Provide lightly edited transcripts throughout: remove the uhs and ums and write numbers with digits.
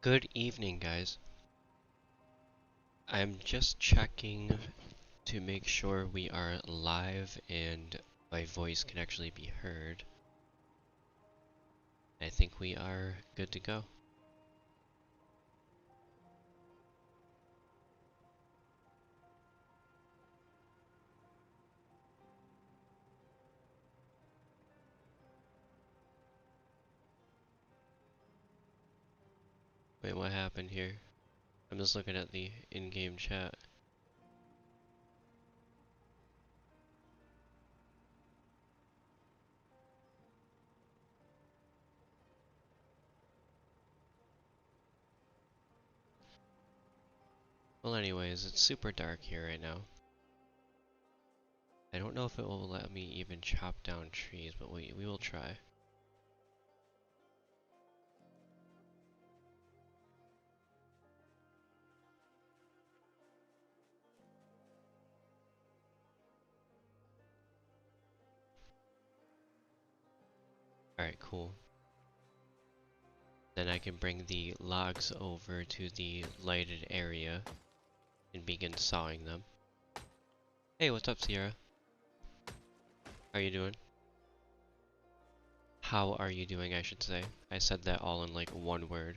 Good evening, guys. I'm just checking to make sure we are live and my voice can actually be heard. I think we are good to go. Wait, what happened here? I'm just looking at the in-game chat. Well, anyways, it's super dark here right now. I don't know if it will let me even chop down trees, but we will try. Alright, cool. Then I can bring the logs over to the lighted area and begin sawing them. Hey, what's up, Sierra? How are you doing? How are you doing, I should say. I said that all in like one word.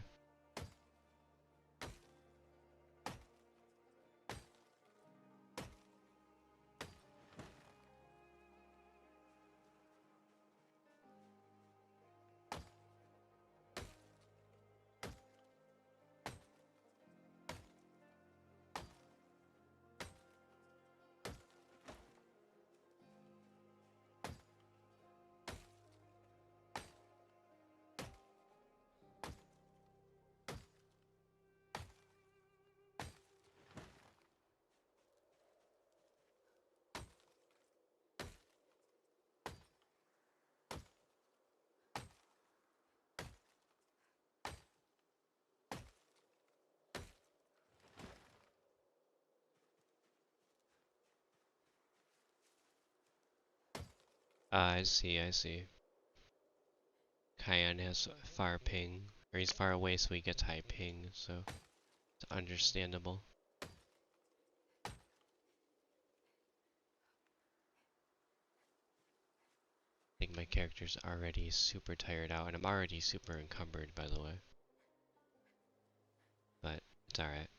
I see, I see. Cayenne has far ping, or he's far away so he gets high ping, so it's understandable. I think my character's already super tired out, and I'm already super encumbered, by the way. But it's alright.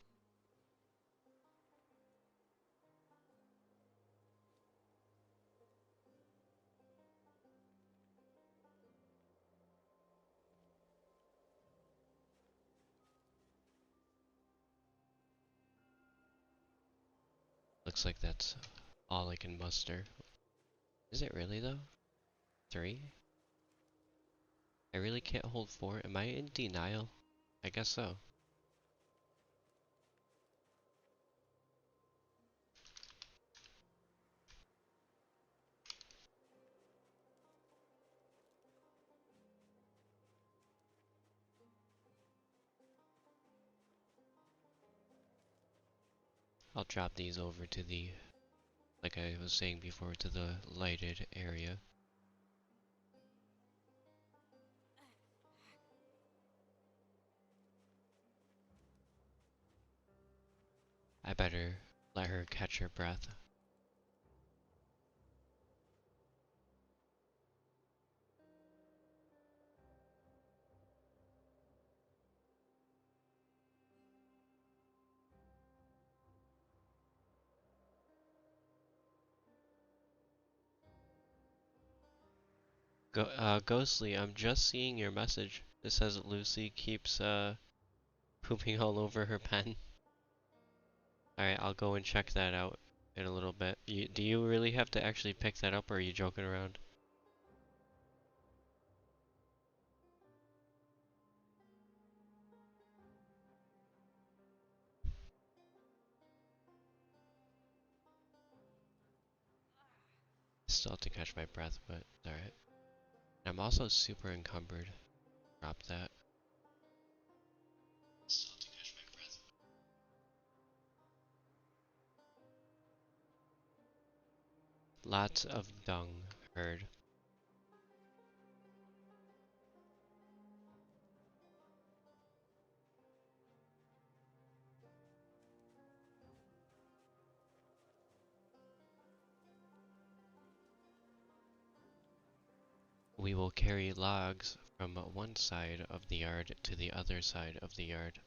Looks like that's all I can muster. Is it really though? 3? I really can't hold 4? Am I in denial? I guess so. I'll drop these over to the, like I was saying before, to the lighted area. I better let her catch her breath. Ghostly, I'm just seeing your message. It says Lucy keeps pooping all over her pen. Alright, I'll go and check that out in a little bit. Do you really have to actually pick that up, or are you joking around? Still have to catch my breath, but it's alright. I'm also super encumbered. Drop that. Still have to catch my breath. Lots of dung heard. We will carry logs from one side of the yard to the other side of the yard.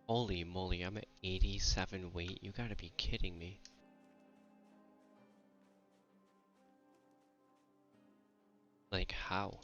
Holy moly, I'm at 87 weight? You gotta be kidding me. Like, how?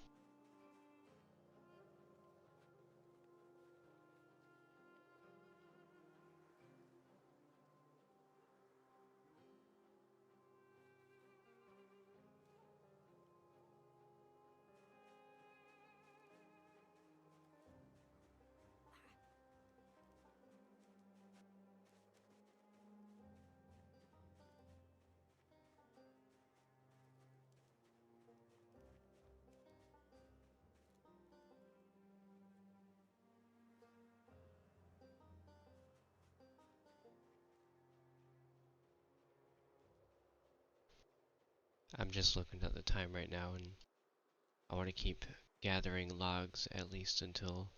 I'm just looking at the time right now and I want to keep gathering logs at least until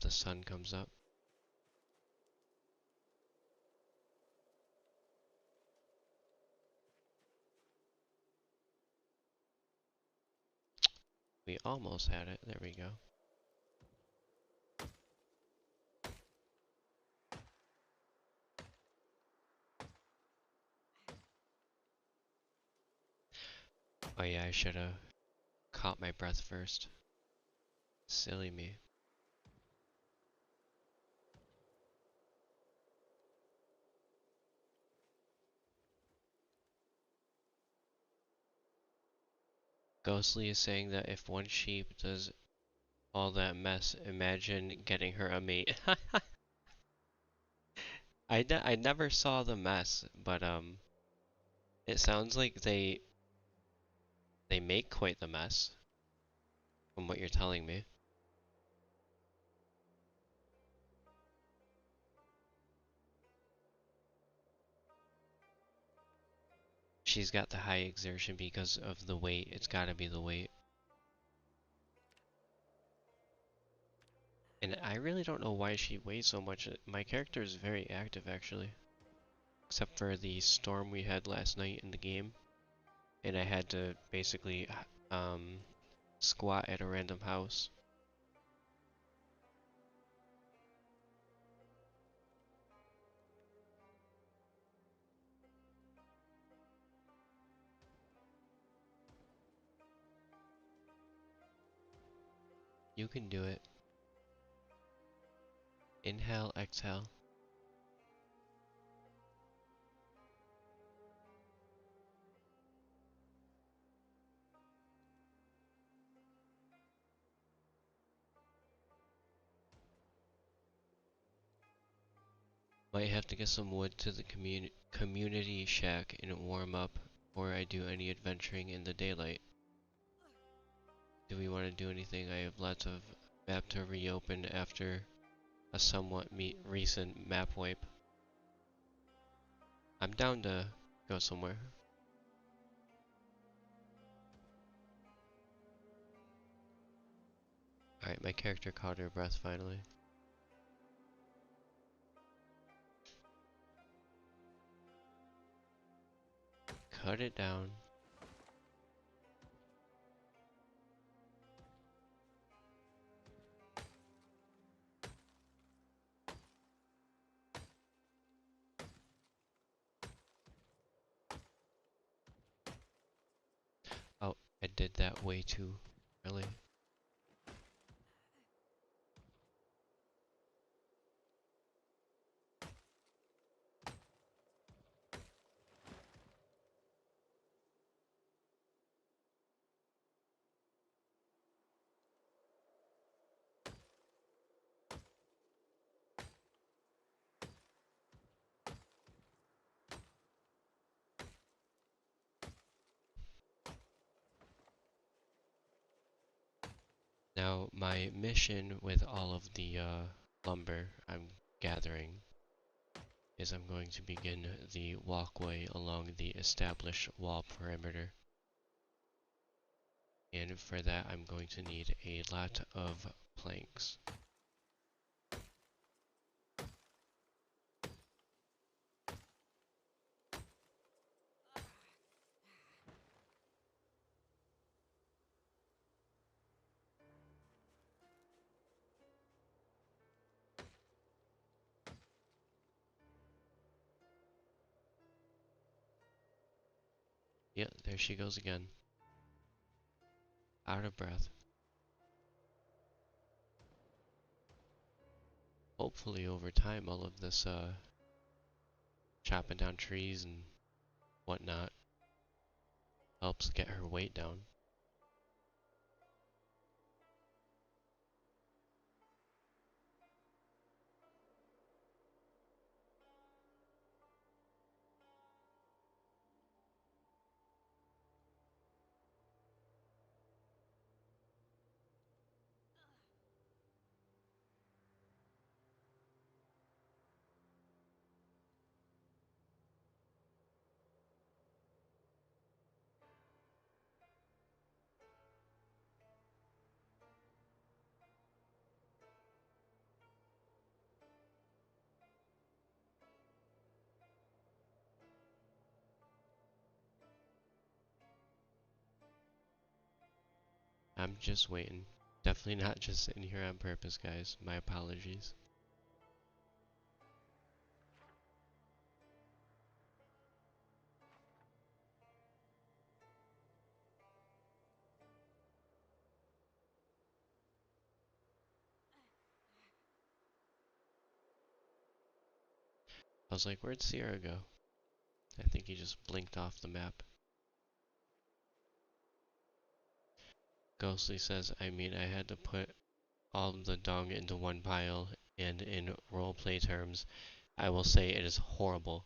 the sun comes up. We almost had it. There we go. Oh yeah, I should have caught my breath first. Silly me. Ghostly is saying that if one sheep does all that mess, imagine getting her a mate. I never saw the mess, but it sounds like they make quite the mess from what you're telling me. She's got the high exertion because of the weight. It's gotta be the weight. And I really don't know why she weighs so much. My character is very active actually. Except for the storm we had last night in the game. And I had to basically squat at a random house. You can do it. Inhale, exhale. Might have to get some wood to the community shack and warm up before I do any adventuring in the daylight. Do we want to do anything? I have lots of map to reopen after a somewhat recent map wipe. I'm down to go somewhere. Alright, my character caught her breath finally. Cut it down. Oh, I did that way too early. Now, my mission with all of the lumber I'm gathering is I'm going to begin the walkway along the established wall perimeter. And for that, I'm going to need a lot of planks. Yep, there she goes again. Out of breath. Hopefully over time all of this chopping down trees and whatnot helps get her weight down. I'm just waiting. Definitely not just sitting here on purpose, guys. My apologies. I was like, where'd Sierra go? I think he just blinked off the map. Ghostly says, I mean, I had to put all the dung into one pile, and in roleplay terms, I will say it is horrible.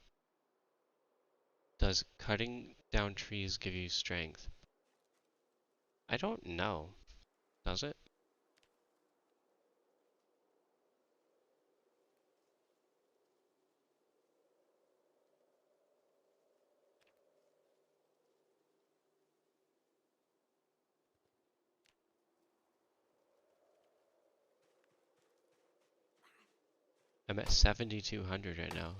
Does cutting down trees give you strength? I don't know. Does it? I'm at 7,200 right now.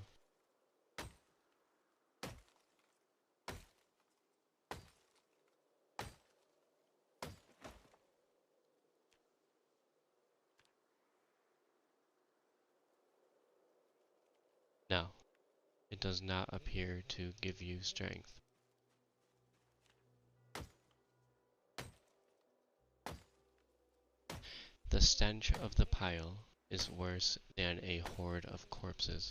No, it does not appear to give you strength. The stench of the pile is worse than a horde of corpses.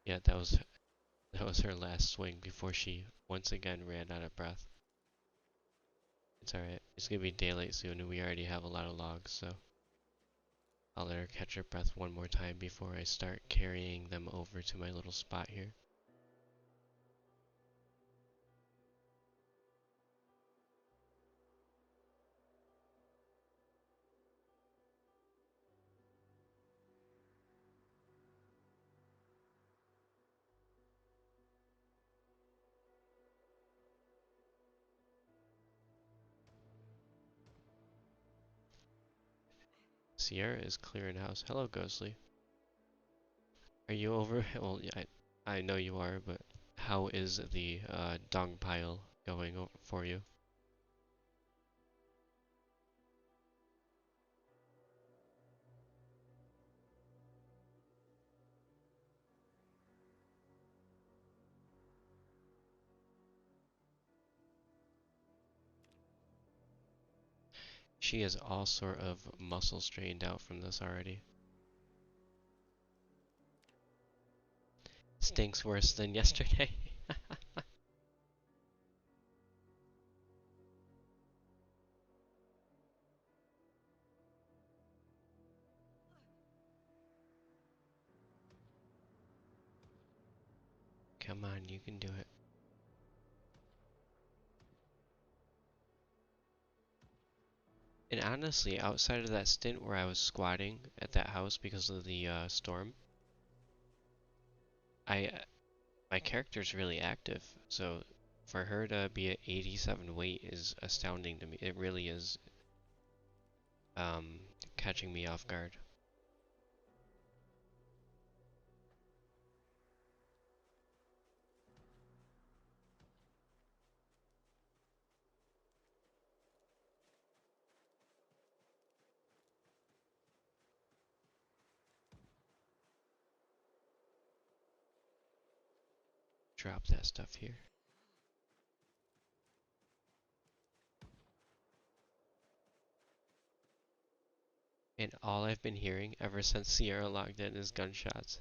Yeah, that was her last swing before she once again ran out of breath. It's alright. It's gonna be daylight soon and we already have a lot of logs, so I'll let her catch her breath one more time before I start carrying them over to my little spot here. Sierra is clearing house. Hello, Ghostly. Are you over? Well, yeah, I know you are, but how is the dung pile going over for you? She is all sort of muscle strained out from this already. Stinks worse than yesterday. Come on, you can do it. And honestly, outside of that stint where I was squatting at that house because of the storm, I my character's really active. So for her to be at 87 weight is astounding to me. It really is um, catching me off guard. Drop that stuff here. And all I've been hearing ever since Sierra logged in is gunshots.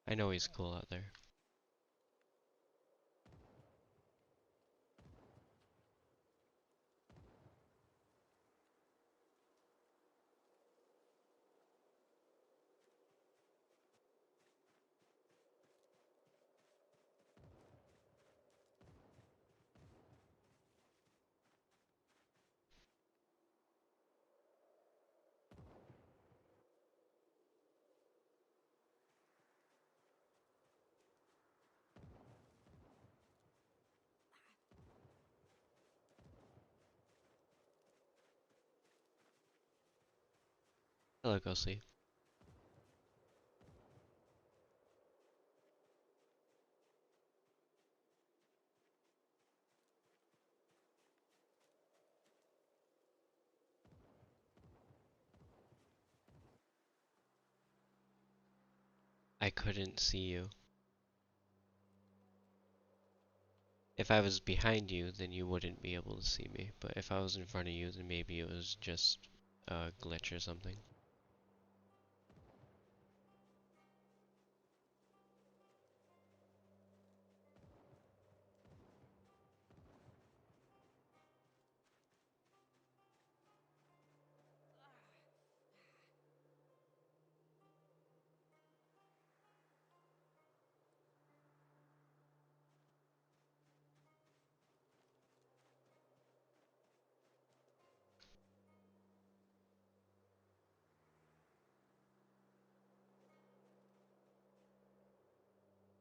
I know he's cool out there. Hello, Ghostly. I couldn't see you. If I was behind you, then you wouldn't be able to see me. But if I was in front of you, then maybe it was just a glitch or something.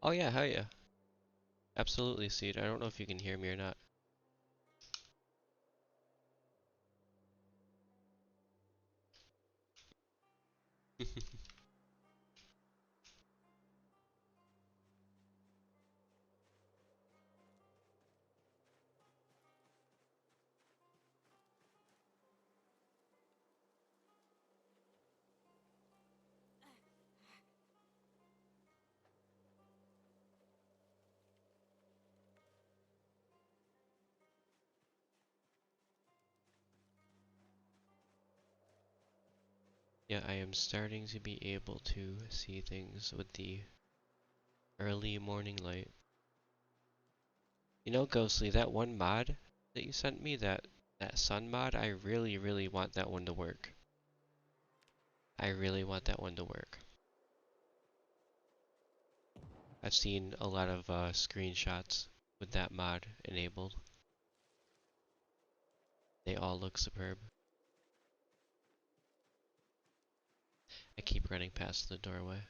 Oh yeah, hell yeah. Absolutely, Seed. I don't know if you can hear me or not. Yeah, I am starting to be able to see things with the early morning light. You know, Ghostly, that one mod that you sent me, that sun mod, I really, really want that one to work. I really want that one to work. I've seen a lot of screenshots with that mod enabled. They all look superb. I keep running past the doorway.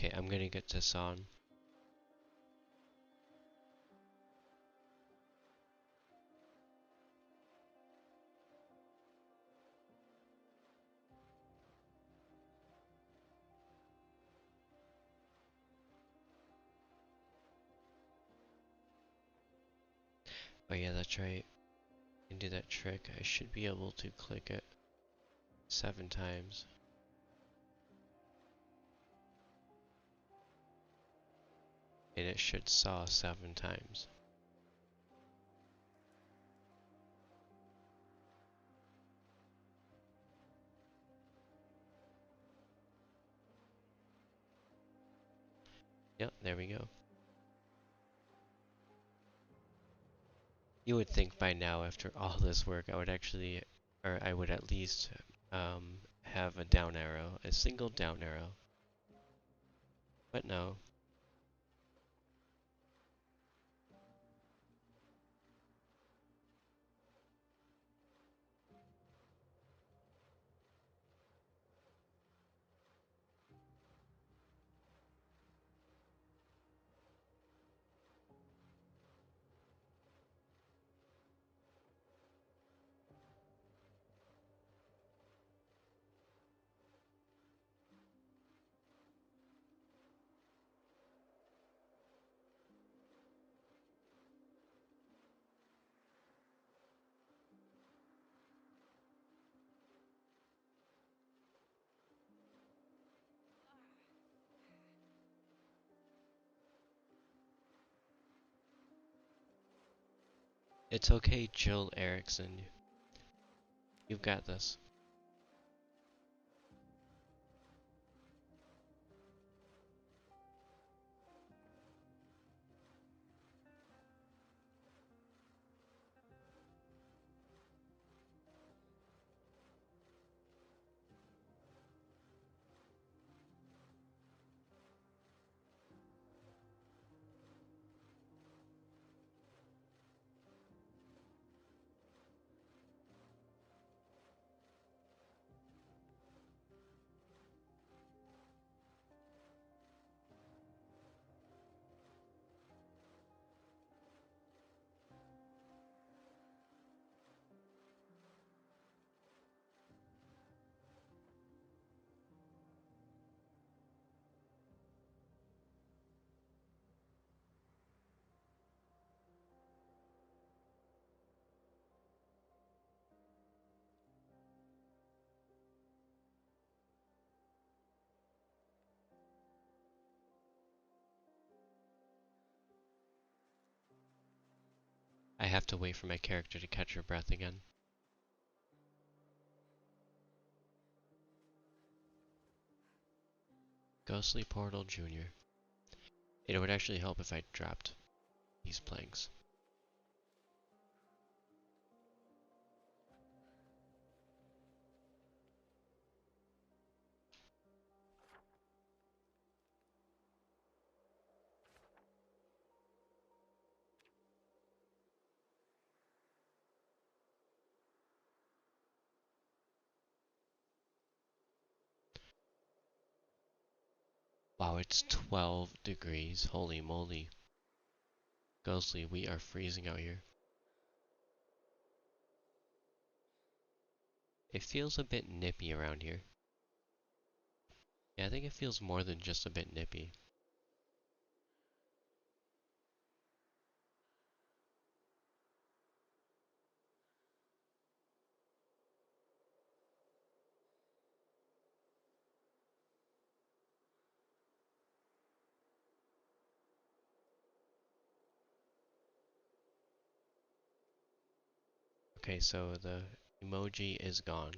Okay, I'm gonna get this on. Oh yeah, that's right. I can do that trick. I should be able to click it 7 times. And it should saw 7 times. Yep, there we go. You would think by now, after all this work, I would actually, or I would at least have a down arrow, a single down arrow. But no. It's okay, Jill Erickson. You've got this. I have to wait for my character to catch her breath again. Ghostly Portal Jr. It would actually help if I dropped these planks. Wow, it's 12 degrees. Holy moly. Ghostly, we are freezing out here. It feels a bit nippy around here. Yeah, I think it feels more than just a bit nippy. Okay, so the emoji is gone.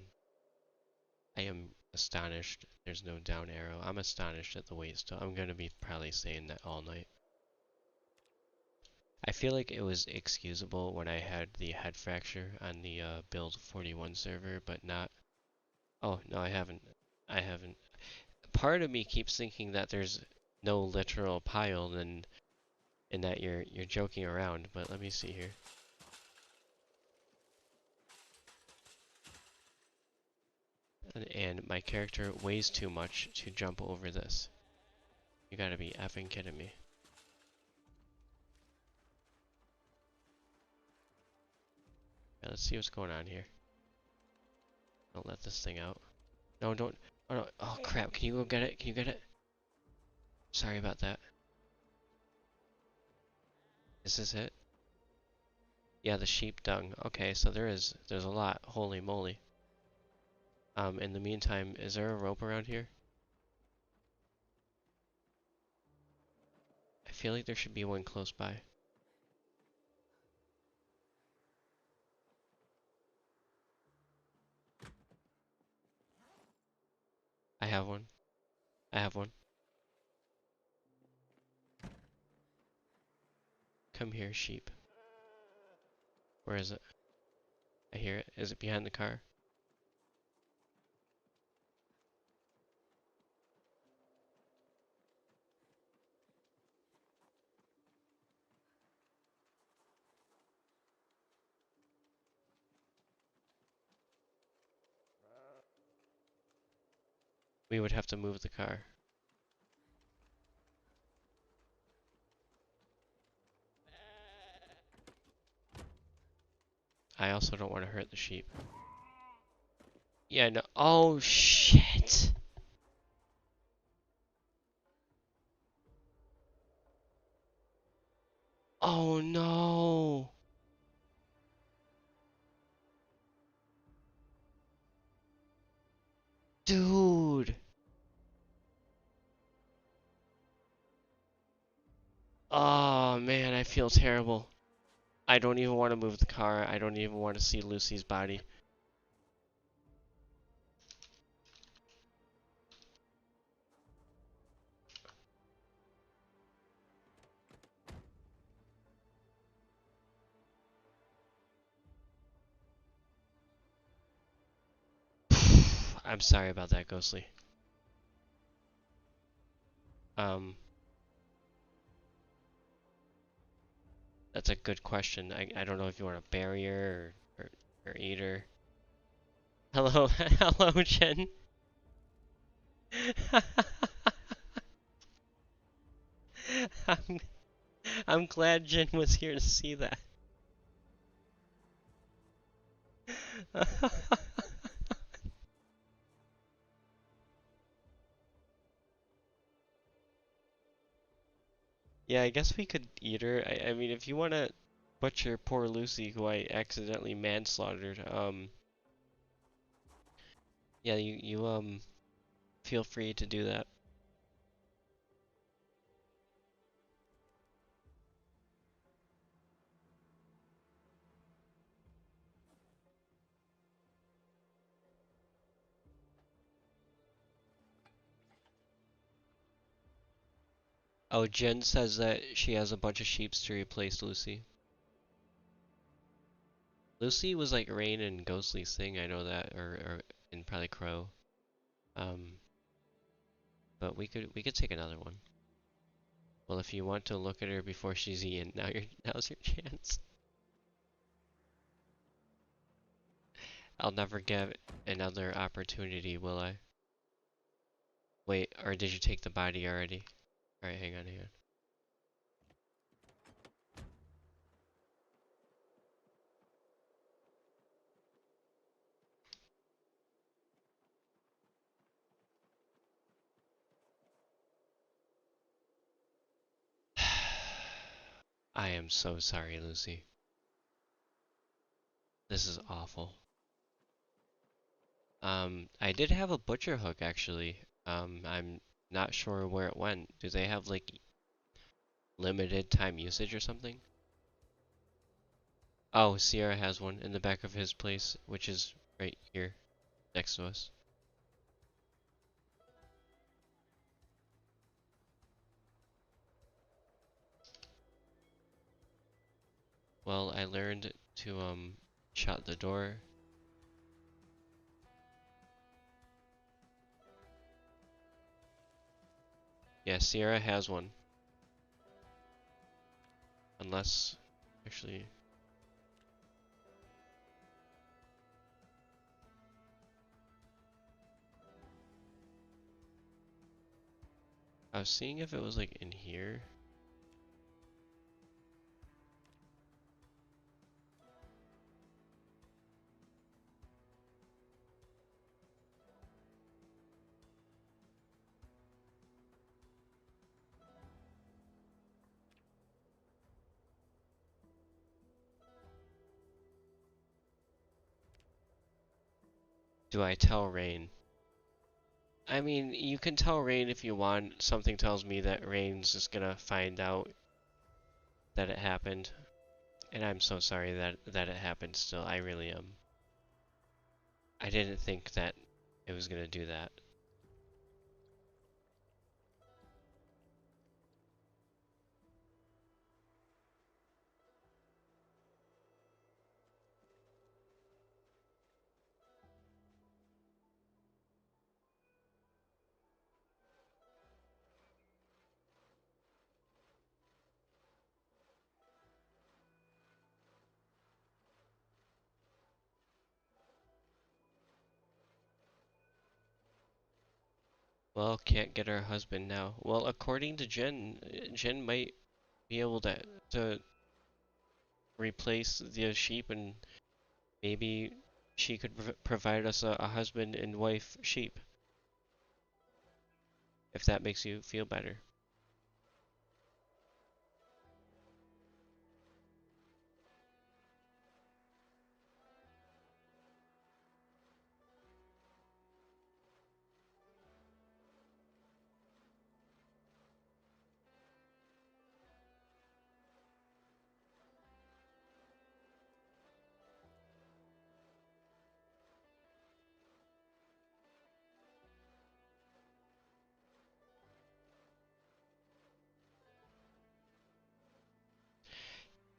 I am astonished there's no down arrow. I'm astonished at the weight still. I'm gonna be probably saying that all night. I feel like it was excusable when I had the head fracture on the build 41 server, but not... Oh, no, I haven't. I haven't. Part of me keeps thinking that there's no literal pile and that you're joking around, but let me see here. And my character weighs too much to jump over this. You gotta be effing kidding me. Yeah, let's see what's going on here. Don't let this thing out. No, don't. Oh, no. Oh crap, can you go get it? Can you get it? Sorry about that. Is this it? Yeah, the sheep dung. Okay, so there's a lot. Holy moly. In the meantime, is there a rope around here? I feel like there should be one close by. I have one. I have one. Come here, sheep. Where is it? I hear it. Is it behind the car? We would have to move the car. I also don't want to hurt the sheep. Yeah, no. Oh, shit! Oh, no! Dude! Oh, man, I feel terrible. I don't even want to move the car. I don't even want to see Lucy's body. I'm sorry about that, Ghostly. Um, that's a good question. I don't know if you want a barrier or eater. Hello, hello, Jen. I'm, I'm glad Jen was here to see that. Yeah, I guess we could eat her. I mean, if you want to butcher poor Lucy, who I accidentally manslaughtered, yeah, you feel free to do that. Oh, Jen says that she has a bunch of sheeps to replace Lucy. Lucy was like Rain and Ghostly's thing, I know that, or and probably Crow. Um, but we could take another one. Well, if you want to look at her before she's eaten, now's your chance. I'll never get another opportunity, will I? Wait, or did you take the body already? Alright, hang on, hang on. I am so sorry, Lucy. This is awful. I did have a butcher hook actually. I'm not sure where it went. Do they have like limited time usage or something? Oh, Sierra has one in the back of his place, which is right here next to us. Well, I learned to shut the door. Yeah, Sierra has one. Unless actually I was seeing if it was like in here. Do I tell Rain? I mean, you can tell Rain if you want. Something tells me that Rain's just gonna find out that it happened. And I'm so sorry that it happened still. I really am. I didn't think that it was gonna do that. Well, can't get her husband now. Well, according to Jen, Jen might be able to replace the sheep, and maybe she could provide us a husband and wife sheep, if that makes you feel better.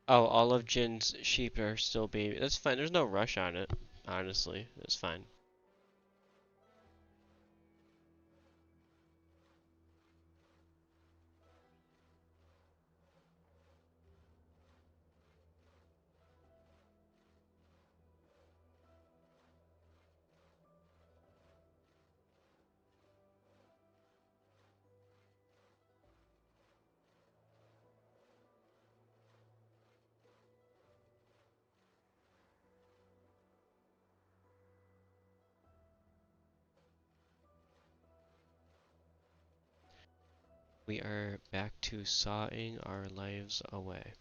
Oh, all of Jin's sheep are still baby. That's fine. There's no rush on it. Honestly, it's fine. We are back to sawing our lives away.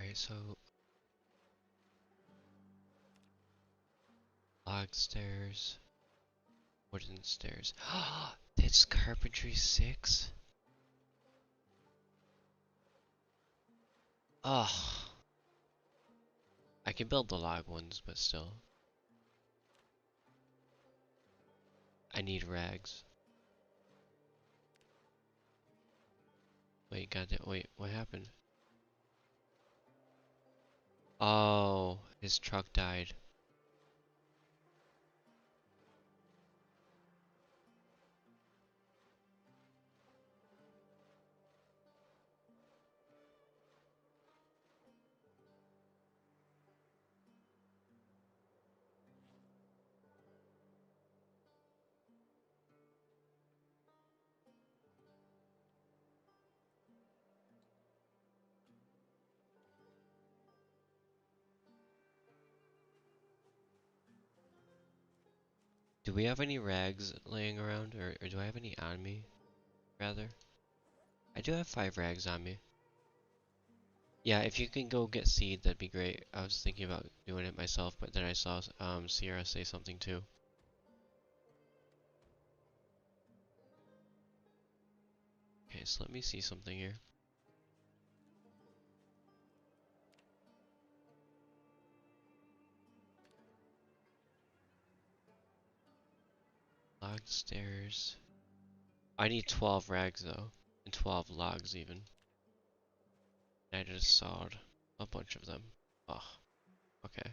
Alright, so log stairs, wooden stairs. It's carpentry 6? Ugh. I can build the log ones, but still. I need rags. Wait, goddamn, wait, what happened? Oh, his truck died. Do we have any rags laying around, or do I have any on me, rather? I do have 5 rags on me. Yeah, if you can go get seed, that'd be great. I was thinking about doing it myself, but then I saw Sierra say something too. Okay, so let me see something here. Log stairs. I need 12 rags though, and 12 logs even. I just sawed a bunch of them. Oh, okay.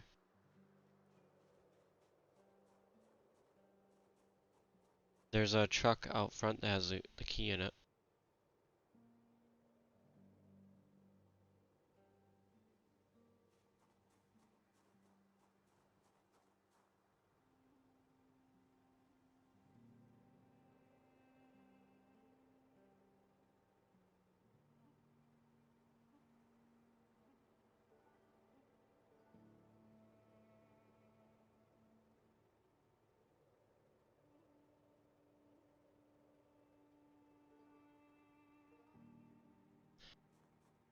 There's a truck out front that has the key in it.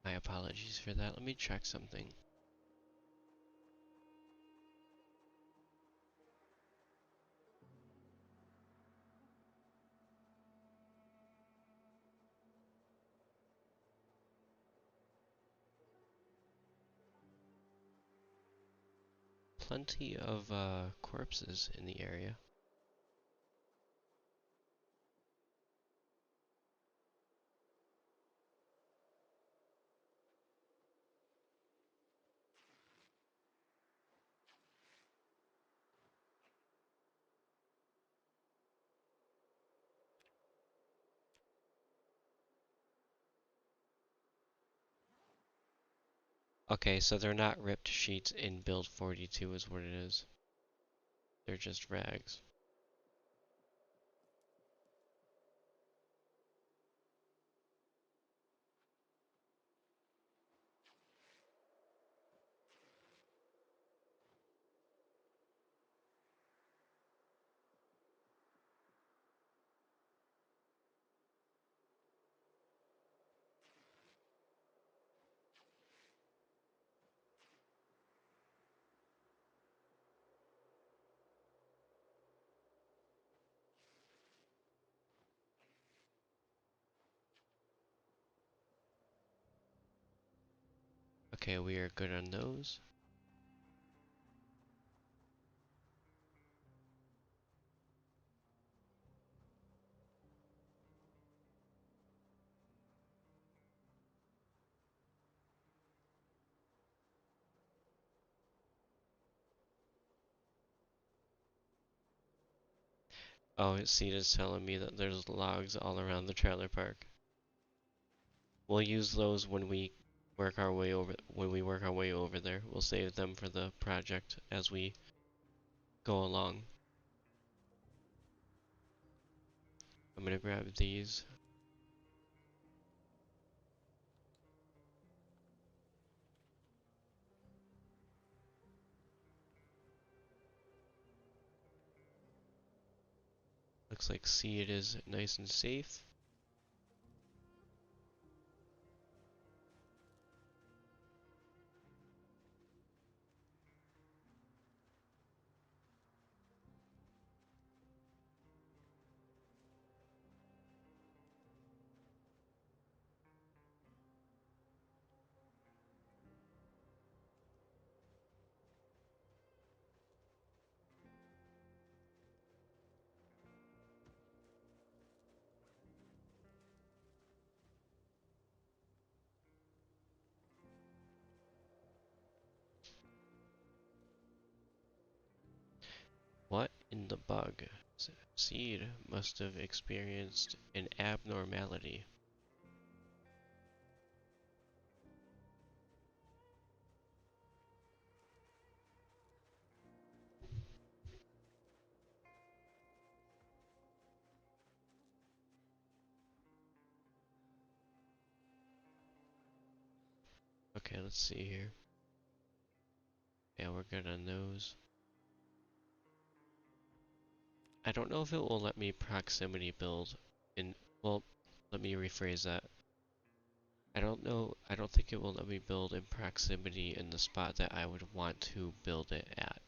My apologies for that. Let me check something. Plenty of corpses in the area. Okay, so they're not ripped sheets in build 42 is what it is. They're just rags. Okay, we are good on those. Oh, Seed is telling me that there's logs all around the trailer park. We'll use those when we work our way over there. We'll save them for the project as we go along. I'm gonna grab these. Looks like Seed is nice and safe. . What in the bug? Seed must have experienced an abnormality. Okay, let's see here. Yeah, we're good on those. I don't know if it will let me proximity build in, well, let me rephrase that. I don't know, I don't think it will let me build in proximity in the spot that I would want to build it at.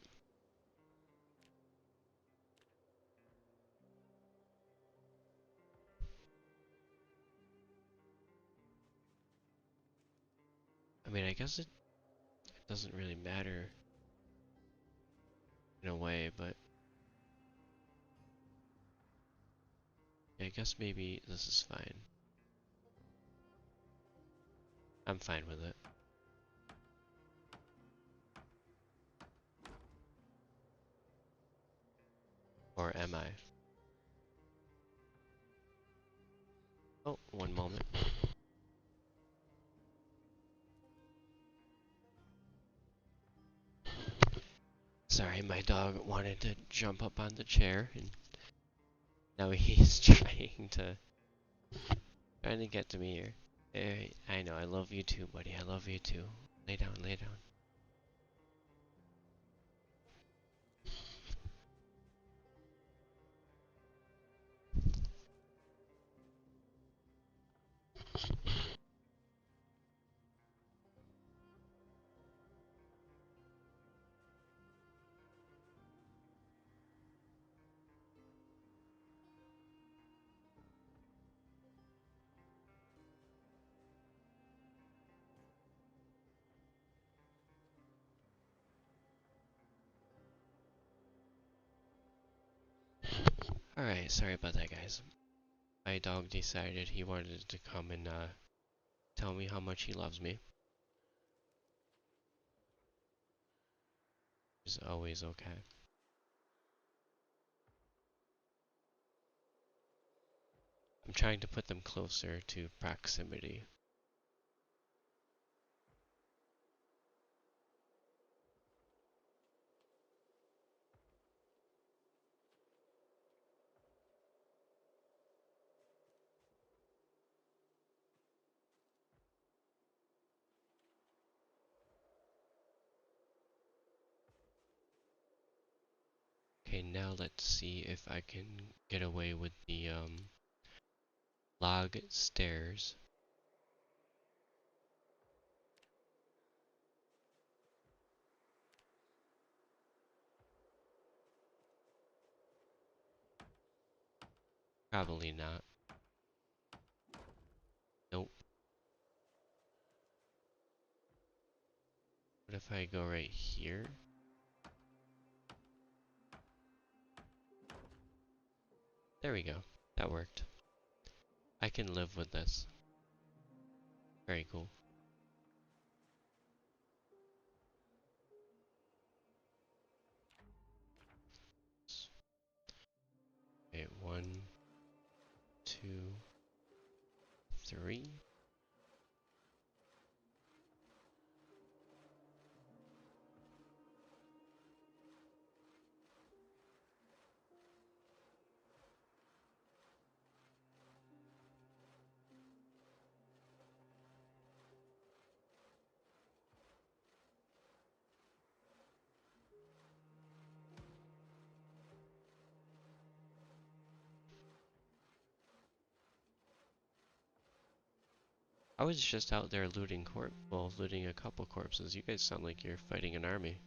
I mean, I guess it doesn't really matter in a way, but I guess maybe this is fine. I'm fine with it. Or am I? Oh, one moment. Sorry, my dog wanted to jump up on the chair, and now he's trying to get to me here. Hey, I know, I love you too, buddy. I love you too. Lay down, lay down. Alright, sorry about that, guys. My dog decided he wanted to come and tell me how much he loves me. Is always okay. I'm trying to put them closer to proximity. Okay, now let's see if I can get away with the log stairs. Probably not. Nope. What if I go right here? There we go. That worked. I can live with this. Very cool. Okay, 1, 2, 3. I was just out there looting a couple corpses. You guys sound like you're fighting an army.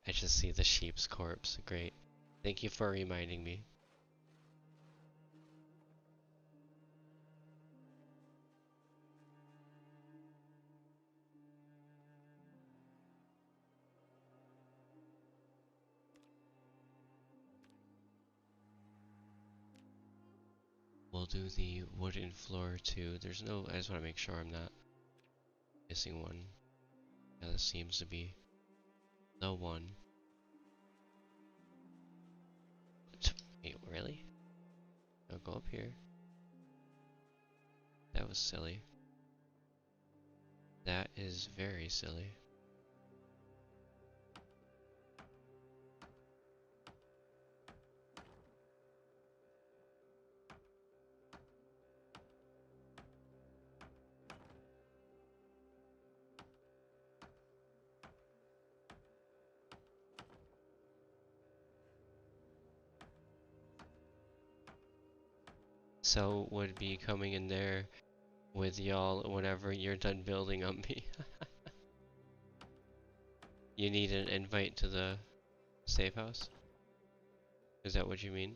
I just see the sheep's corpse. Great. Thank you for reminding me. We'll do the wooden floor too. There's no, I just want to make sure I'm not missing one. Yeah, this seems to be the one. Wait, really? I'll go up here. That was silly. That is very silly. So would be coming in there with y'all whenever you're done building on me. You need an invite to the safe house? Is that what you mean?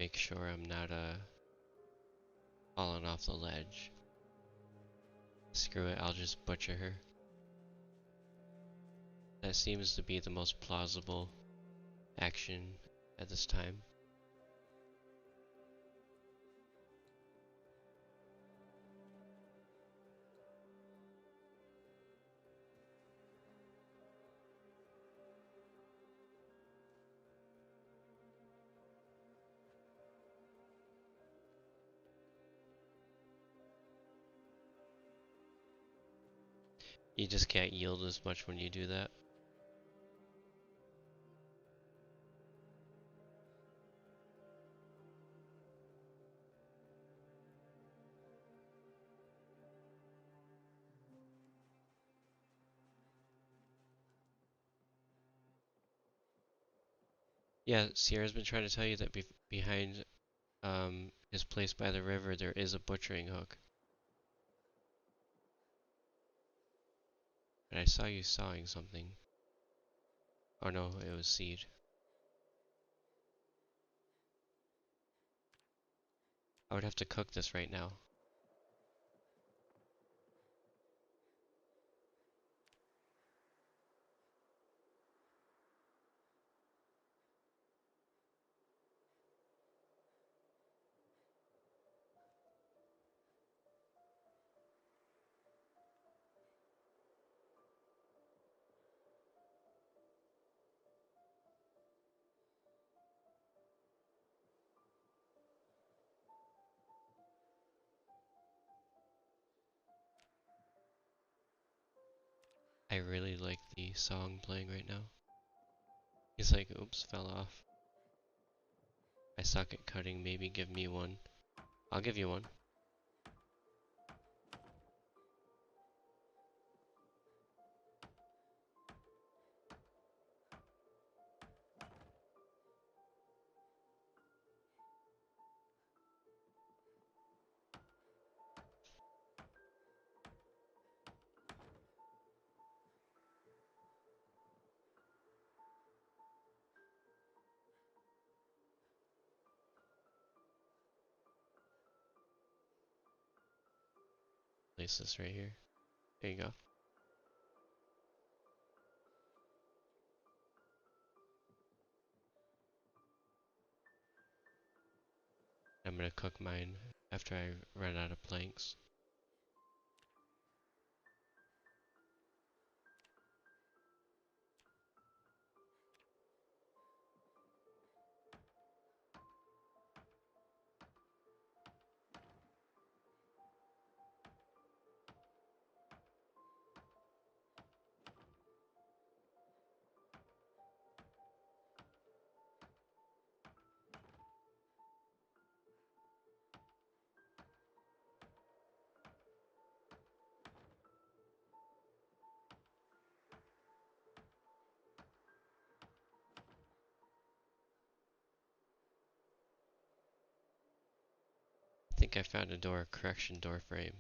Make sure I'm not falling off the ledge. Screw it, I'll just butcher her. That seems to be the most plausible action at this time. You just can't yield as much when you do that. Yeah, Sierra's been trying to tell you that behind his place by the river there is a butchering hook. But I saw you sawing something. Oh no, it was seed. I would have to cook this right now. I really like the song playing right now. He's like, oops, fell off. I suck at cutting, maybe give me one. I'll give you one. Place this right here. There you go. I'm gonna cook mine after I run out of planks. think I found a correction door frame.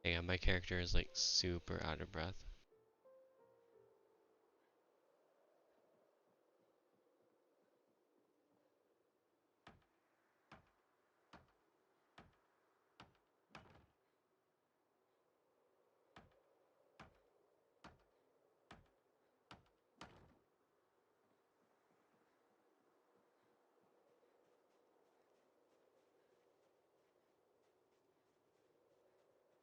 Hang on, my character is like super out of breath.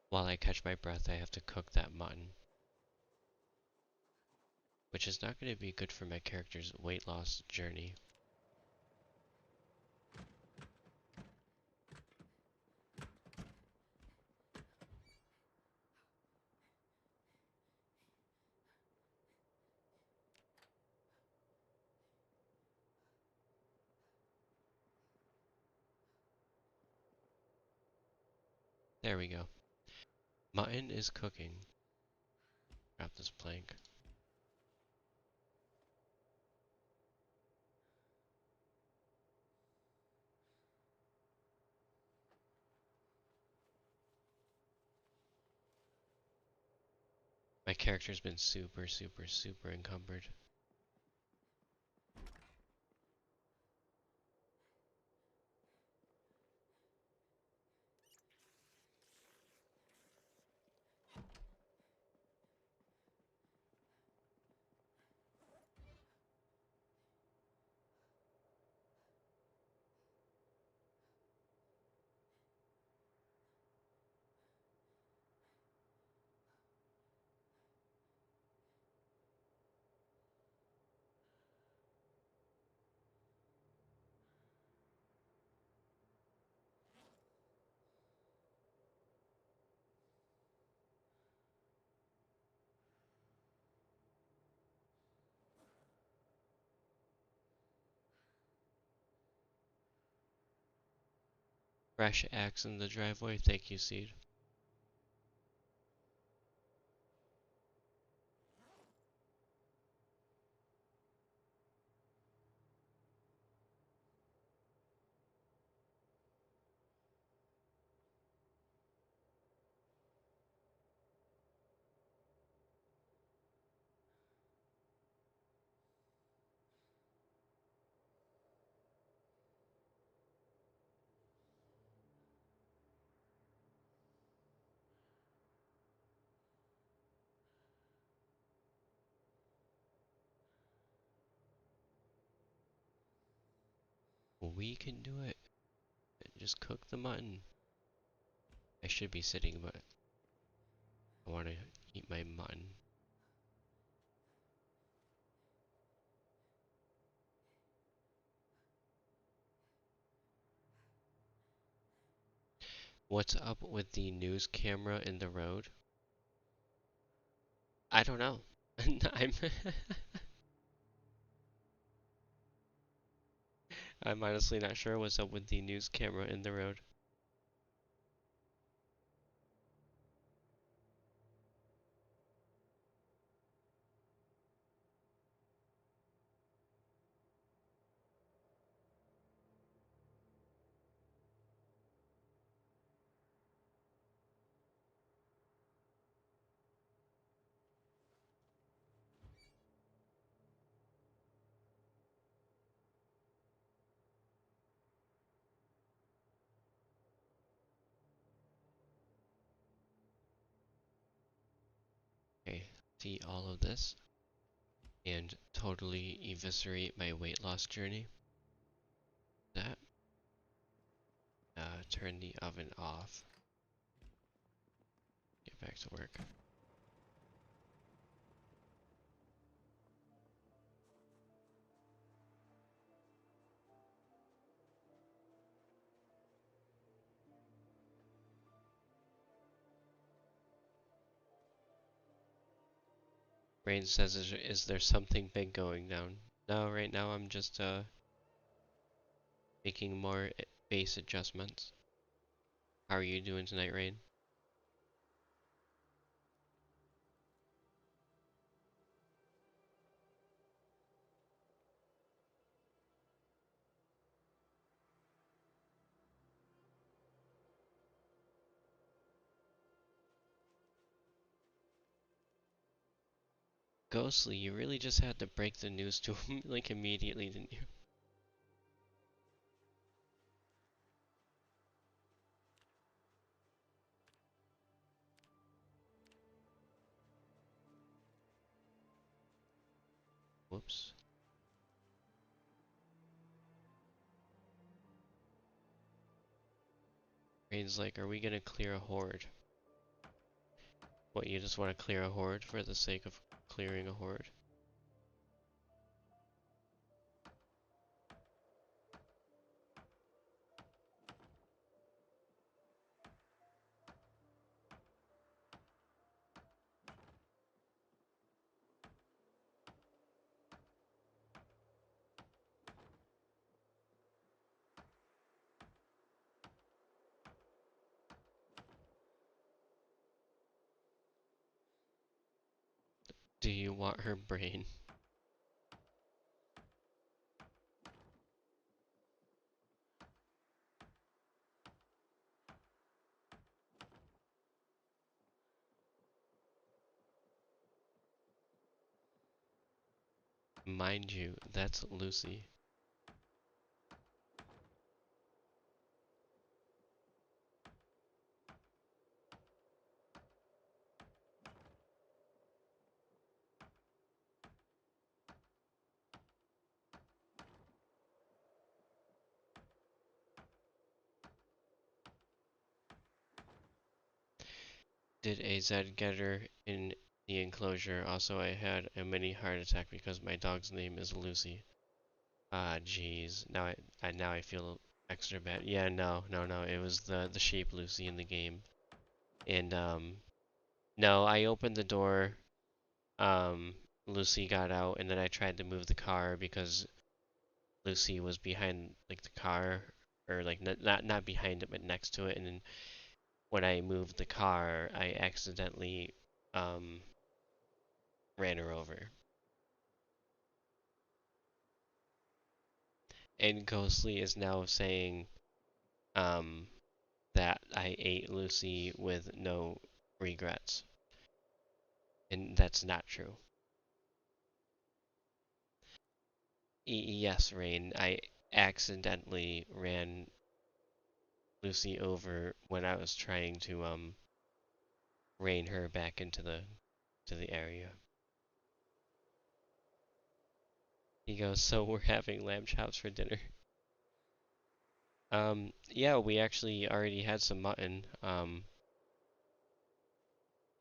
While I catch my breath, I have to cook that mutton. Which is not going to be good for my character's weight loss journey. There we go. Mutton is cooking. Grab this plank. My character's been super encumbered. Fresh axe in the driveway, thank you, Seed. We can do it. Just cook the mutton. I should be sitting, but I want to eat my mutton. What's up with the news camera in the road? I don't know. I'm honestly not sure what's up with the news camera in the road. Okay, see all of this and totally eviscerate my weight loss journey. That. Turn the oven off. Get back to work. Rain says, is there something big going down? No, right now I'm just making more base adjustments. How are you doing tonight, Rain? Ghostly, you really just had to break the news to him, like, immediately, didn't you? Whoops. Rain's like, are we gonna clear a horde? What, you just want to clear a horde for the sake of clearing a horde? Do you want her brain? Mind you, that's Lucy. Did AZ get her in the enclosure? Also, I had a mini heart attack because my dog's name is Lucy. Ah, jeez. Now I feel extra bad. Yeah, no. It was the sheep Lucy in the game. And no, I opened the door. Um, Lucy got out, and then I tried to move the car because Lucy was behind like the car, or like not behind it, but next to it. And then when I moved the car, I accidentally um ran her over. And Ghostly is now saying um that I ate Lucy with no regrets. And that's not true. Yes, Rain, I accidentally ran Lucy over when I was trying to rein her back into the area. He goes, "So we're having lamb chops for dinner." Yeah, we actually already had some mutton.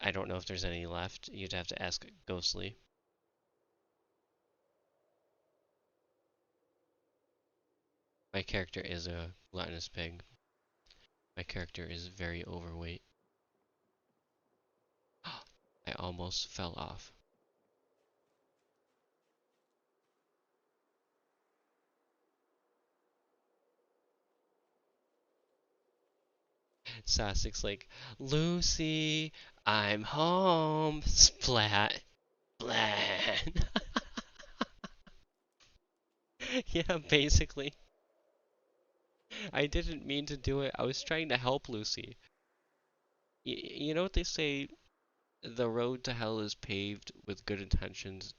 I don't know if there's any left. You'd have to ask Ghostly. My character is a gluttonous pig. My character is very overweight. I almost fell off. Sasik's like, Lucy, I'm home. Splat. Splat. Yeah, basically. I didn't mean to do it. I was trying to help Lucy. You know what they say? The road to hell is paved with good intentions,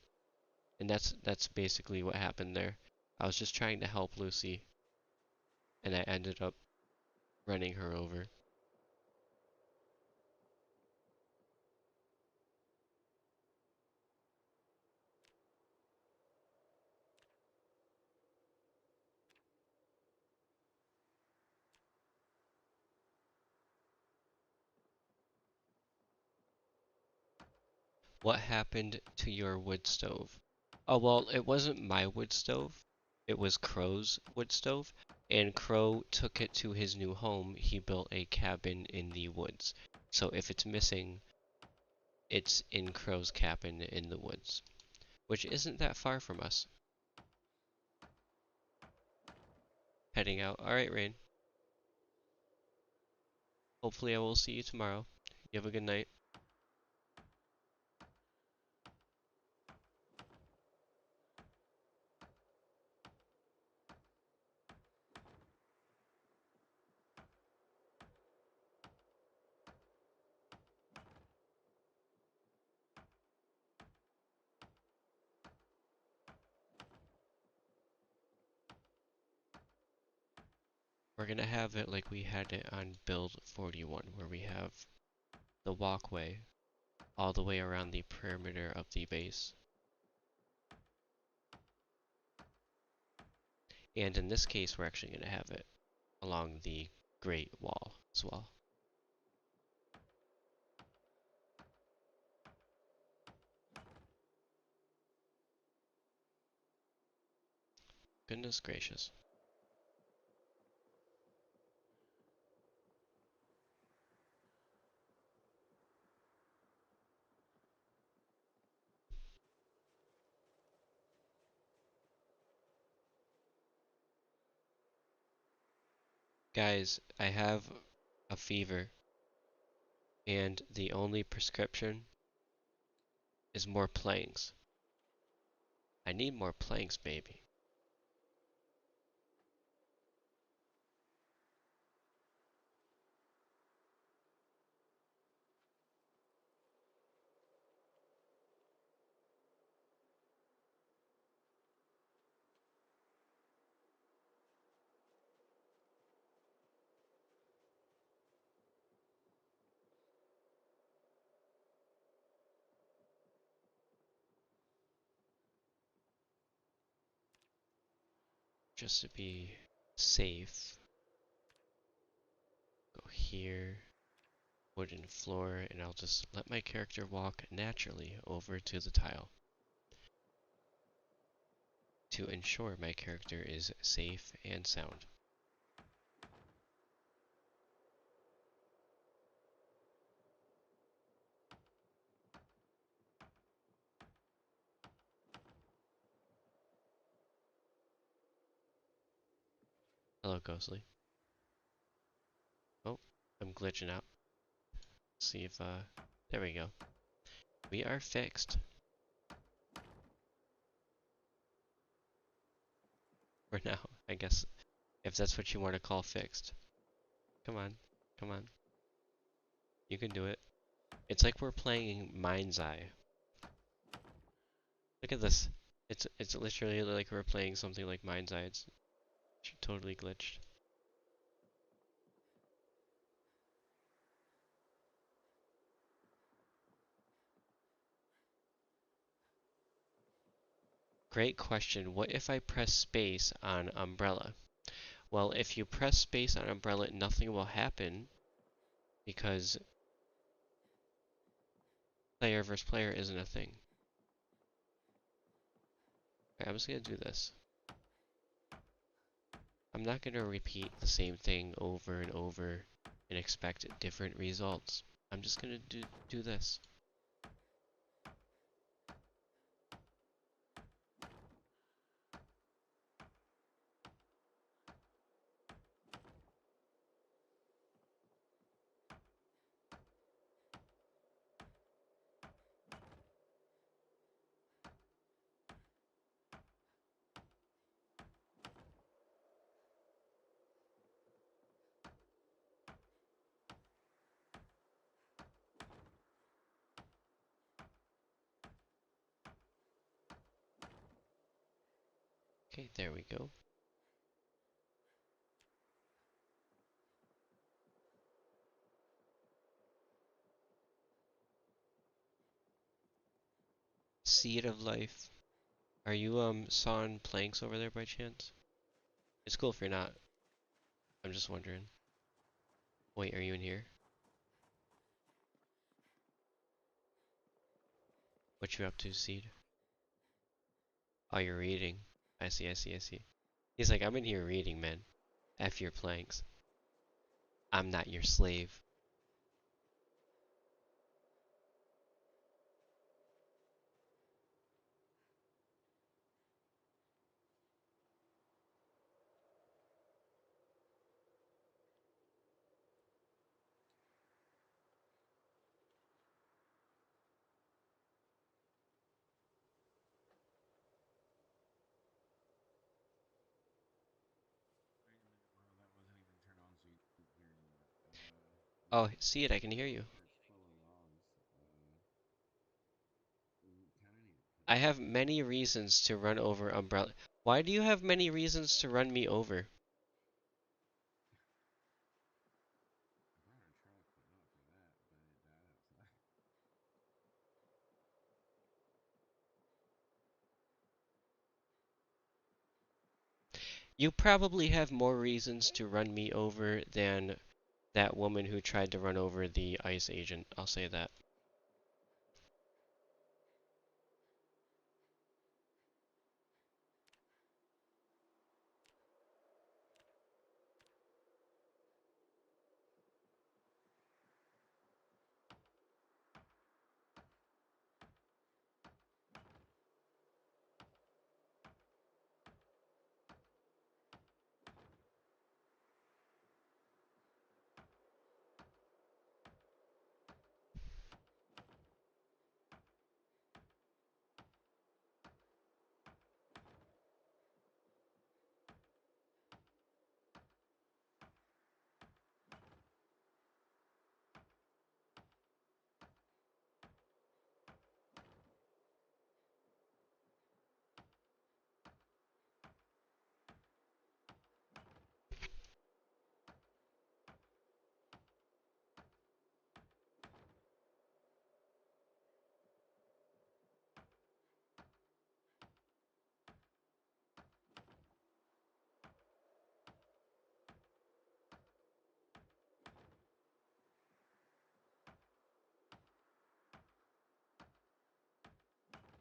and that's basically what happened there. I was just trying to help Lucy, and I ended up running her over. What happened to your wood stove? Oh, well, it wasn't my wood stove. It was Crow's wood stove, and Crow took it to his new home. He built a cabin in the woods. So if it's missing, it's in Crow's cabin in the woods, which isn't that far from us. Heading out. All right, Rain. Hopefully I will see you tomorrow. You have a good night. we're gonna have it like we had it on build 41, where we have the walkway all the way around the perimeter of the base. And in this case, we're actually gonna have it along the Great Wall as well. Goodness gracious. Guys, I have a fever, and the only prescription is more planks. I need more planks, baby. Just to be safe, go here, wooden floor, and I'll just let my character walk naturally over to the tile to ensure my character is safe and sound. Hello, Ghostly. Oh, I'm glitching out. See if, there we go. We are fixed. For now, I guess, if that's what you want to call fixed. Come on, come on. You can do it. It's like we're playing Mind's Eye. Look at this. It's literally like we're playing something like Mind's Eye. It's totally glitched. Great question. What if I press space on Umbrella? Well, if you press space on Umbrella, nothing will happen because player versus player isn't a thing. Okay, I'm just gonna do this. I'm not gonna repeat the same thing over and over and expect different results. I'm just gonna do this. Okay, there we go. Seed of Life. Are you sawing planks over there by chance? It's cool if you're not. I'm just wondering. Wait, are you in here? What you up to, Seed? Oh, you're reading. I see, I see, I see. He's like, I'm in here reading, man. F your planks. I'm not your slave. Oh, see it, I can hear you. I have many reasons to run over Umbrella. Why do you have many reasons to run me over? You probably have more reasons to run me over than that woman who tried to run over the ICE agent. I'll say that.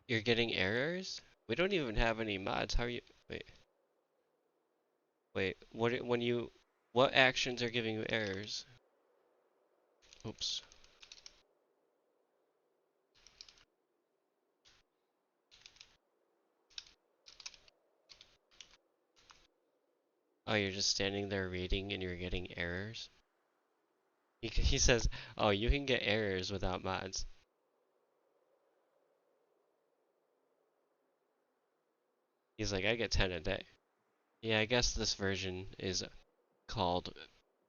You're getting errors? We don't even have any mods. How are you? Wait, wait. What actions are giving you errors? Oops. Oh, you're just standing there reading and you're getting errors? He says, oh, you can get errors without mods. He's like, I get 10 a day. Yeah, I guess this version is called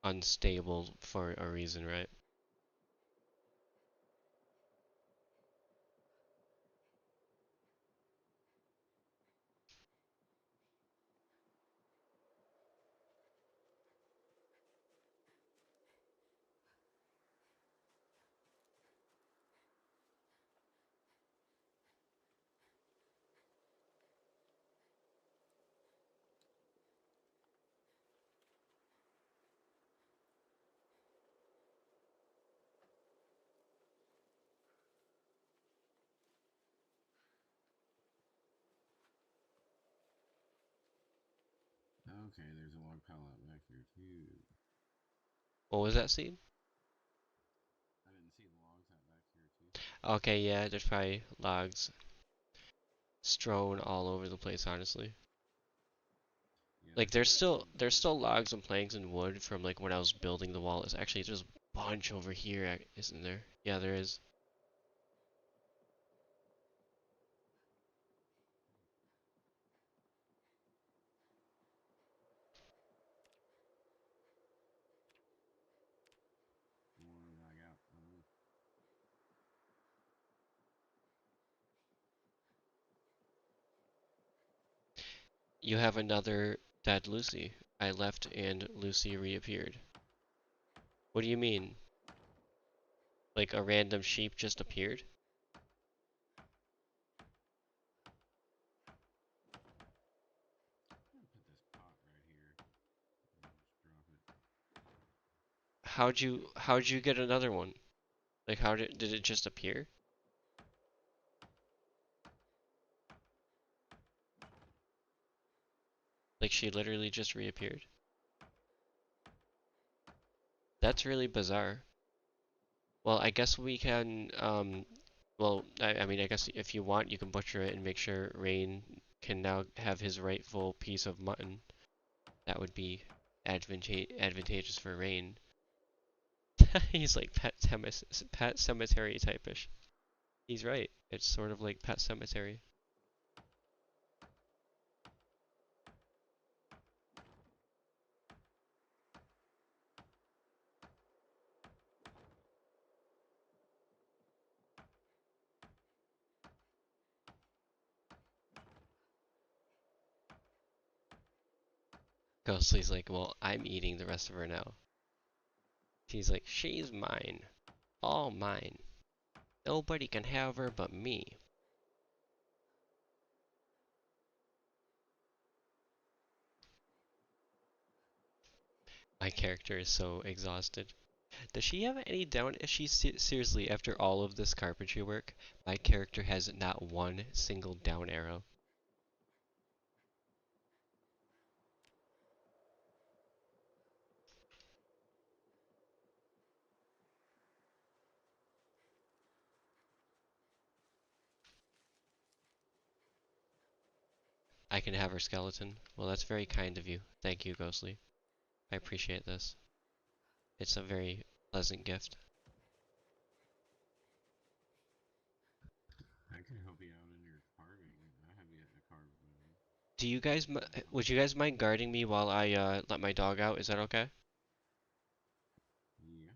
unstable for a reason, right? Okay, there's a log pallet back here too. What was that scene? I didn't see the logs out back here too. Okay, yeah, there's probably logs strewn all over the place, honestly. Yeah, Like there's a bunch of there's wood. still logs and planks and wood from like when I was building the wall. It's actually there's a bunch over here, isn't there? Yeah, there is. What do I got? You have another dead Lucy. I left and Lucy reappeared. What do you mean? Like a random sheep just appeared? I'm gonna put this pot right here. And just drop it. How'd you get another one? Like how did it just appear? Like she literally just reappeared. That's really bizarre. Well, I guess we can well, I mean I guess if you want you can butcher it and make sure Rain can now have his rightful piece of mutton. That would be advantageous for Rain. He's like pet cemetery type-ish. He's right. It's sort of like Pet Cemetery. Ghostly's like, well, I'm eating the rest of her now. He's like, she's mine. All mine. Nobody can have her but me. My character is so exhausted. Does she have any down? Is she seriously, after all of this carpentry work, my character has not one single down arrow. I can have her skeleton. Well, that's very kind of you. Thank you, Ghostly. I appreciate this. It's a very pleasant gift. I can help you out in your carving. I have yet to carve bone. Do you guys, would you guys mind guarding me while I let my dog out? Is that okay? Yeah.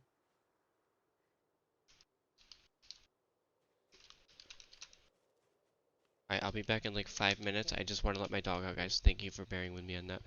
Alright, I'll be back in like 5 minutes. I just want to let my dog out, guys. Thank you for bearing with me on that.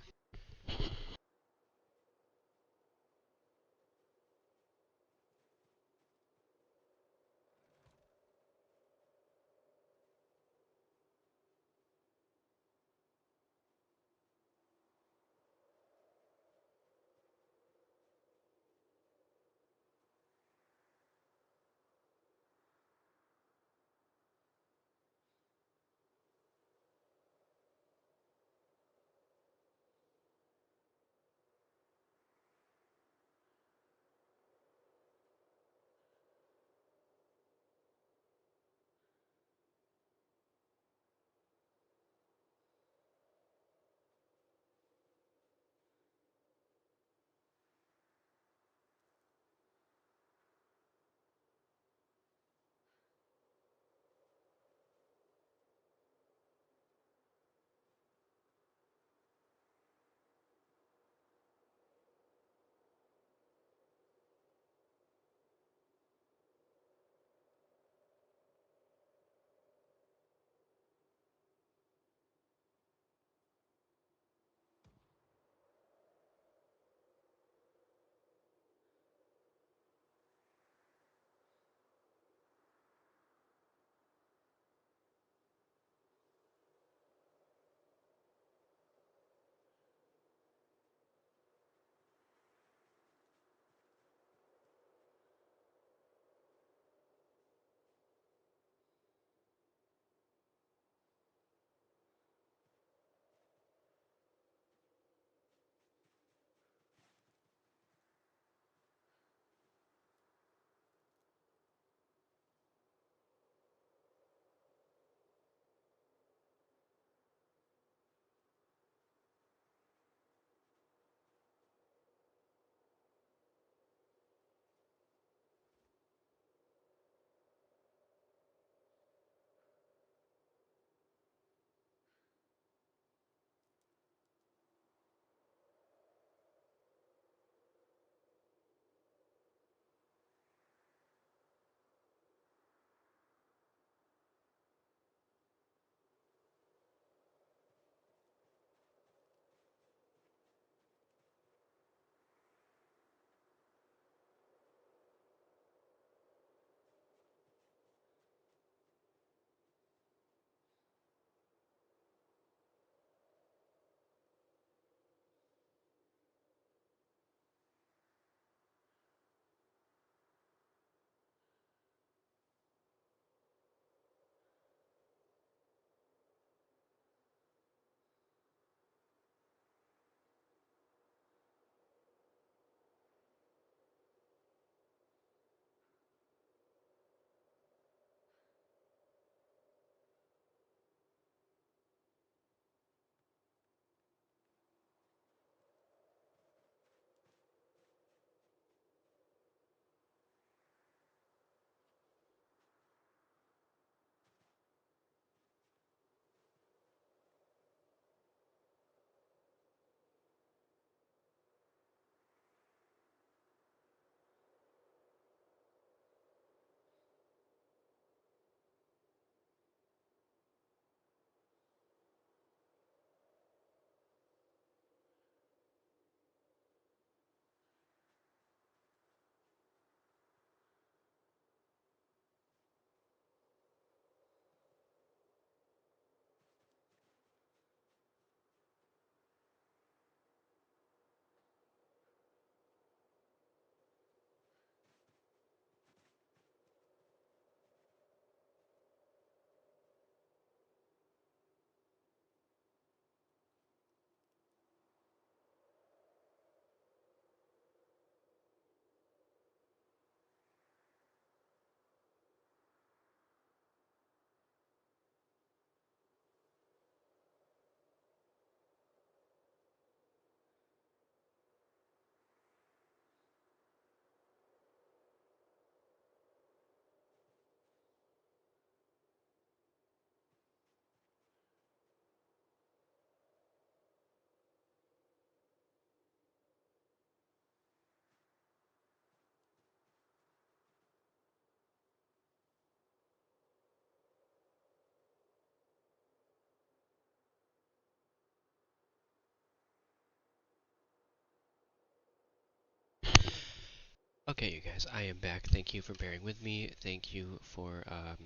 Okay, you guys, I am back. Thank you for bearing with me. Thank you for, I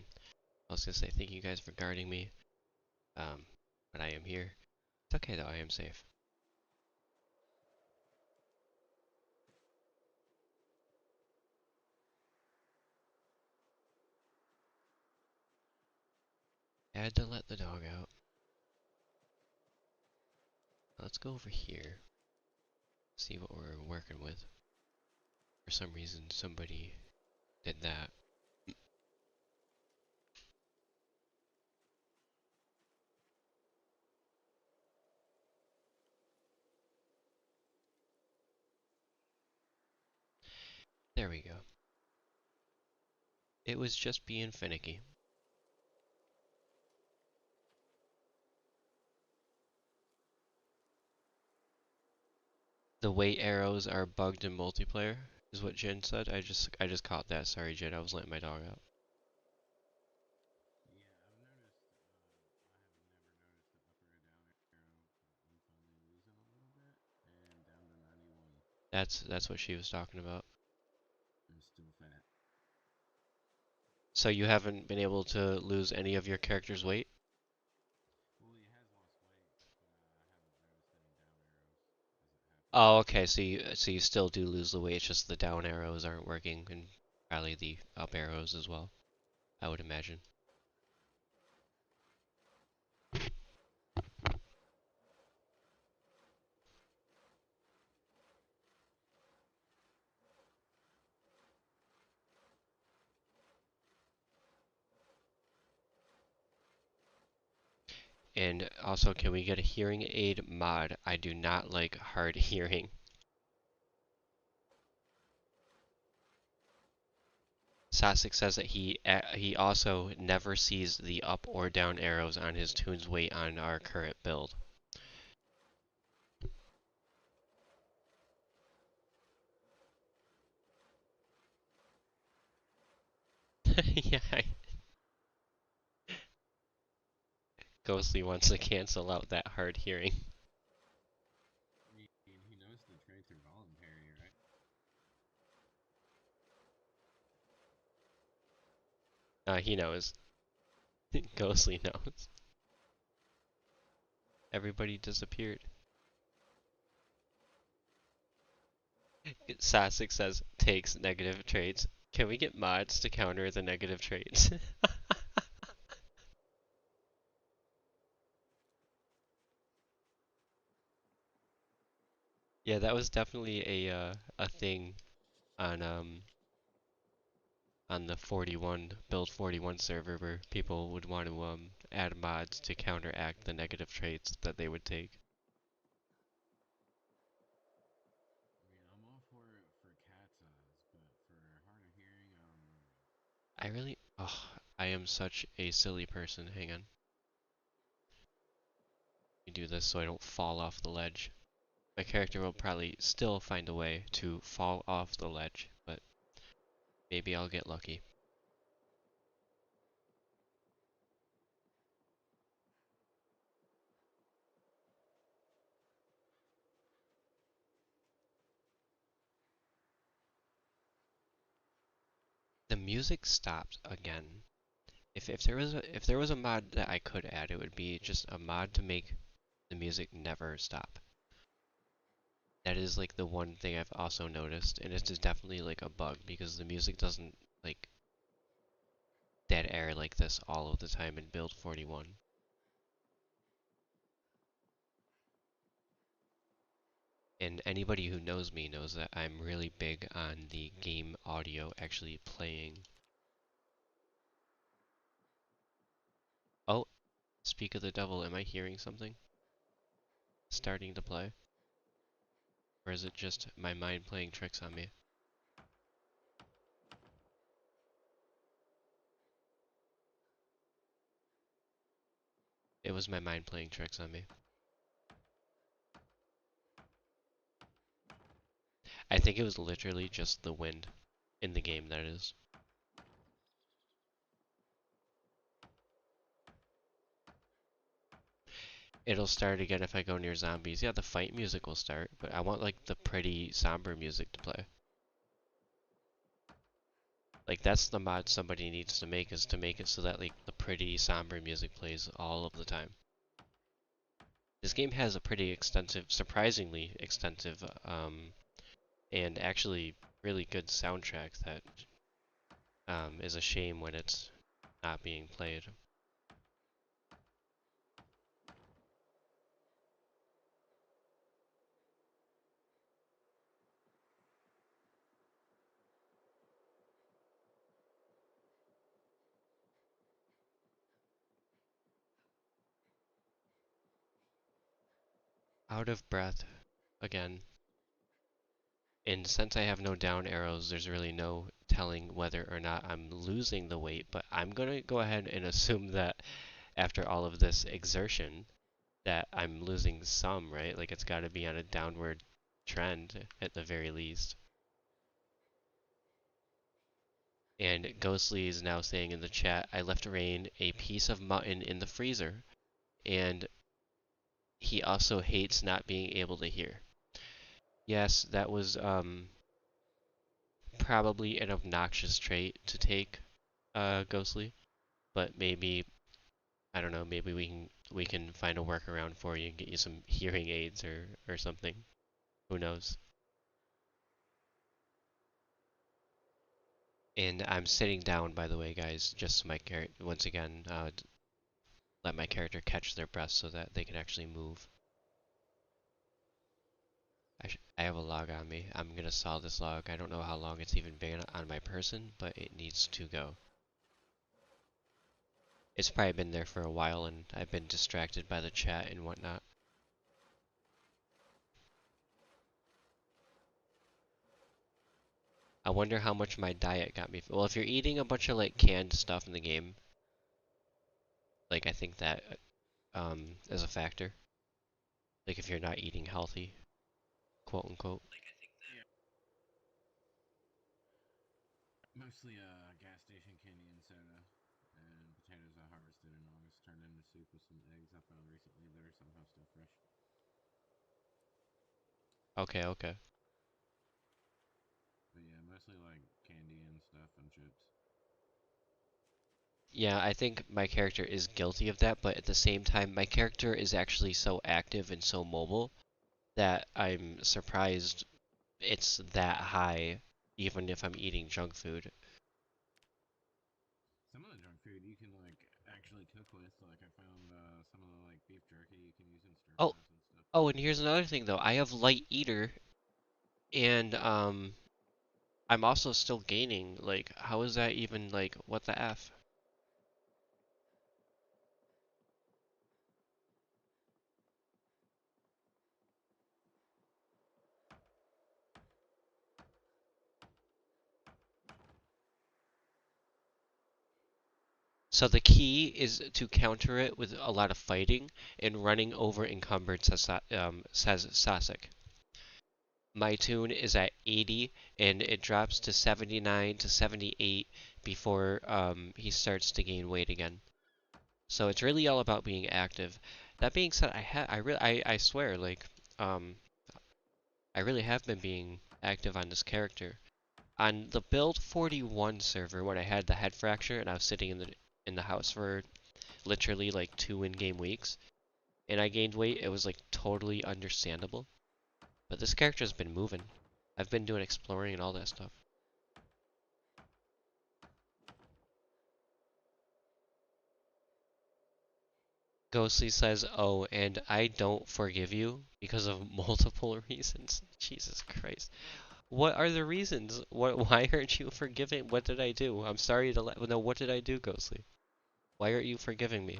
was gonna say thank you guys for guarding me. Um, but I am here. It's okay though, I am safe. Had to let the dog out. Let's go over here. See what we're working with. For some reason, somebody did that. There we go. It was just being finicky. The weight arrows are bugged in multiplayer, is what Jin said. I just caught that. Sorry, Jin. I was letting my dog out. Yeah, I've noticed. I have never noticed the up or down arrow. I'm finally losing a little bit, and down to 91. That's what she was talking about. I'm still fat. So you haven't been able to lose any of your character's weight? Well, he has lost weight, but I haven't noticed any down arrows as it happens. Oh, okay. So you still do lose the weight. It's just the down arrows aren't working, and probably the up arrows as well. I would imagine. And also, can we get a hearing aid mod? I do not like hard hearing. Sasek says that he also never sees the up or down arrows on his tune's weight on our current build. Yeah, Ghostly wants to cancel out that hard hearing. I mean, he knows the traits are voluntary, right? He knows. Ghostly knows. Everybody disappeared. Sasek says takes negative traits. Can we get mods to counter the negative traits? Yeah, that was definitely a thing on on the 41 build 41 server where people would want to add mods to counteract the negative traits that they would take. I mean, I'm all for it for cat's eyes, but for hard of hearing, I don't know. I really oh, I am such a silly person. Hang on. Let me do this so I don't fall off the ledge. My character will probably still find a way to fall off the ledge, but maybe I'll get lucky. The music stopped again. If there was a mod that I could add, it would be just a mod to make the music never stop. That is like the one thing I've also noticed, and it is definitely like a bug because the music doesn't like dead air like this all of the time in build 41. And anybody who knows me knows that I'm really big on the game audio actually playing. Oh, speak of the devil, am I hearing something starting to play? Or is it just my mind playing tricks on me? It was my mind playing tricks on me. I think it was literally just the wind in the game, that is. It'll start again if I go near zombies. Yeah, the fight music will start, but I want like the pretty somber music to play. Like that's the mod somebody needs to make, is to make it so that like the pretty somber music plays all of the time. This game has a pretty extensive, surprisingly extensive, and actually really good soundtrack that is a shame when it's not being played. Out of breath again. And since I have no down arrows, there's really no telling whether or not I'm losing the weight, but I'm gonna go ahead and assume that after all of this exertion, that I'm losing some, right? Like it's gotta be on a downward trend at the very least. And Ghostly is now saying in the chat, I left Rain a piece of mutton in the freezer, and he also hates not being able to hear. Yes, that was probably an obnoxious trait to take, Ghostly, but maybe I don't know, maybe we can find a workaround for you and get you some hearing aids or something. Who knows? And I'm sitting down, by the way, guys, just so my character once again let my character catch their breath so that they can actually move. I have a log on me. I'm gonna saw this log. I don't know how long it's even been on my person, but it needs to go. It's probably been there for a while, and I've been distracted by the chat and whatnot. I wonder how much my diet got me. Well, if you're eating a bunch of like canned stuff in the game, like I think that is a factor. Like if you're not eating healthy, quote unquote. Yeah. Mostly gas station candy and soda, and potatoes I harvested in August turned into soup with some eggs I found recently that are somehow still fresh. Okay, okay. But yeah, mostly like candy and stuff and chips. Yeah, I think my character is guilty of that, but at the same time, my character is actually so active and so mobile that I'm surprised it's that high, even if I'm eating junk food. Some of the junk food you can like actually cook with. Like I found some of the like beef jerky you can use in stir Oh, fries and stuff. oh, and here's another thing though. I have light eater, and I'm also still gaining. Like, how is that even like what the F? So the key is to counter it with a lot of fighting and running over encumbered says Sasek. My tune is at 80 and it drops to 79 to 78 before he starts to gain weight again. So it's really all about being active. That being said, I swear like um I really have been being active on this character. On the build 41 server when I had the head fracture and I was sitting in the house for literally like 2 in-game weeks and I gained weight, it was like totally understandable. But this character's been moving. I've been doing exploring and all that stuff. Ghostly says, "Oh, and I don't forgive you because of multiple reasons." Jesus Christ. What are the reasons? Why aren't you forgiving? What did I do? I'm sorry to let no, what did I do, Ghostly? Why aren't you forgiving me?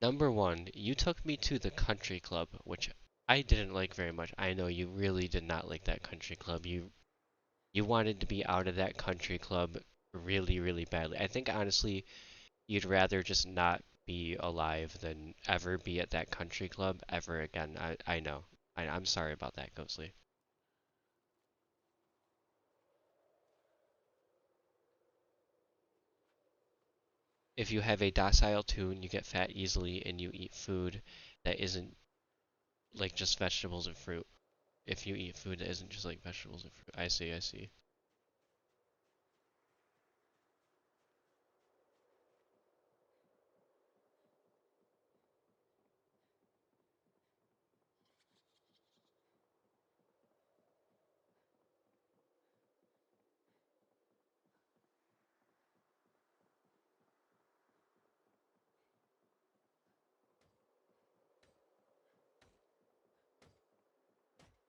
Number one, you took me to the country club, which I didn't like very much. I know you really did not like that country club. You wanted to be out of that country club really, really badly. I think honestly, you'd rather just not be alive than ever be at that country club ever again. I know. I'm sorry about that, Ghostly. If you have a docile tune, you get fat easily and you eat food that isn't like just vegetables and fruit. If you eat food that isn't just like vegetables and fruit. I see, I see.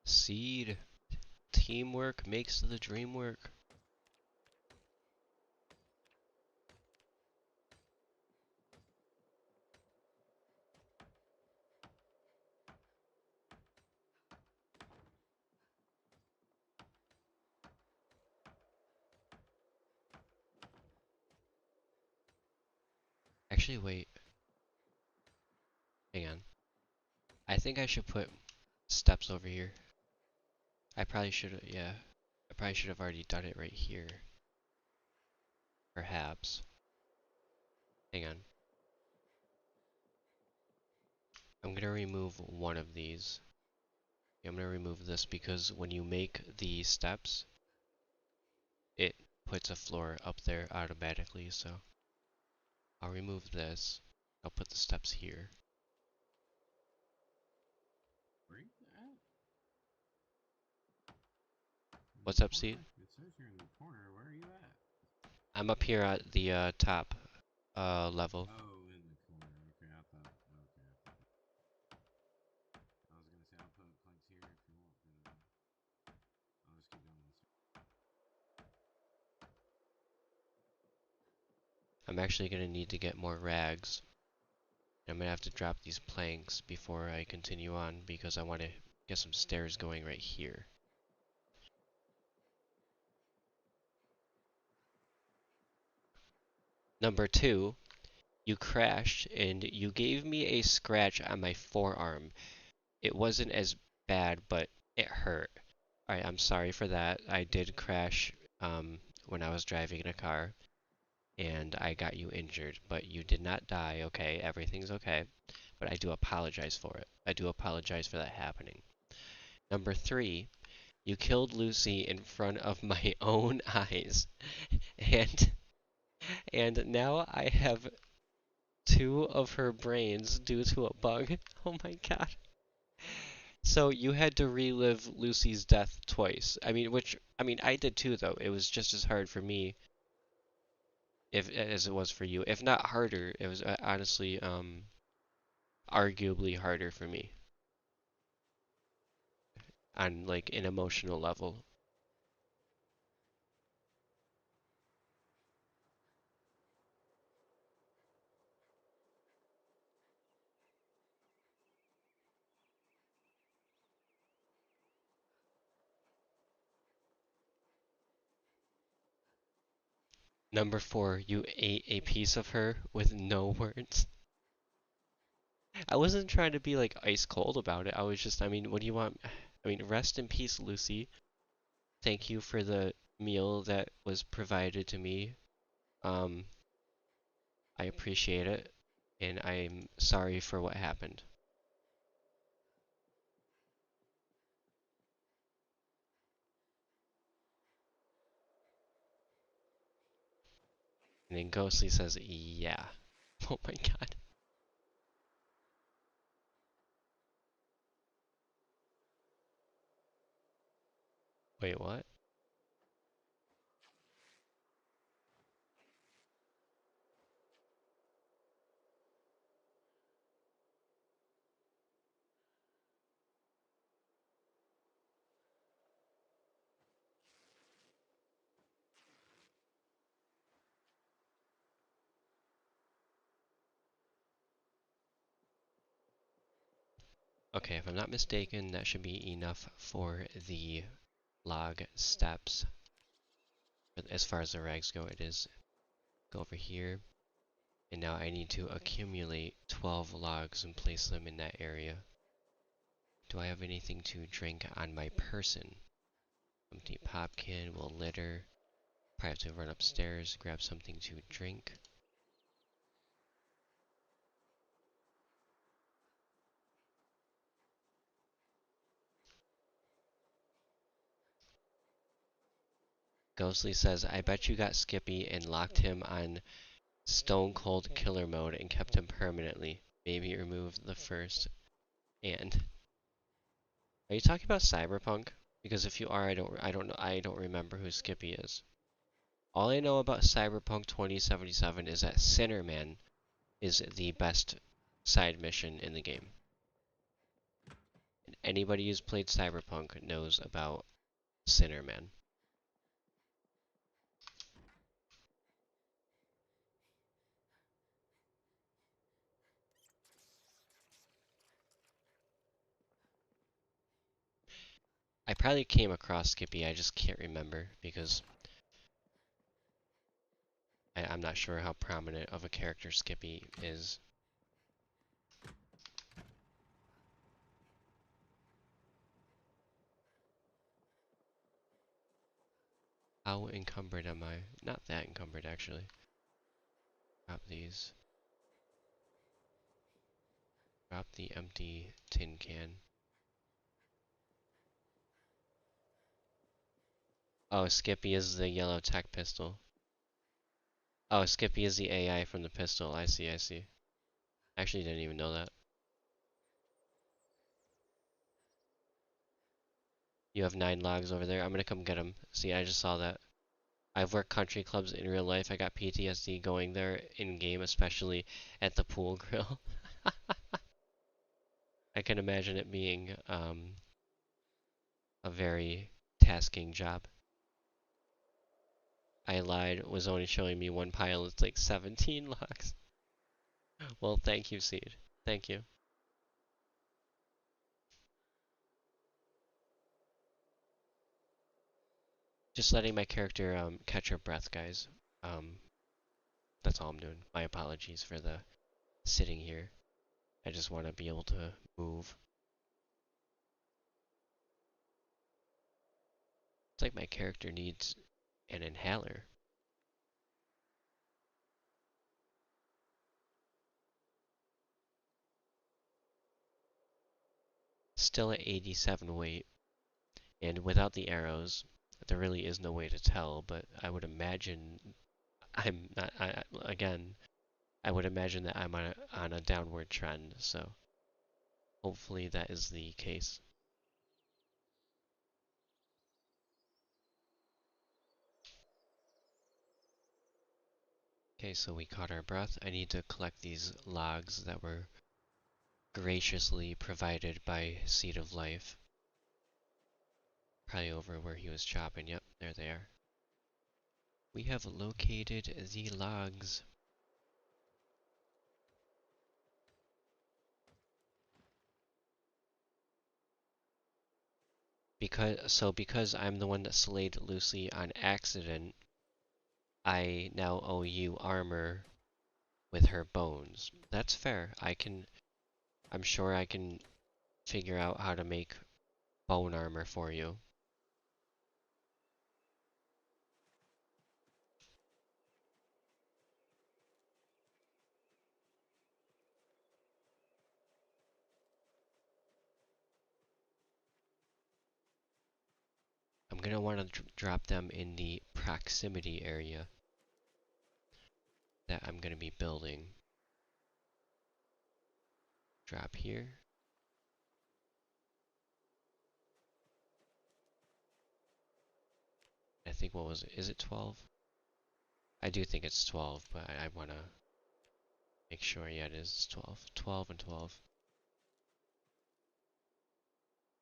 Seed. Teamwork makes the dream work. Actually, wait. Hang on. I think I should put steps over here. I probably should have, yeah. I probably should have already done it right here. Perhaps. Hang on. I'm gonna remove one of these. I'm gonna remove this because when you make the steps, it puts a floor up there automatically, so I'll remove this. I'll put the steps here. Where you at? In What's the up, Seed? corner? It says you're in the corner. Where are you at? I'm up here at the top level. Oh, in the corner. Okay, I thought. Okay, I was gonna say I'll put planks here if you want, but I'll just keep going this. I'm actually gonna need to get more rags. I'm gonna have to drop these planks before I continue on because I want to get some stairs going right here. Number two, you crashed and you gave me a scratch on my forearm. It wasn't as bad, but it hurt. Alright, I'm sorry for that. I did crash when I was driving in a car and I got you injured, but you did not die, okay? Everything's okay. But I do apologize for it. I do apologize for that happening. Number three, you killed Lucy in front of my own eyes. And now I have two of her brains due to a bug. Oh my god. So you had to relive Lucy's death twice. I did too though. It was just as hard for me if as it was for you. If not harder, it was honestly arguably harder for me on like an emotional level. Number four, you ate a piece of her with no words. I wasn't trying to be like ice cold about it. I was just, what do you want? Rest in peace, Lucy. Thank you for the meal that was provided to me. Um, I appreciate it, and I'm sorry for what happened. And then Ghostly says, yeah. Oh my god. Wait, what? Okay, if I'm not mistaken, that should be enough for the log steps. As far as the rags go, it is. Go over here. And now I need to accumulate 12 logs and place them in that area. Do I have anything to drink on my person? Empty pop can will litter. Probably have to run upstairs, grab something to drink. Ghostly says, I bet you got Skippy and locked him on Stone Cold Killer mode and kept him permanently. Maybe remove the first and. Are you talking about Cyberpunk? Because if you are, I don't remember who Skippy is. All I know about Cyberpunk 2077 is that Sinnerman is the best side mission in the game. And anybody who's played Cyberpunk knows about Sinnerman. I probably came across Skippy, I just can't remember because I'm not sure how prominent of a character Skippy is. How encumbered am I? Not that encumbered, actually. Drop these. Drop the empty tin can. Oh, Skippy is the yellow tech pistol. Oh, Skippy is the AI from the pistol. I see, I see. Actually, didn't even know that. You have 9 logs over there. I'm gonna come get them. See, I just saw that. I've worked country clubs in real life. I got PTSD going there in game, especially at the pool grill. I can imagine it being a very tasking job. I lied, was only showing me one pile. It's like 17 logs. Well, thank you, Seed. Thank you. Just letting my character catch her breath, guys. Um, that's all I'm doing. My apologies for the sitting here. I just want to be able to move. It's like my character needs an inhaler. Still at 87 weight, and without the arrows, there really is no way to tell, but I would imagine I'm not, again, I would imagine that I'm on a downward trend, so hopefully that is the case. Okay, so we caught our breath. I need to collect these logs that were graciously provided by Seed of Life. Probably over where he was chopping. Yep, there they are. We have located the logs. Because I'm the one that slayed Lucy on accident, I now owe you armor with her bones. That's fair. I'm sure I can figure out how to make bone armor for you. I'm gonna want to drop them in the proximity area that I'm gonna be building. Drop here. I think what was it? Is it 12? I do think it's 12, but I wanna make sure. Yeah, it is 12. 12 and 12.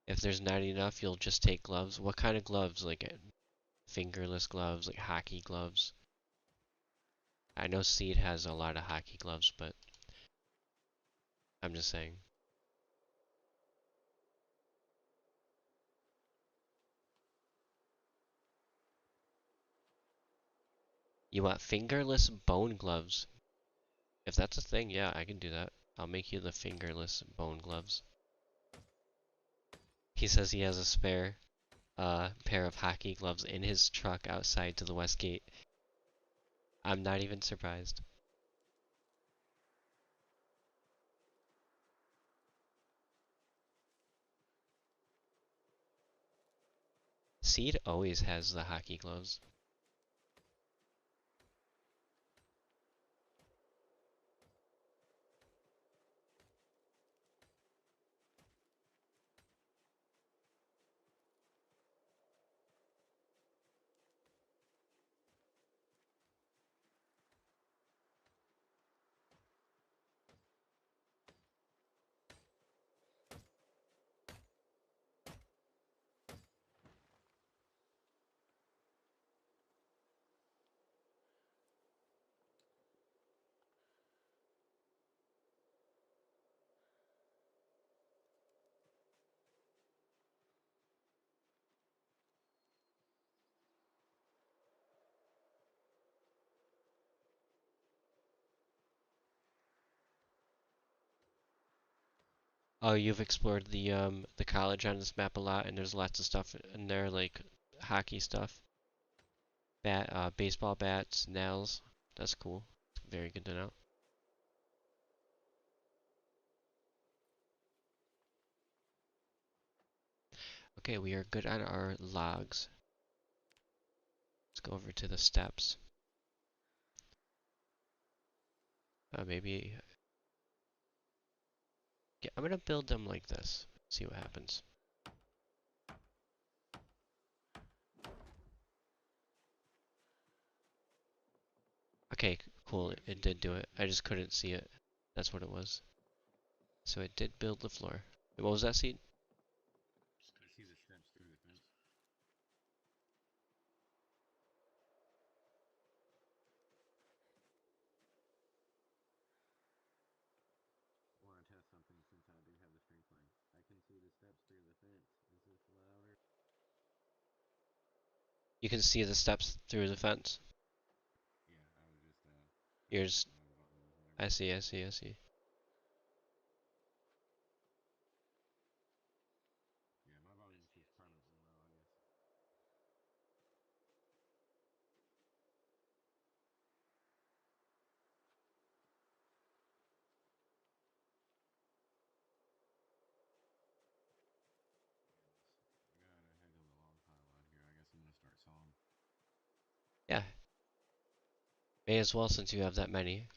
If there's not enough, you'll just take gloves. What kind of gloves? Like fingerless gloves, like hockey gloves? I know Seed has a lot of hockey gloves, but I'm just saying. You want fingerless bone gloves. If that's a thing, yeah, I can do that. I'll make you the fingerless bone gloves. He says he has a spare pair of hockey gloves in his truck outside to the west gate. I'm not even surprised. Seed always has the hockey gloves. Oh, you've explored the college on this map a lot, and there's lots of stuff in there like hockey stuff, baseball bats, nails. That's cool. Very good to know. Okay, we are good on our logs. Let's go over to the steps. Maybe yeah, I'm gonna build them like this. See what happens. Okay, cool. It did do it. I just couldn't see it. That's what it was. So it did build the floor. What was that, Seed? Just gotta see the steps through the fence. I want to test something since I do have the stream playing. I can see the steps through the fence. Is this louder? You can see the steps through the fence. Yeah, I was just You're pressing just, my buttons and I everything. see, I see, I see. Yeah, my volume's just permanently low, I guess. Yeah, I got a heck of a log pile out here. I guess I'm gonna start sawing. Yeah, may as well since you have that many.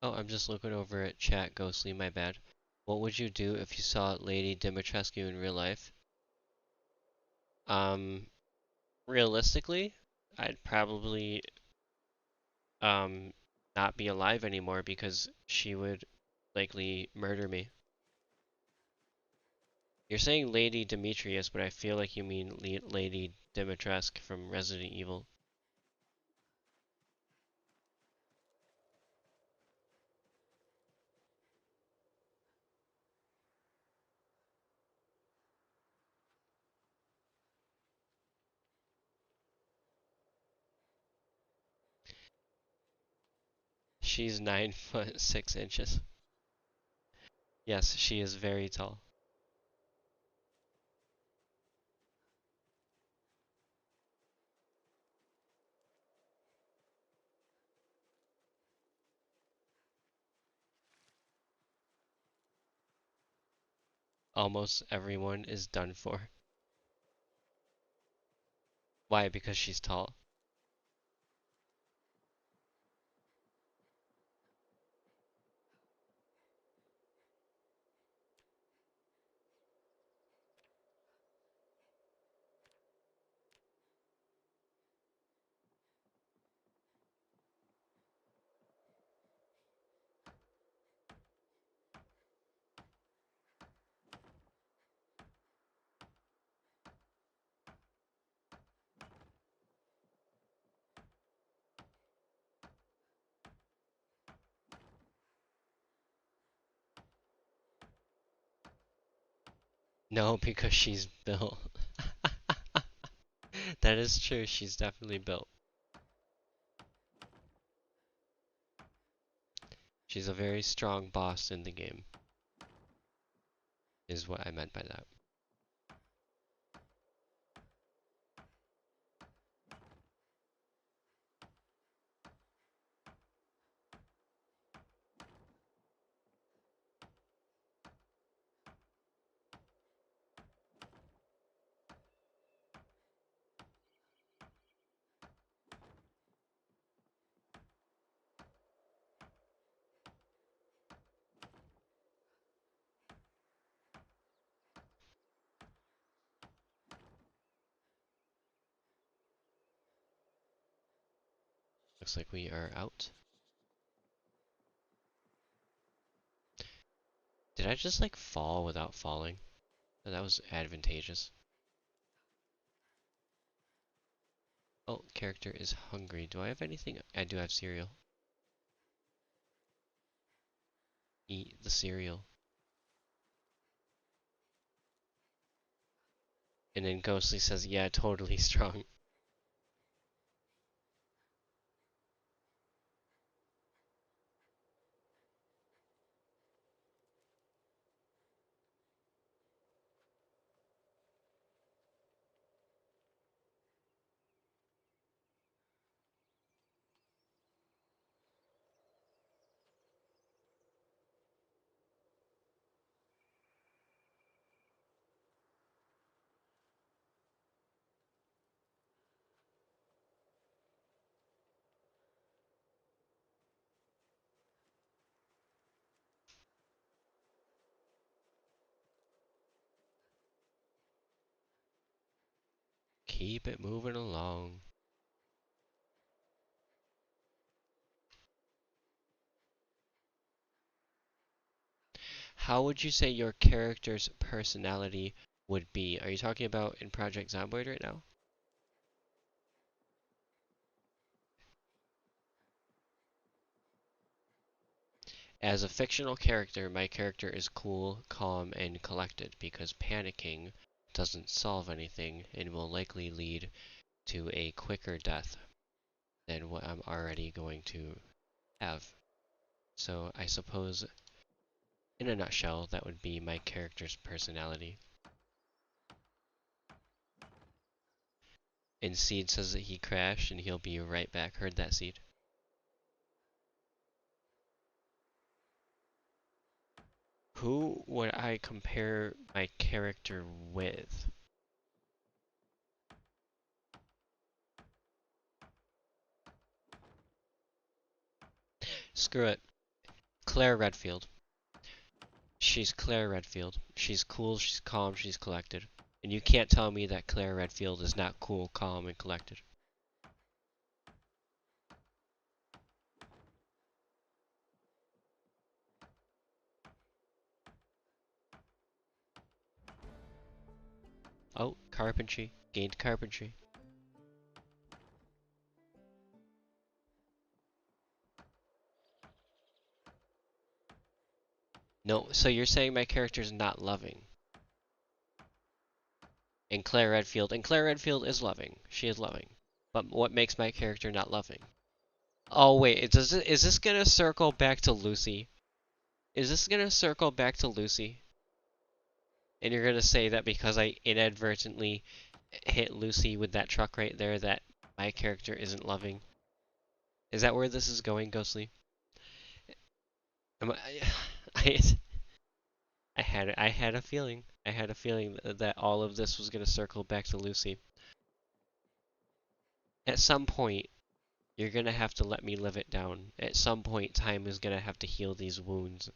Oh, I'm just looking over at chat, Ghostly, my bad. What would you do if you saw Lady Dimitrescu in real life? Um, Realistically, I'd probably um not be alive anymore because she would likely murder me. You're saying Lady Demetrius, but I feel like you mean Lady Dimitrescu from Resident Evil. She's 9 foot 6 inches. Yes, she is very tall. Almost everyone is done for. Why? Because she's tall. No, because she's built. That is true, she's definitely built. She's a very strong boss in the game, is what I meant by that. Looks like we are out. Did I just like fall without falling? That was advantageous. Oh, character is hungry. Do I have anything? I do have cereal. Eat the cereal. And then Ghostly says, yeah, totally strong. Keep it moving along. How would you say your character's personality would be? Are you talking about in Project Zomboid right now? As a fictional character, my character is cool, calm, and collected because panicking doesn't solve anything and will likely lead to a quicker death than what I'm already going to have. So I suppose, in a nutshell, that would be my character's personality. And Seed says that he crashed and he'll be right back. Heard that, Seed? Who would I compare my character with? Screw it. Claire Redfield. She's Claire Redfield. She's cool, she's calm, she's collected. And you can't tell me that Claire Redfield is not cool, calm, and collected. Oh, carpentry. Gained carpentry. No, so you're saying my character's not loving. And Claire Redfield is loving. She is loving. But what makes my character not loving? Oh wait, is this gonna circle back to Lucy? Is this gonna circle back to Lucy? And you're gonna say that because I inadvertently hit Lucy with that truck right there that my character isn't loving? Is that where this is going, Ghostly? Am I, I had a feeling. I had a feeling that all of this was gonna circle back to Lucy. At some point, you're gonna have to let me live it down. At some point, time is gonna have to heal these wounds.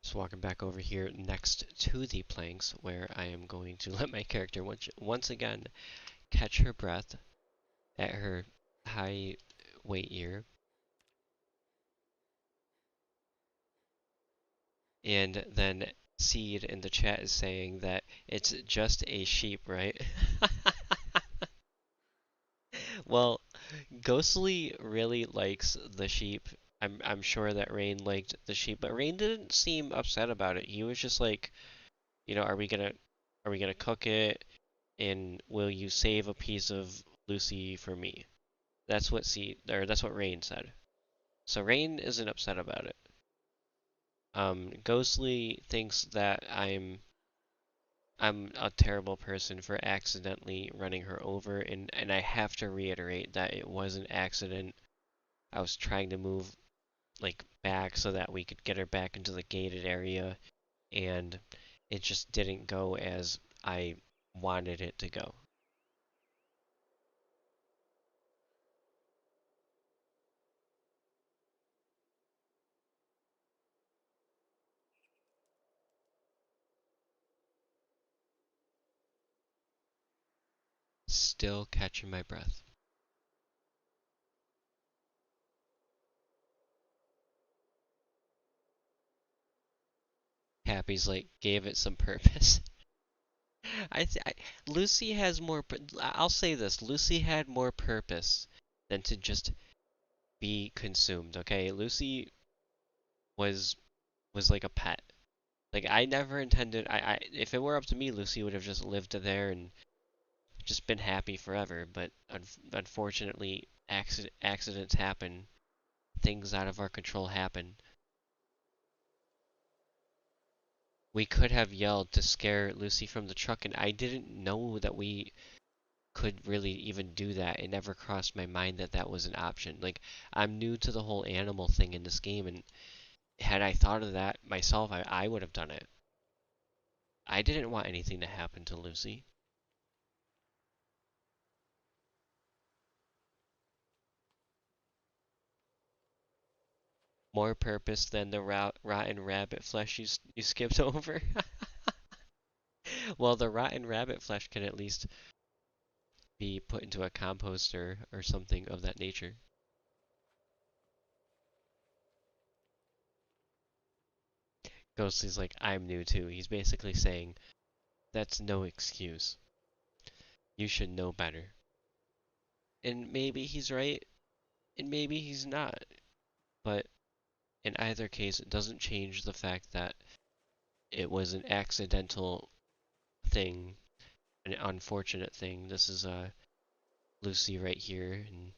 Just walking back over here next to the planks where I am going to let my character once again catch her breath at her high wait year. And then Seed in the chat is saying that it's just a sheep, right? Well, Ghostly really likes the sheep. I'm sure that Rain liked the sheep, but Rain didn't seem upset about it. He was just like, are we gonna cook it? And will you save a piece of Lucy for me? That's what Rain said. So Rain isn't upset about it. Ghostly thinks that I'm a terrible person for accidentally running her over, and I have to reiterate that it was an accident. I was trying to move like back so that we could get her back into the gated area, and it just didn't go as I wanted it to go. Still catching my breath. Happy's like gave it some purpose. Lucy has more. I'll say this: Lucy had more purpose than to just be consumed. Okay, Lucy was like a pet. Like I never intended. If it were up to me, Lucy would have just lived there and just been happy forever. But unfortunately, accidents happen. Things out of our control happen. We could have yelled to scare Lucy from the truck, and I didn't know that we could really even do that. It never crossed my mind that that was an option. Like, I'm new to the whole animal thing in this game, and had I thought of that myself, I would have done it. I didn't want anything to happen to Lucy. More purpose than the rotten rabbit flesh you skipped over. Well, the rotten rabbit flesh can at least be put into a composter or something of that nature. Ghostly's like, I'm new too. He's basically saying, that's no excuse. You should know better. And maybe he's right, and maybe he's not. But in either case, it doesn't change the fact that it was an accidental thing, an unfortunate thing. This is Lucy right here, and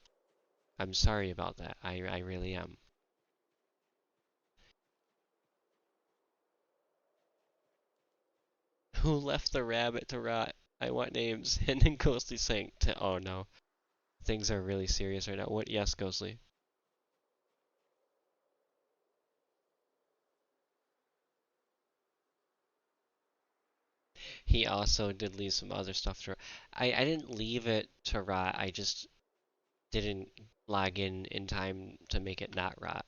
I'm sorry about that. I really am. Who left the rabbit to rot? I want names. And then Ghostly saying, "Oh no, things are really serious right now." What? Yes, Ghostly. He also did leave some other stuff to. I didn't leave it to rot. I just didn't log in time to make it not rot.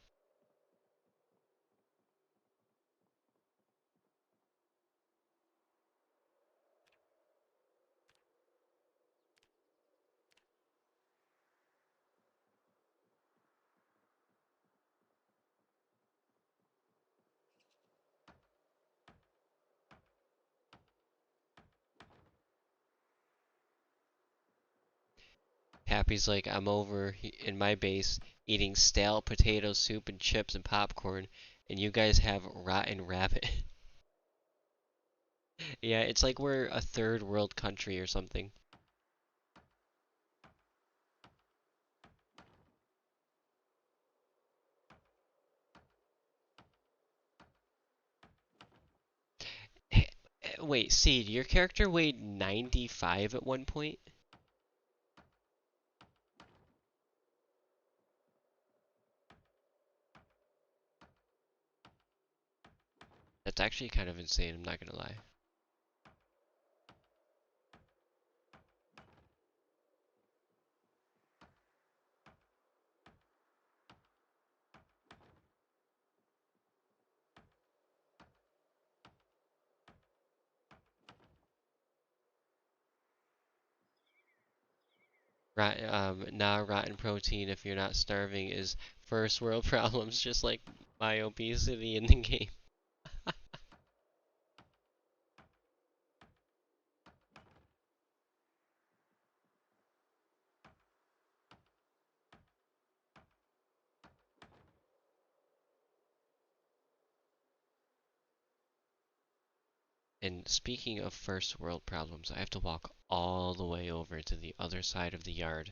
Happy's like, I'm over in my base eating stale potato soup and chips and popcorn, and you guys have rotten rabbit. Yeah, it's like we're a third world country or something. Wait, Seed, your character weighed 95 at one point? That's actually kind of insane, I'm not gonna lie. Not rotten protein if you're not starving is first world problems, just like my obesity in the game. And speaking of first world problems, I have to walk all the way over to the other side of the yard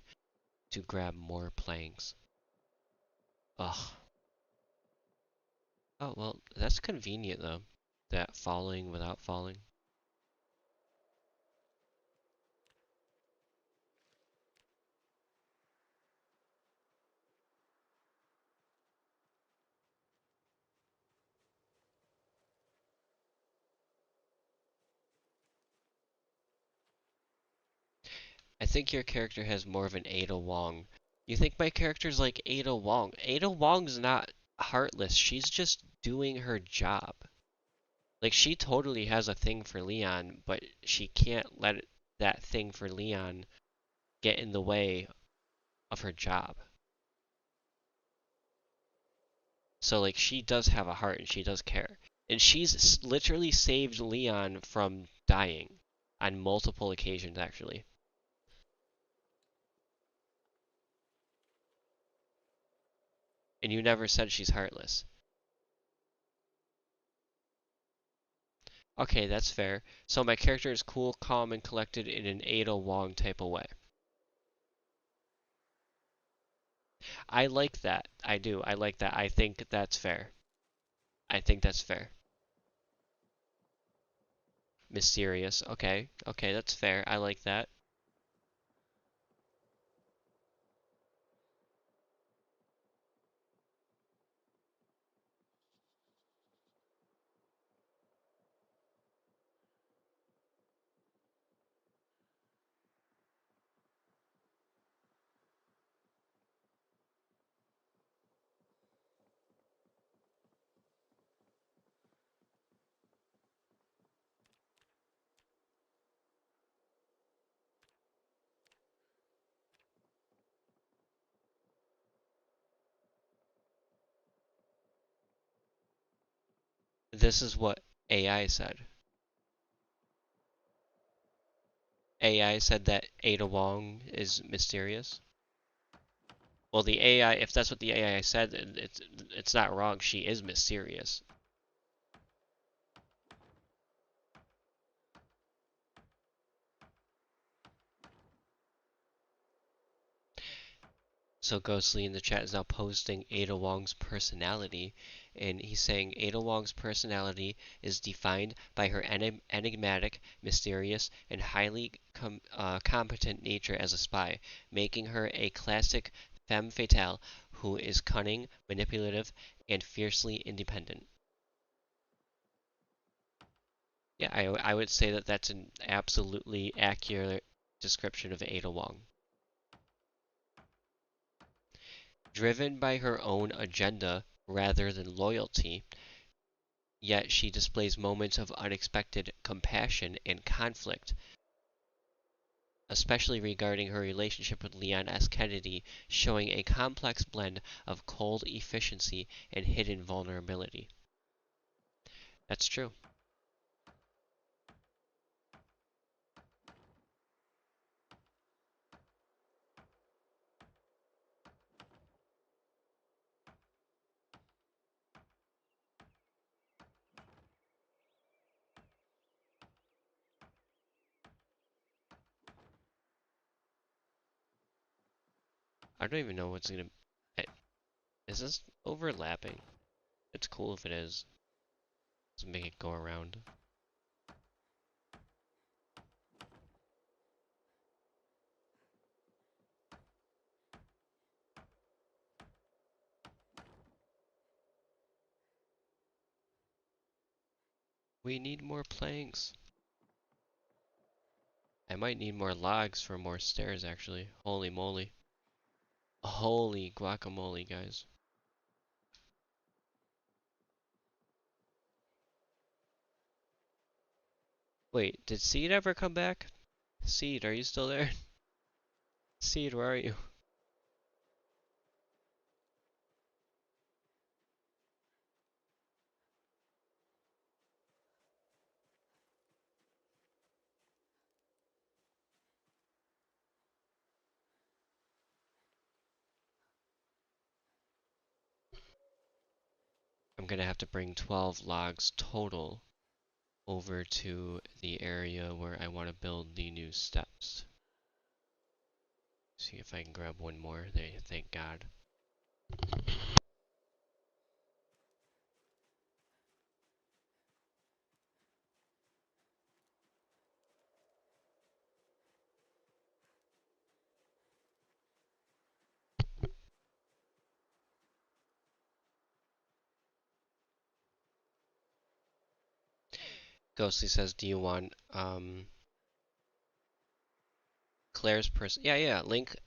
to grab more planks. Ugh. Oh, well, that's convenient though. That falling without falling. I think your character has more of an Ada Wong. You think my character's like Ada Wong? Ada Wong's not heartless. She's just doing her job. Like she totally has a thing for Leon, but she can't let that thing for Leon get in the way of her job. So like she does have a heart and she does care. And she's literally saved Leon from dying on multiple occasions actually. And you never said she's heartless. Okay, that's fair. So my character is cool, calm, and collected in an Ada Wong type of way. I like that. I do. I like that. I think that's fair. I think that's fair. Mysterious. Okay. Okay, that's fair. I like that. This is what AI said. AI said that Ada Wong is mysterious. Well, the AI, if that's what the AI said, it's not wrong. She is mysterious. So Ghostly in the chat is now posting Ada Wong's personality, and he's saying Ada Wong's personality is defined by her enigmatic, mysterious, and highly competent nature as a spy, making her a classic femme fatale who is cunning, manipulative, and fiercely independent. Yeah, I would say that that's an absolutely accurate description of Ada Wong. Driven by her own agenda rather than loyalty, yet she displays moments of unexpected compassion and conflict, especially regarding her relationship with Leon S. Kennedy, showing a complex blend of cold efficiency and hidden vulnerability. That's true. I don't even know what's gonna. Is this overlapping? It's cool if it is. Let's make it go around. We need more planks. I might need more logs for more stairs, actually. Holy moly. Holy guacamole, guys. Wait, did Seed ever come back? Seed, are you still there? Seed, where are you? I'm gonna have to bring 12 logs total over to the area where I want to build the new steps. See if I can grab one more. There, thank God. Ghostly says, do you want Claire's person? Yeah, yeah. Link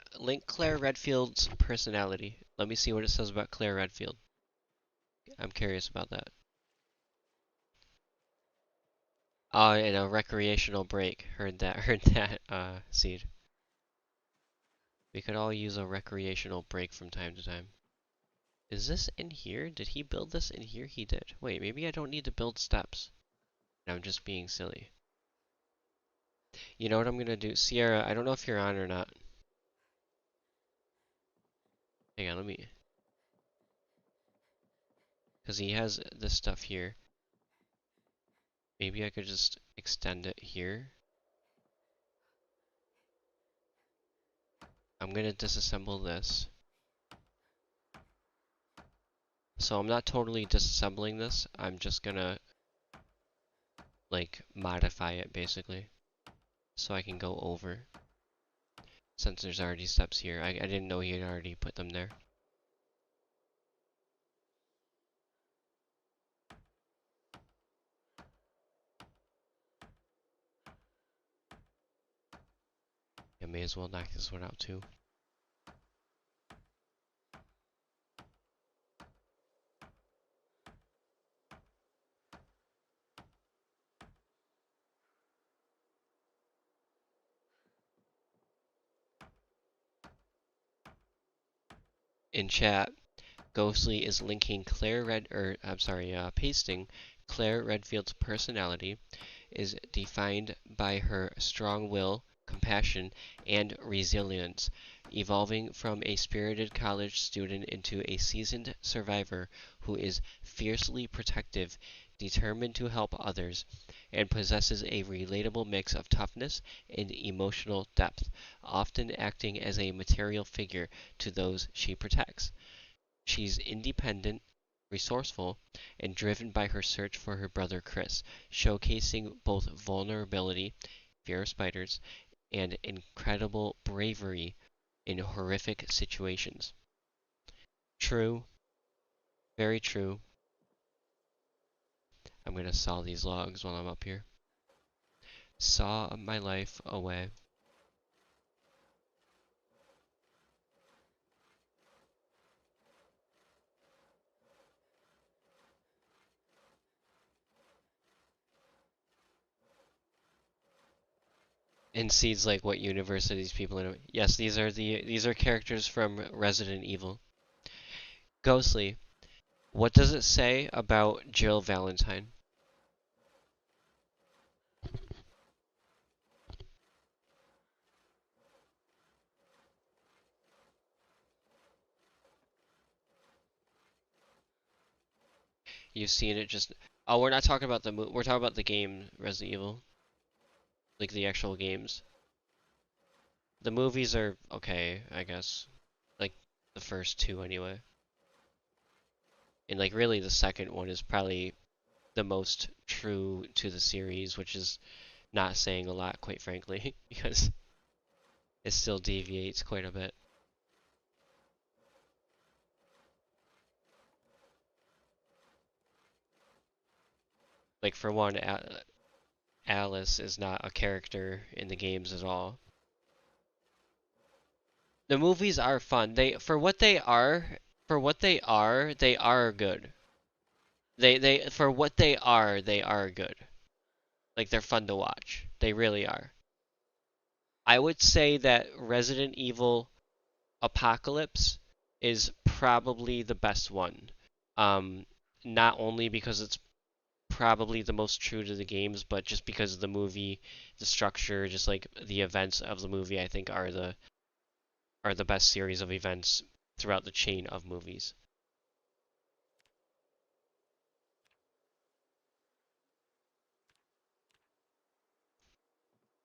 Claire Redfield's personality. Let me see what it says about Claire Redfield. I'm curious about that. In a recreational break. Heard that. Heard that. Seed. We could all use a recreational break from time to time. Is this in here? Did he build this in here? He did. Wait, maybe I don't need to build steps. I'm just being silly. You know what I'm gonna do? Sierra, I don't know if you're on or not. Hang on, let me... Because he has this stuff here. Maybe I could just extend it here. I'm gonna disassemble this. So I'm not totally disassembling this. I'm just gonna, like, modify it, basically. So I can go over. Since there's already steps here. I didn't know he had already put them there. I may as well knock this one out, too. In chat, Ghostly is linking pasting Claire Redfield's personality is defined by her strong will, compassion, and resilience, evolving from a spirited college student into a seasoned survivor who is fiercely protective, determined to help others, and possesses a relatable mix of toughness and emotional depth, often acting as a material figure to those she protects. She's independent, resourceful, and driven by her search for her brother Chris, showcasing both vulnerability, fear of spiders, and incredible bravery in horrific situations. True, very true. I'm gonna saw these logs while I'm up here. Saw my life away. And Seed's like, what universe are these people in? Yes, these are characters from Resident Evil. Ghostly, what does it say about Jill Valentine? You've seen it just... Oh, we're not talking about we're talking about the game Resident Evil. Like the actual games. The movies are okay, I guess. Like the first two anyway. And like really the second one is probably the most true to the series, which is not saying a lot, quite frankly, because it still deviates quite a bit. Like for one, Alice is not a character in the games at all. The movies are fun. For what they are, they are good. They for what they are good. Like they're fun to watch. They really are. I would say that Resident Evil Apocalypse is probably the best one. Um, Not only because it's probably the most true to the games, but just because of the movie, the structure, just like the events of the movie, I think are the best series of events throughout the chain of movies.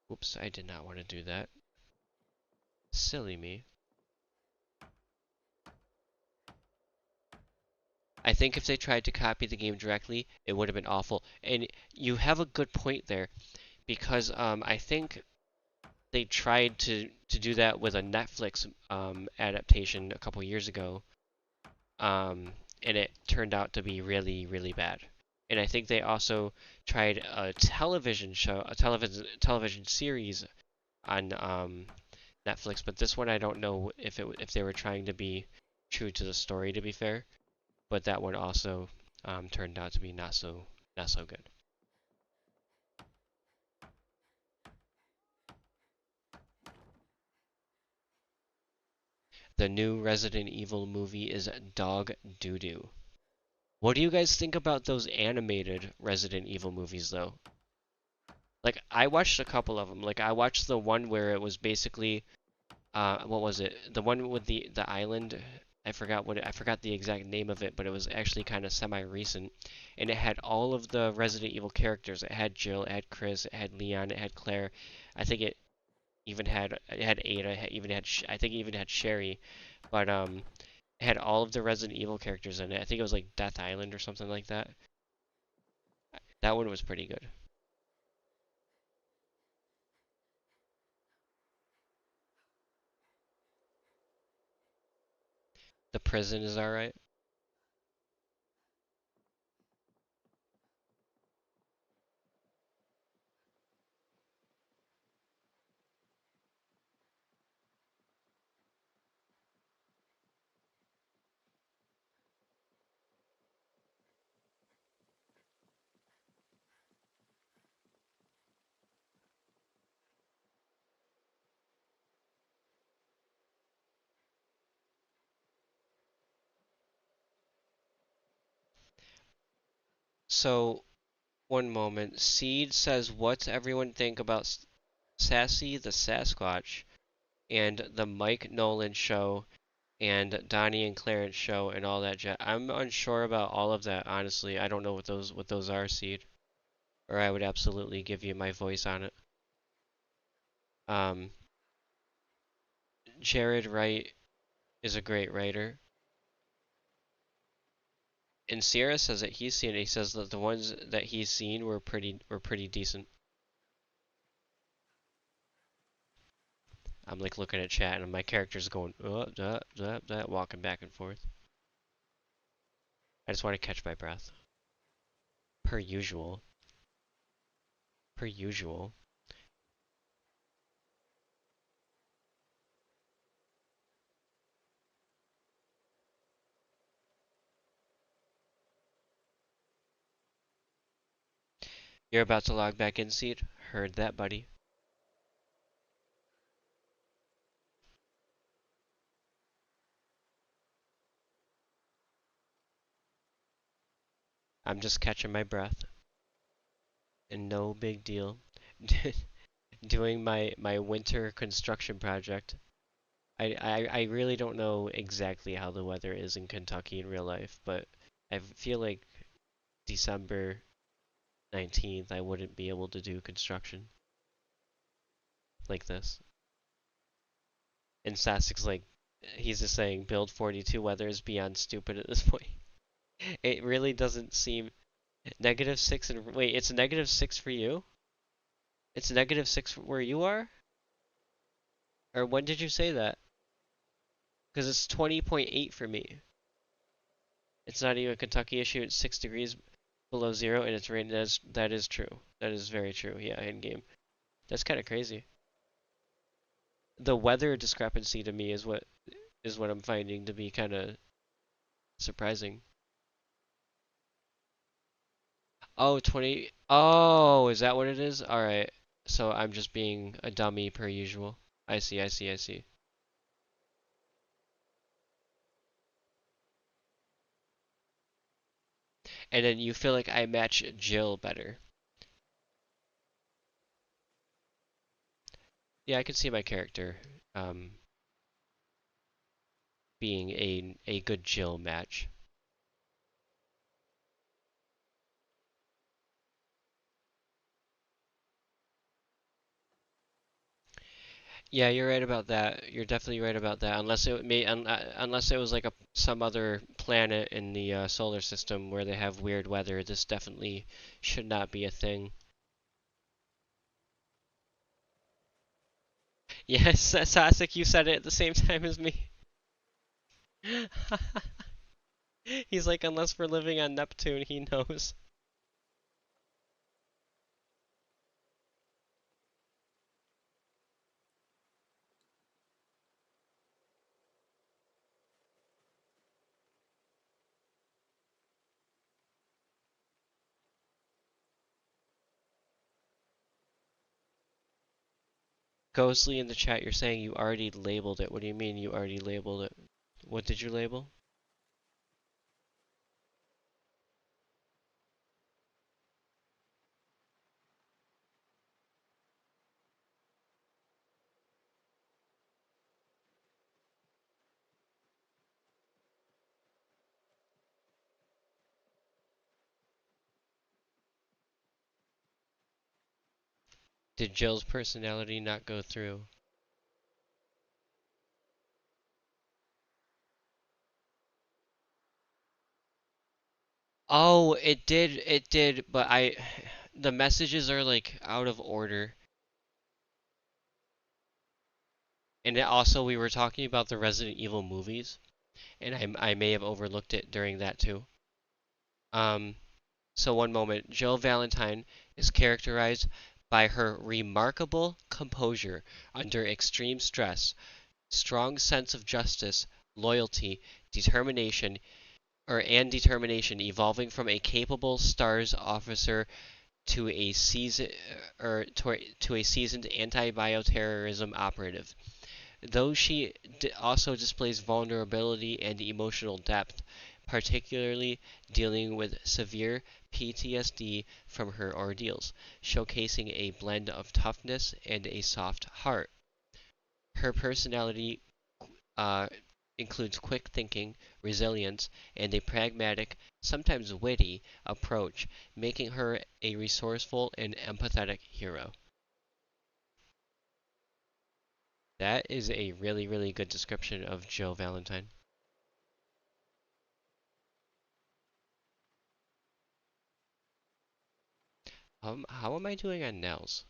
Whoops, I did not want to do that. Silly me. I think if they tried to copy the game directly, it would have been awful. And you have a good point there because I think they tried to do that with a Netflix adaptation a couple years ago, and it turned out to be really, really bad. And I think they also tried a television show, a television series on Netflix, but this one I don't know if they were trying to be true to the story, to be fair. But that one also turned out to be not so good. The new Resident Evil movie is dog doo doo. What do you guys think about those animated Resident Evil movies, though? Like, I watched a couple of them. Like, I watched the one where it was basically, what was it? The one with the island. I forgot the exact name of it, but it was actually kind of semi-recent, and it had all of the Resident Evil characters. It had Jill, it had Chris, it had Leon, it had Claire. I think it had Ada, it even had I think it even had Sherry, but it had all of the Resident Evil characters in it. I think it was like Death Island or something like that. That one was pretty good. The prison is alright. So, one moment. Seed says, "What's everyone think about Sassy the Sasquatch and the Mike Nolan show and Donnie and Clarence show and all that jazz?" I'm unsure about all of that, honestly. I don't know what those are, Seed, or I would absolutely give you my voice on it. Um, Jared Wright is a great writer. And Sierra says that he's seen it. He says that the ones that he's seen were pretty decent. I'm like looking at chat and my character's going walking back and forth. I just want to catch my breath. Per usual. Per usual. You're about to log back in, Seed? Heard that, buddy. I'm just catching my breath. And no big deal. Doing my winter construction project. I really don't know exactly how the weather is in Kentucky in real life, but I feel like December 19th I wouldn't be able to do construction like this. And Sastek's like, he's just saying build 42 weather is beyond stupid at this point. It really doesn't seem -6 and wait, it's -6 for you? It's -6 where you are? Or when did you say that? Because it's 20.8 for me. It's not even a Kentucky issue. It's 6 degrees below zero, and it's raining. That is true. That is very true. Yeah, in game. That's kind of crazy. The weather discrepancy to me is what I'm finding to be kind of surprising. Oh, 20. Oh, is that what it is? All right. So I'm just being a dummy per usual. I see, I see, I see. And then you feel like I match Jill better. Yeah, I can see my character um, being a good Jill match. Yeah, you're right about that. You're definitely right about that. Unless it was like some other planet in the solar system where they have weird weather, this definitely should not be a thing. Yes, Sasek, you said it at the same time as me. He's like, unless we're living on Neptune, he knows. Ghostly in the chat, you're saying you already labeled it. What do you mean you already labeled it? What did you label? Did Jill's personality not go through? Oh, it did, but the messages are like out of order. And it also, we were talking about the Resident Evil movies, and I may have overlooked it during that too. Um, so one moment, Jill Valentine is characterized by her remarkable composure under extreme stress, strong sense of justice, loyalty, determination, determination evolving from a capable STARS officer to a seasoned anti-bioterrorism operative. Though she also displays vulnerability and emotional depth, particularly dealing with severe PTSD from her ordeals, showcasing a blend of toughness and a soft heart. Her personality uh, includes quick thinking, resilience, and a pragmatic, sometimes witty, approach, making her a resourceful and empathetic hero. That is a really, really good description of Jill Valentine. How am I doing on nails?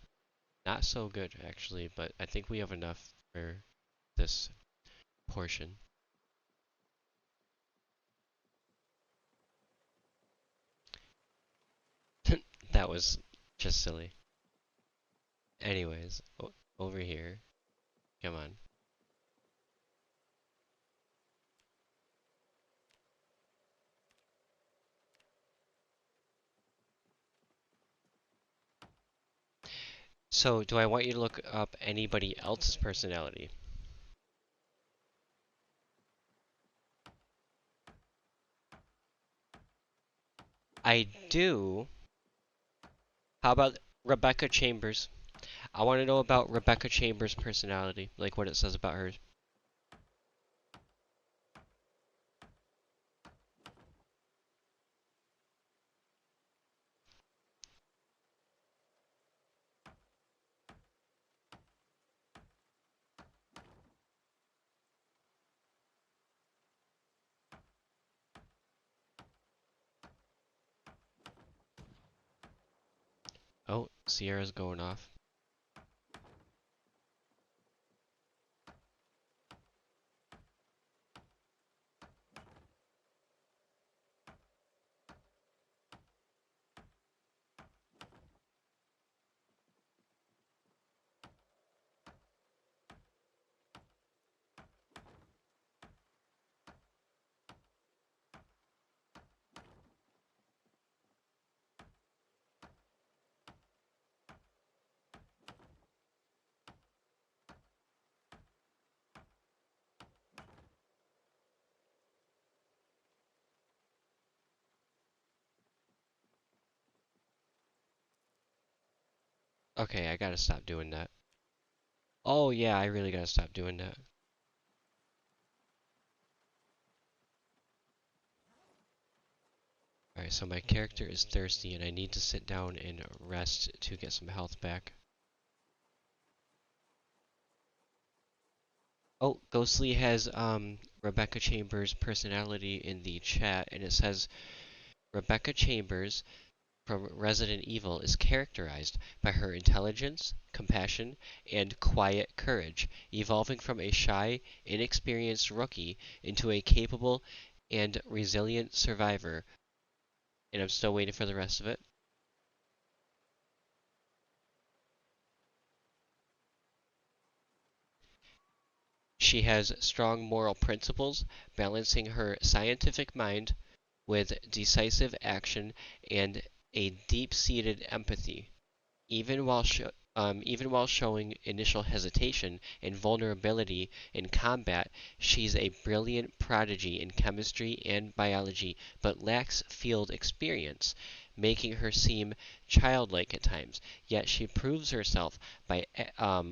Not so good, actually, but I think we have enough for this portion. That was just silly. Anyways, over here. Come on. So, do I want you to look up anybody else's personality? I do. How about Rebecca Chambers? I want to know about Rebecca Chambers' personality, like what it says about her. Oh, Sierra's going off. Okay, I gotta stop doing that. Oh yeah, I really gotta stop doing that. Alright, so my character is thirsty and I need to sit down and rest to get some health back. Oh, Ghostly has Rebecca Chambers' personality in the chat, and it says Rebecca Chambers from Resident Evil is characterized by her intelligence, compassion, and quiet courage, evolving from a shy, inexperienced rookie into a capable and resilient survivor. And I'm still waiting for the rest of it. She has strong moral principles, balancing her scientific mind with decisive action and a deep-seated empathy. Even while even while showing initial hesitation and vulnerability in combat, she's a brilliant prodigy in chemistry and biology, but lacks field experience, making her seem childlike at times. Yet she proves herself by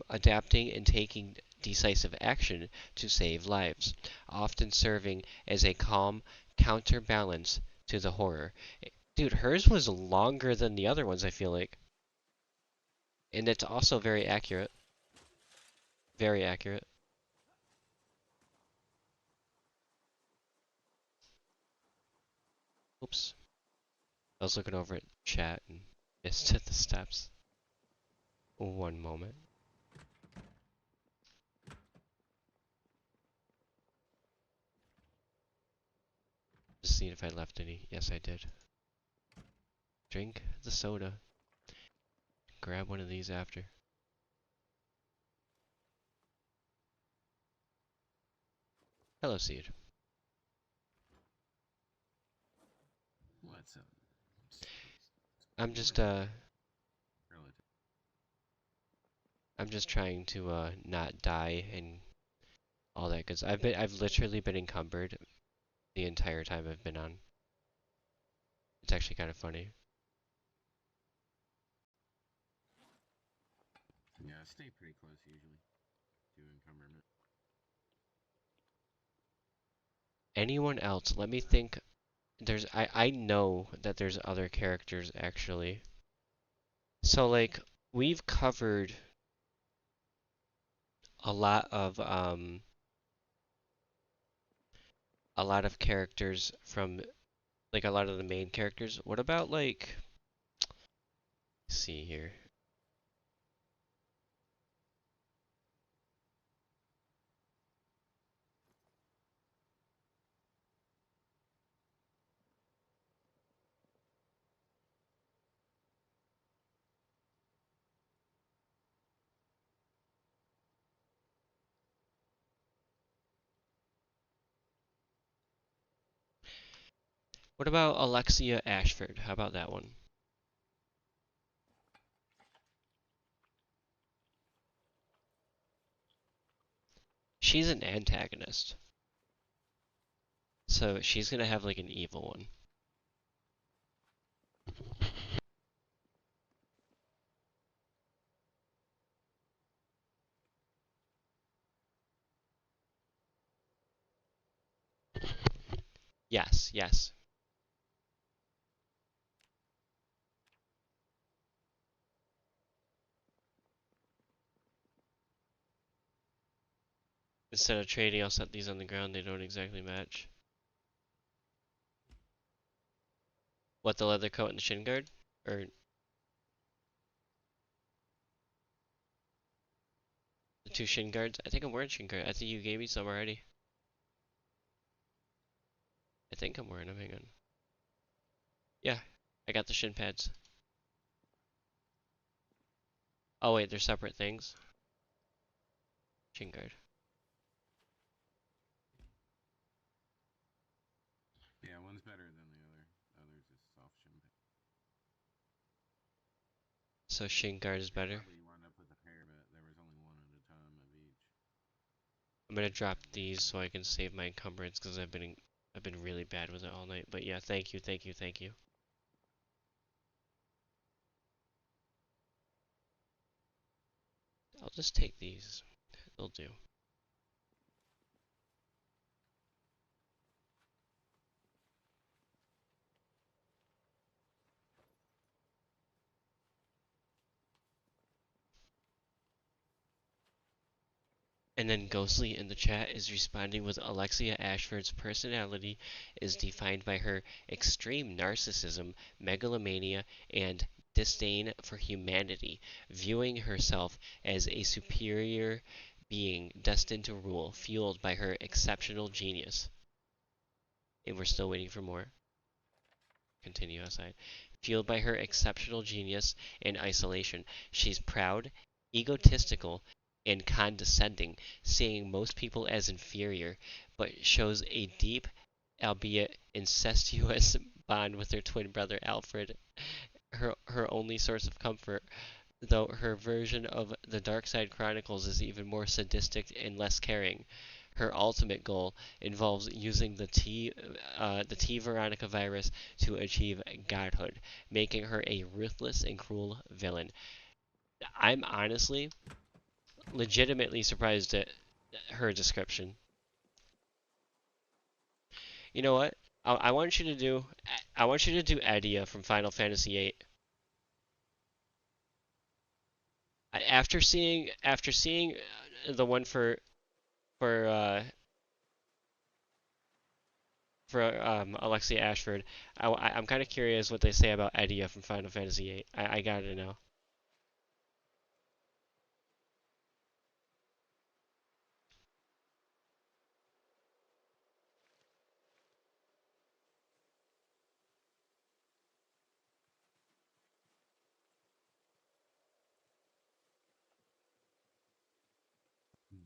adapting and taking decisive action to save lives, often serving as a calm counterbalance to the horror. Dude, hers was longer than the other ones, I feel like. And it's also very accurate. Very accurate. Oops. I was looking over at chat and missed the steps. One moment. Just seeing if I left any. Yes, I did. Drink the soda. Grab one of these after. Hello, Seed. What's up? I'm just Relative. I'm just trying to not die and all that cuz I've literally been encumbered the entire time I've been on. It's actually kind of funny. Yeah, I stay pretty close usually to encumberment. Anyone else? Let me think. I know that there's other characters actually. So like we've covered a lot of um a lot of characters from like a lot of the main characters. What about like let's see here. What about Alexia Ashford? How about that one? She's an antagonist. So she's gonna have like an evil one. Yes, yes. Instead of trading, I'll set these on the ground. They don't exactly match. What, the leather coat and the shin guard? Or the two shin guards? I think I'm wearing shin guard. I think you gave me some already. I think I'm wearing them. Hang on. Yeah, I got the shin pads. Oh wait, they're separate things. Shin guard. Yeah, one's better than the other. The other's is soft shin. So shin guard is Yeah, better. probably wound up with a pair, but there was only one at a time of each. I'm gonna drop these so I can save my encumbrance because I've been really bad with it all night. But yeah, thank you, thank you, thank you. I'll just take these. They'll do. And then Ghostly in the chat is responding with Alexia Ashford's personality is defined by her extreme narcissism, megalomania, and disdain for humanity, viewing herself as a superior being destined to rule, fueled by her exceptional genius. And we're still waiting for more. Continue aside. Fueled by her exceptional genius and isolation, she's proud, egotistical, and condescending, seeing most people as inferior, but shows a deep, albeit incestuous, bond with her twin brother Alfred, her only source of comfort, though her version of the Dark Side Chronicles is even more sadistic and less caring. Her ultimate goal involves using the T Veronica virus to achieve godhood, making her a ruthless and cruel villain. I'm honestly legitimately surprised at her description. You know what? I want you to do Adia from Final Fantasy VIII. After seeing the one for uh, Alexia Ashford, I'm kind of curious what they say about Edia from Final Fantasy VIII. I gotta know.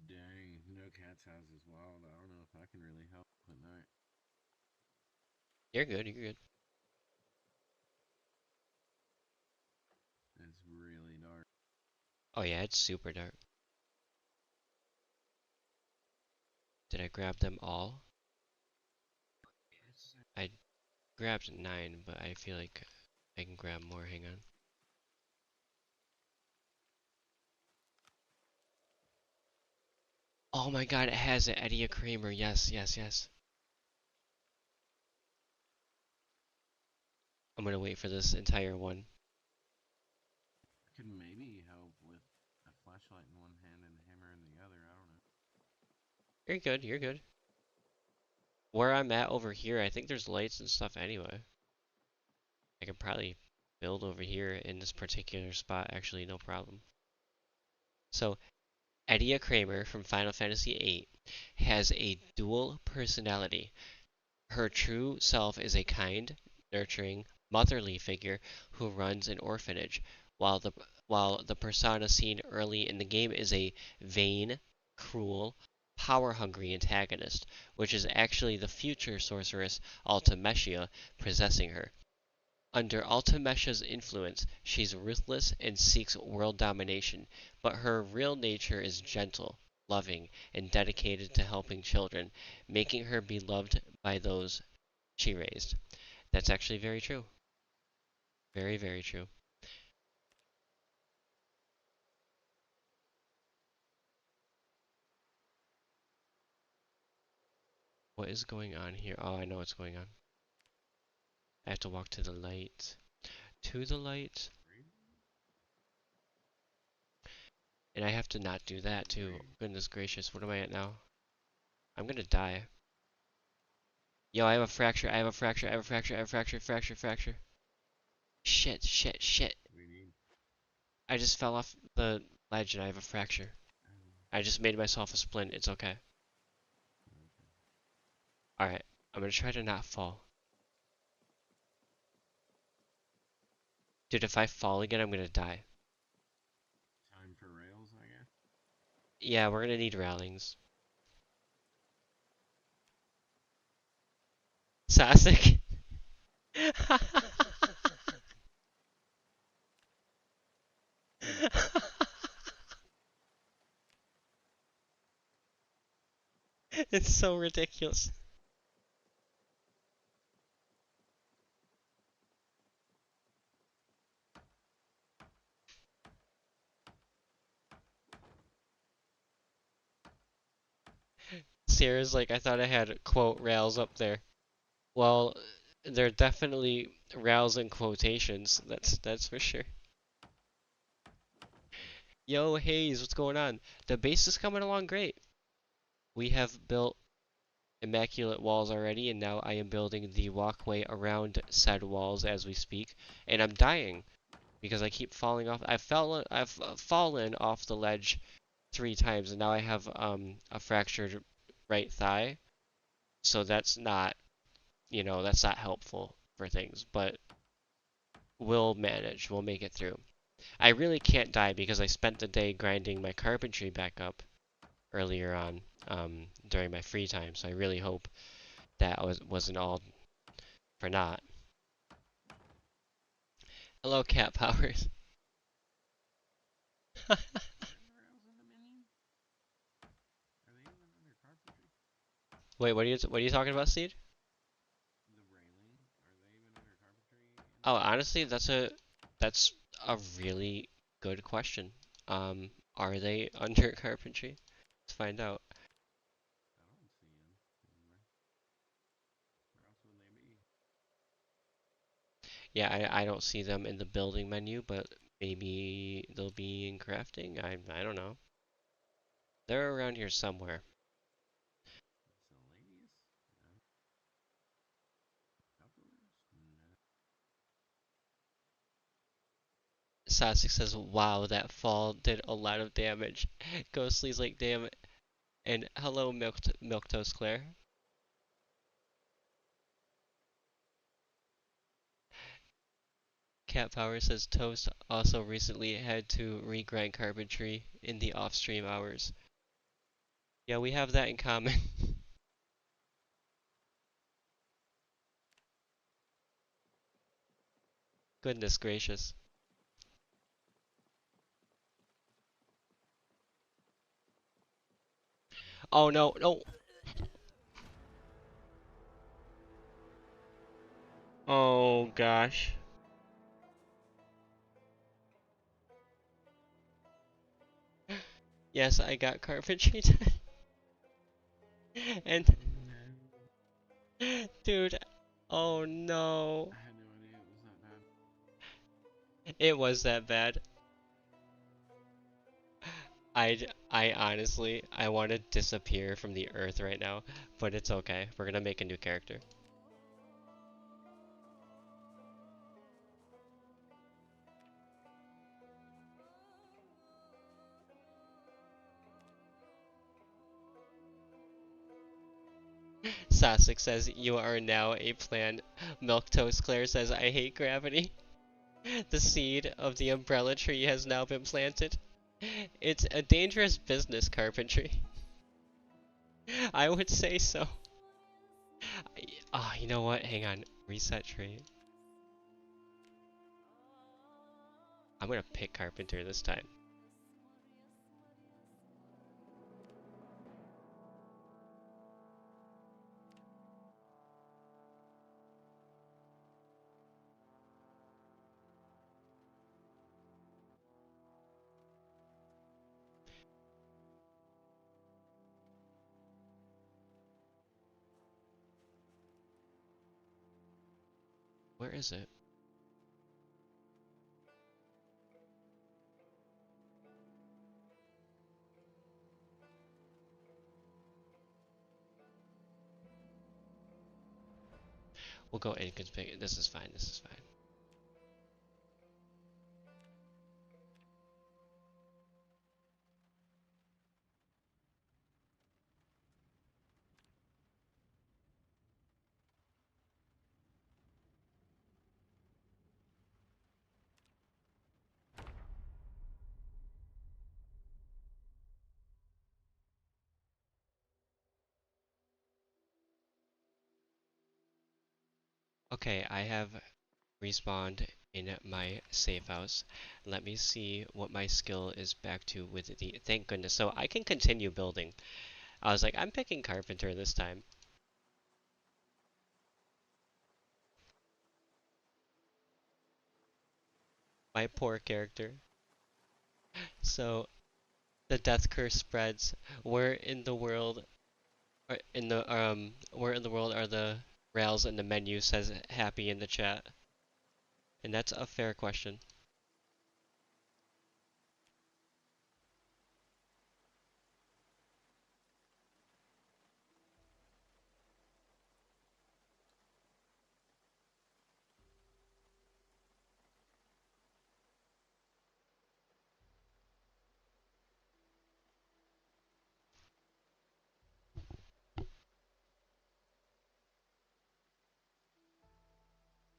Dang, no cat's house is wild. I don't know if I can really help at night. You're good. You're good. It's really dark. Oh yeah, it's super dark. Did I grab them all? I grabbed 9, but I feel like I can grab more. Hang on. Oh my god, it has it. Edia Kramer. Yes, yes, yes. I'm gonna wait for this entire one. Could maybe help with a flashlight in one hand and a hammer in the other. I don't know. You're good. You're good. Where I'm at over here, I think there's lights and stuff anyway. I could probably build over here in this particular spot, actually, no problem. So, Edia Kramer from Final Fantasy VIII has a dual personality. Her true self is a kind, nurturing, motherly figure who runs an orphanage, while the persona seen early in the game is a vain, cruel, power-hungry antagonist, which is actually the future sorceress Altameshia possessing her. Under Altamesha's influence, she's ruthless and seeks world domination, but her real nature is gentle, loving, and dedicated to helping children, making her beloved by those she raised. That's actually very true. Very, very true. What is going on here? Oh, I know what's going on. I have to walk to the light. To the light. And I have to not do that too. Goodness gracious, what am I at now? I'm gonna die. Yo, I have a fracture, I have a fracture, I have a fracture, I have a fracture, fracture, fracture. Shit, shit, shit. We need. I just fell off the ledge and I have a fracture. I just made myself a splint, it's okay. Alright, I'm gonna try to not fall. Dude, if I fall again, I'm gonna die. Time for rails, I guess. Yeah, we're gonna need railings. Sasek? It's so ridiculous. Sierra's like, I thought I had quote rails up there. Well, they're definitely rails in quotations. That's for sure. Yo, Hayes, what's going on? The base is coming along great. We have built immaculate walls already, and now I am building the walkway around said walls as we speak. And I'm dying because I keep falling off. I've fallen off the ledge 3 times, and now I have a fractured right thigh. So that's not, that's not helpful for things, but we'll manage. We'll make it through. I really can't die because I spent the day grinding my carpentry back up earlier on during my free time. So I really hope that wasn't all for naught. Hello, Cat Powers. Rails in the menu? Are they even under carpentry? Wait, what are you talking about, Seed? The railing? Are they even under carpentry in Oh, the menu? honestly, that's a really good question. Are they under carpentry? Let's find out. I don't see them anywhere. Where else would they be? Yeah, I don't see them in the building menu, but maybe they'll be in crafting. I don't know. They're around here somewhere. Miscellaneous? No. Outdoors? No. Sasek says, "Wow, that fall did a lot of damage." Ghostly's like, "Damn it!" And hello, Milk Toast Claire. Cat Power says Toast also recently had to regrind carpentry in the off-stream hours. Yeah, we have that in common. Goodness gracious. Oh no, no. Oh gosh. Yes, I got carpentry done. And No. dude, oh no. I had no idea it was that bad. It was that bad. I honestly, I want to disappear from the earth right now, but it's okay. We're gonna make a new character. Sasek says, "You are now a plant." Milk Toast Claire says, "I hate gravity." The seed of the umbrella tree has now been planted. It's a dangerous business, carpentry. I would say so. Ah, you know what? Hang on. Reset tree. I'm gonna pick carpenter this time. Where is it? We'll go inconspicuous. This is fine. This is fine. Okay, I have respawned in my safe house. Let me see what my skill is back to with the. Thank goodness. So I can continue building. I was like, I'm picking carpenter this time. My poor character. So the death curse spreads. Where in the world In the where in the world are the rails and the menu says happy in the chat? And that's a fair question.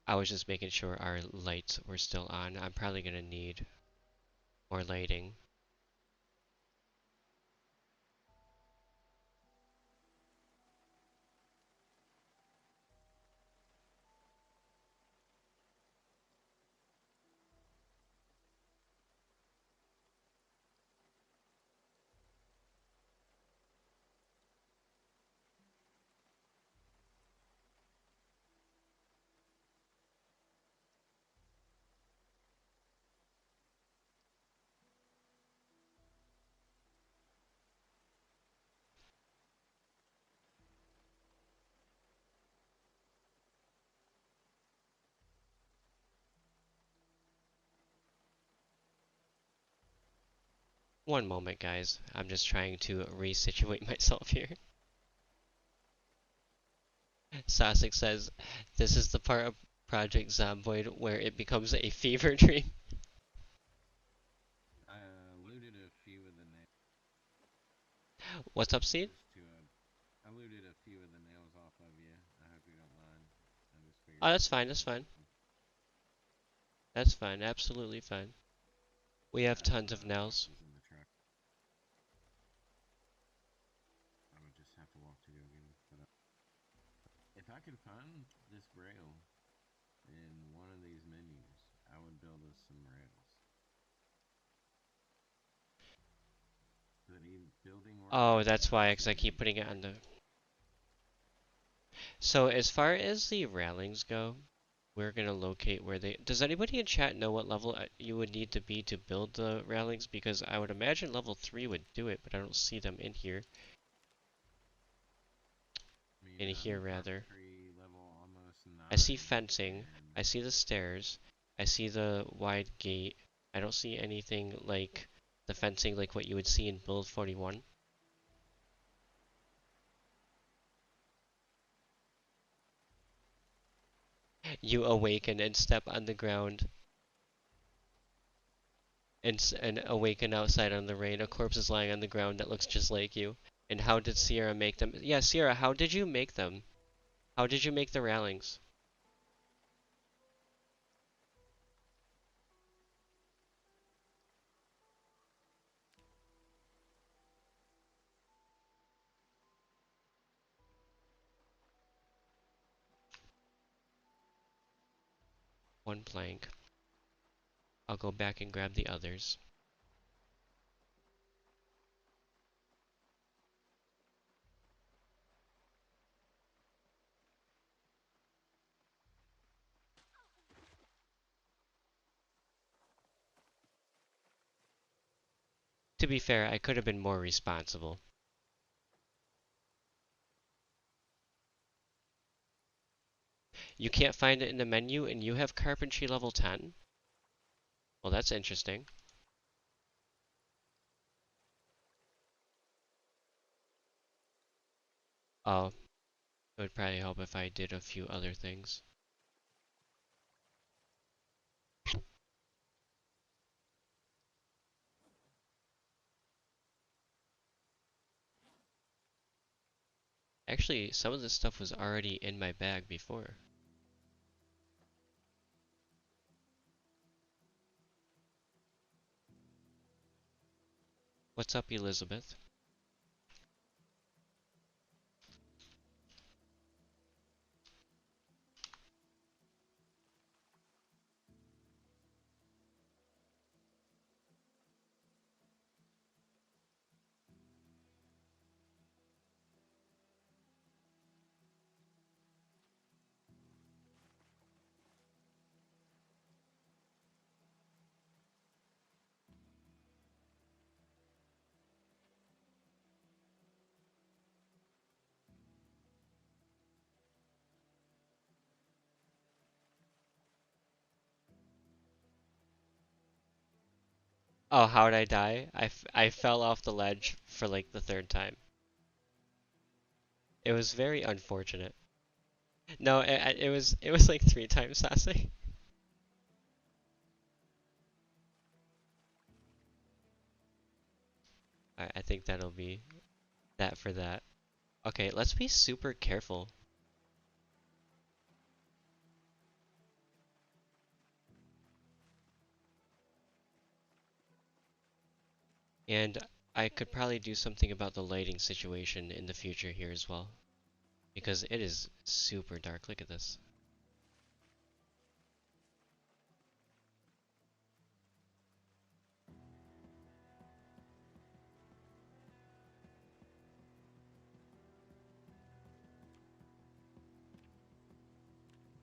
I was just making sure our lights were still on. I'm probably gonna need more lighting. One moment, guys. I'm just trying to resituate myself here. Sasek says, this is the part of Project Zomboid where it becomes a fever dream. I looted a few of the nails. What's up, Seed? I looted a few of the nails off of you. I hope you don't mind. I just Oh, figured that's I'd fine, give that's you fine. something. That's fine, absolutely fine. We have I have tons of nails. boxes in the truck. I would just have to walk to go get them. But if I could find this rail in one of these menus, I would build us some rails. But building work Oh, is that's why, because I keep absolutely putting it on the... So as far as the railings go, we're gonna locate where they... Does anybody in chat know what level you would need to be to build the railings? Because I would imagine level 3 would do it, but I don't see them in here. I mean, In I'm here, rather. carpentry level almost 9, I see fencing. and I see the stairs. I see the wide gate. I don't see anything like the fencing like what you would see in Build 41. You awaken and step on the ground and awaken outside on the rain. A corpse is lying on the ground that looks just like you. And how did Sierra make them? Yeah, Sierra, how did you make them? How did you make the railings? One plank. I'll go back and grab the others. To be fair, I could have been more responsible. You can't find it in the menu and you have carpentry level 10? Well, that's interesting. Oh, it would probably help if I did a few other things. Actually, some of this stuff was already in my bag before. What's up, Elizabeth? Oh, how did I die? I fell off the ledge for like the third time. It was very unfortunate. No, it was like 3 times, Sassy. I think that'll be that for that. Okay, let's be super careful. And I could probably do something about the lighting situation in the future here as well. Because it is super dark. Look at this.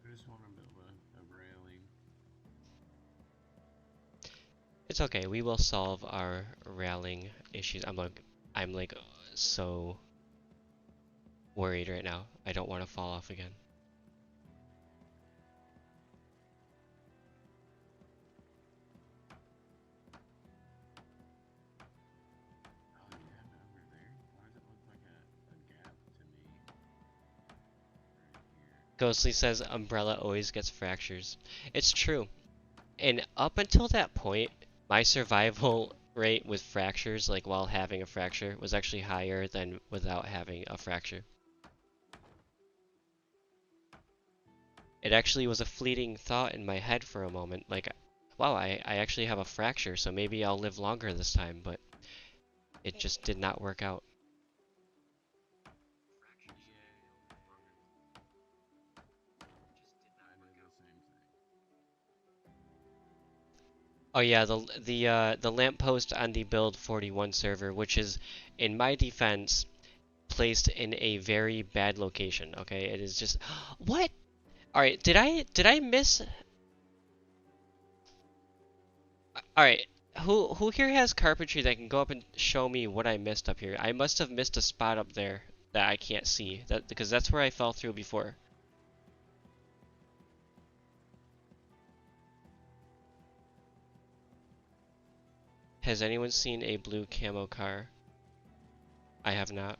I just want to build a railing. It's okay. We will solve our railing issues. I'm like so worried right now. I don't want to fall off again. Oh, you have it over there? Why does it look like a gap to me right here? Ghostly says Umbrella always gets fractures. It's true. And up until that point, my survival rate with fractures, like while having a fracture, was actually higher than without having a fracture. It actually was a fleeting thought in my head for a moment, like, wow, I actually have a fracture, so maybe I'll live longer this time, but it just did not work out. I did the same thing. Oh yeah, the lamppost on the build 41 server, which is, in my defense, placed in a very bad location. Okay, it is just what? All right, did I miss? All right, who here has carpentry that can go up and show me what I missed up here? I must have missed a spot up there that I can't see. That because that's where I fell through before. Has anyone seen a blue camo car? I have not.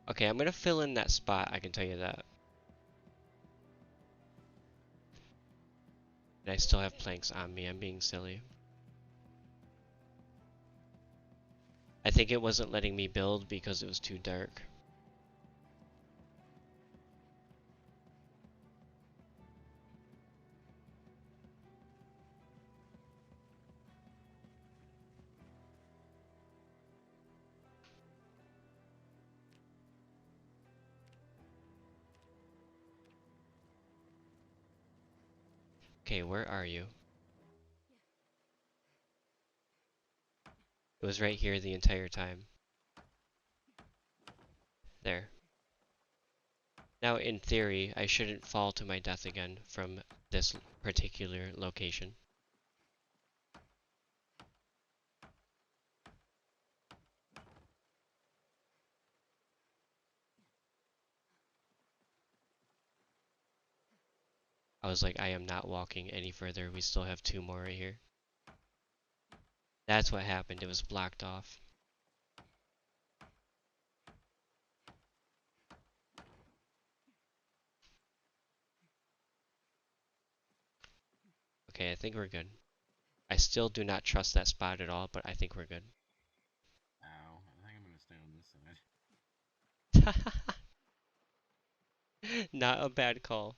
Okay, I'm gonna fill in that spot, I can tell you that. And I still have planks on me, I'm being silly. I think it wasn't letting me build because it was too dark. Okay, where are you? It was right here the entire time. There. Now, in theory, I shouldn't fall to my death again from this particular location. I was like, I am not walking any further. We still have 2 more right here. That's what happened. It was blocked off. Okay, I think we're good. I still do not trust that spot at all, but I think we're good. Ow. I think I'm gonna stay on this side. Not a bad call.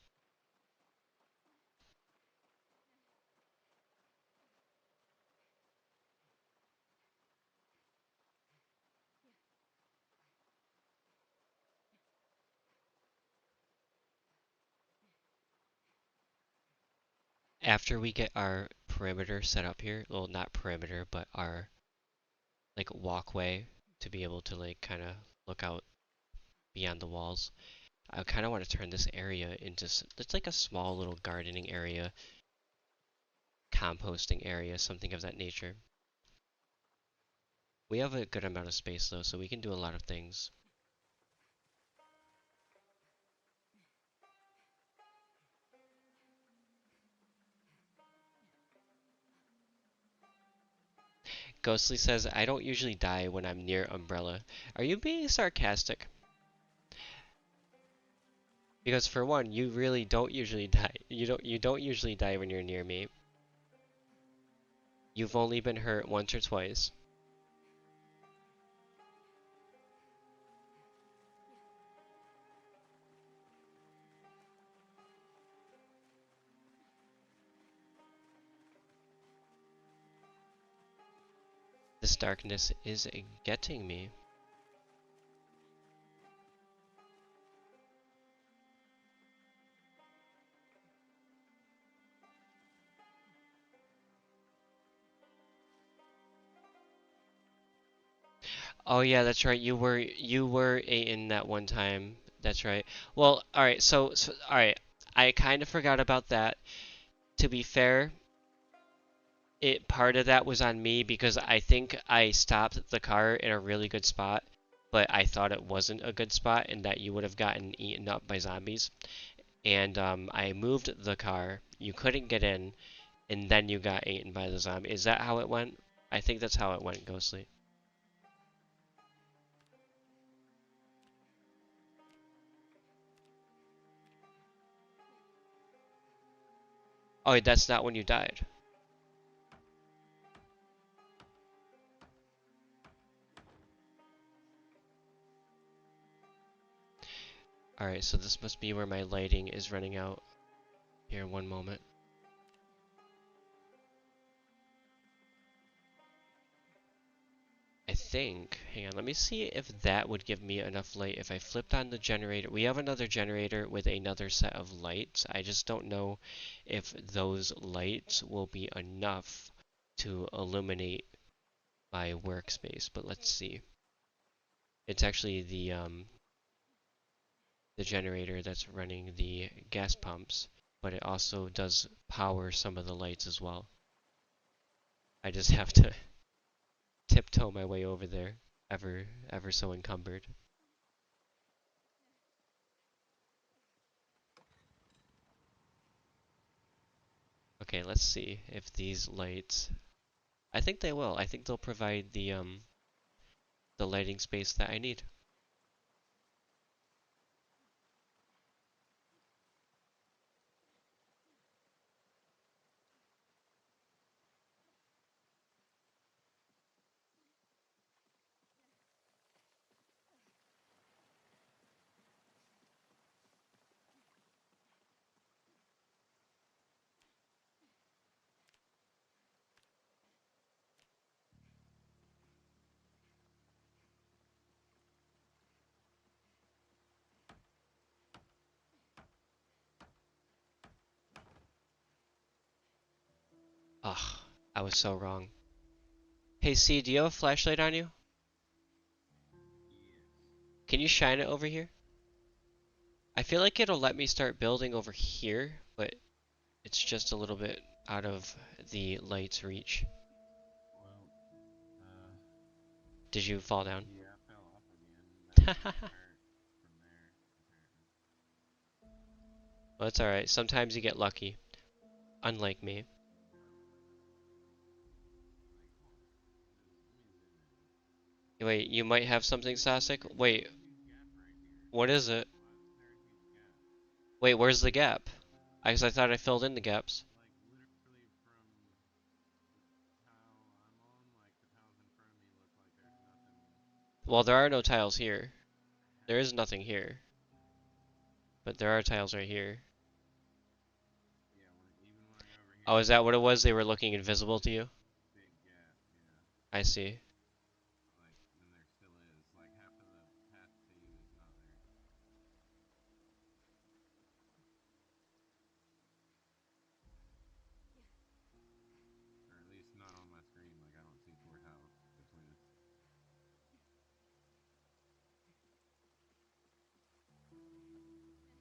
After we get our perimeter set up here, well, not perimeter, but our like walkway to be able to like kind of look out beyond the walls. I kind of want to turn this area into it's like a small little gardening area, composting area, something of that nature. We have a good amount of space though, so we can do a lot of things. Ghostly says, I don't usually die when I'm near Umbrella. Are you being sarcastic? Because for one, you really don't usually die. You don't usually die when you're near me. You've only been hurt once or twice. This darkness is getting me. Oh yeah, that's right. You were in that one time. That's right. Well, all right. So all right. I kind of forgot about that. To be fair, it part of that was on me because I think I stopped the car in a really good spot, but I thought it wasn't a good spot and that you would have gotten eaten up by zombies. And I moved the car. You couldn't get in, and then you got eaten by the zombie. Is that how it went? I think that's how it went, Ghostly. Oh, that's not when you died. Alright, so this must be where my lighting is running out. Here, one moment. I think, hang on, let me see if that would give me enough light if I flipped on the generator. We have another generator with another set of lights. I just don't know if those lights will be enough to illuminate my workspace, but let's see. It's actually the generator that's running the gas pumps, but it also does power some of the lights as well. I just have to tiptoe my way over there, ever so encumbered. Okay, let's see if these lights. I think they will. I think they'll provide the lighting space that I need. Ugh, I was so wrong. Hey C, do you have a flashlight on you? Can you shine it over here? I feel like it'll let me start building over here, but it's just a little bit out of the light's reach. Well, Did you fall down? yeah, I fell off again. Now I'm hurt from there, apparently. Well, it's alright. Sometimes you get lucky. Unlike me. Like what? Let me zoom in. Wait, you might have something, Sasek? There's Wait, a huge gap right here. what is it? Why is there a huge gap? Wait, where's the gap? I thought I filled in the gaps. Like literally from the tile I'm on, like the tiles in front of me look like there's nothing Well, there are no tiles here. There is happening. nothing here. But there are tiles right here. Yeah, even when I go over Oh, here, is that there's what it like was? They were a looking invisible to you? big gap. Yeah, I see. like and there still is. Like half of the path to you is not there, or at least not on my screen. Like I don't see four tiles between us.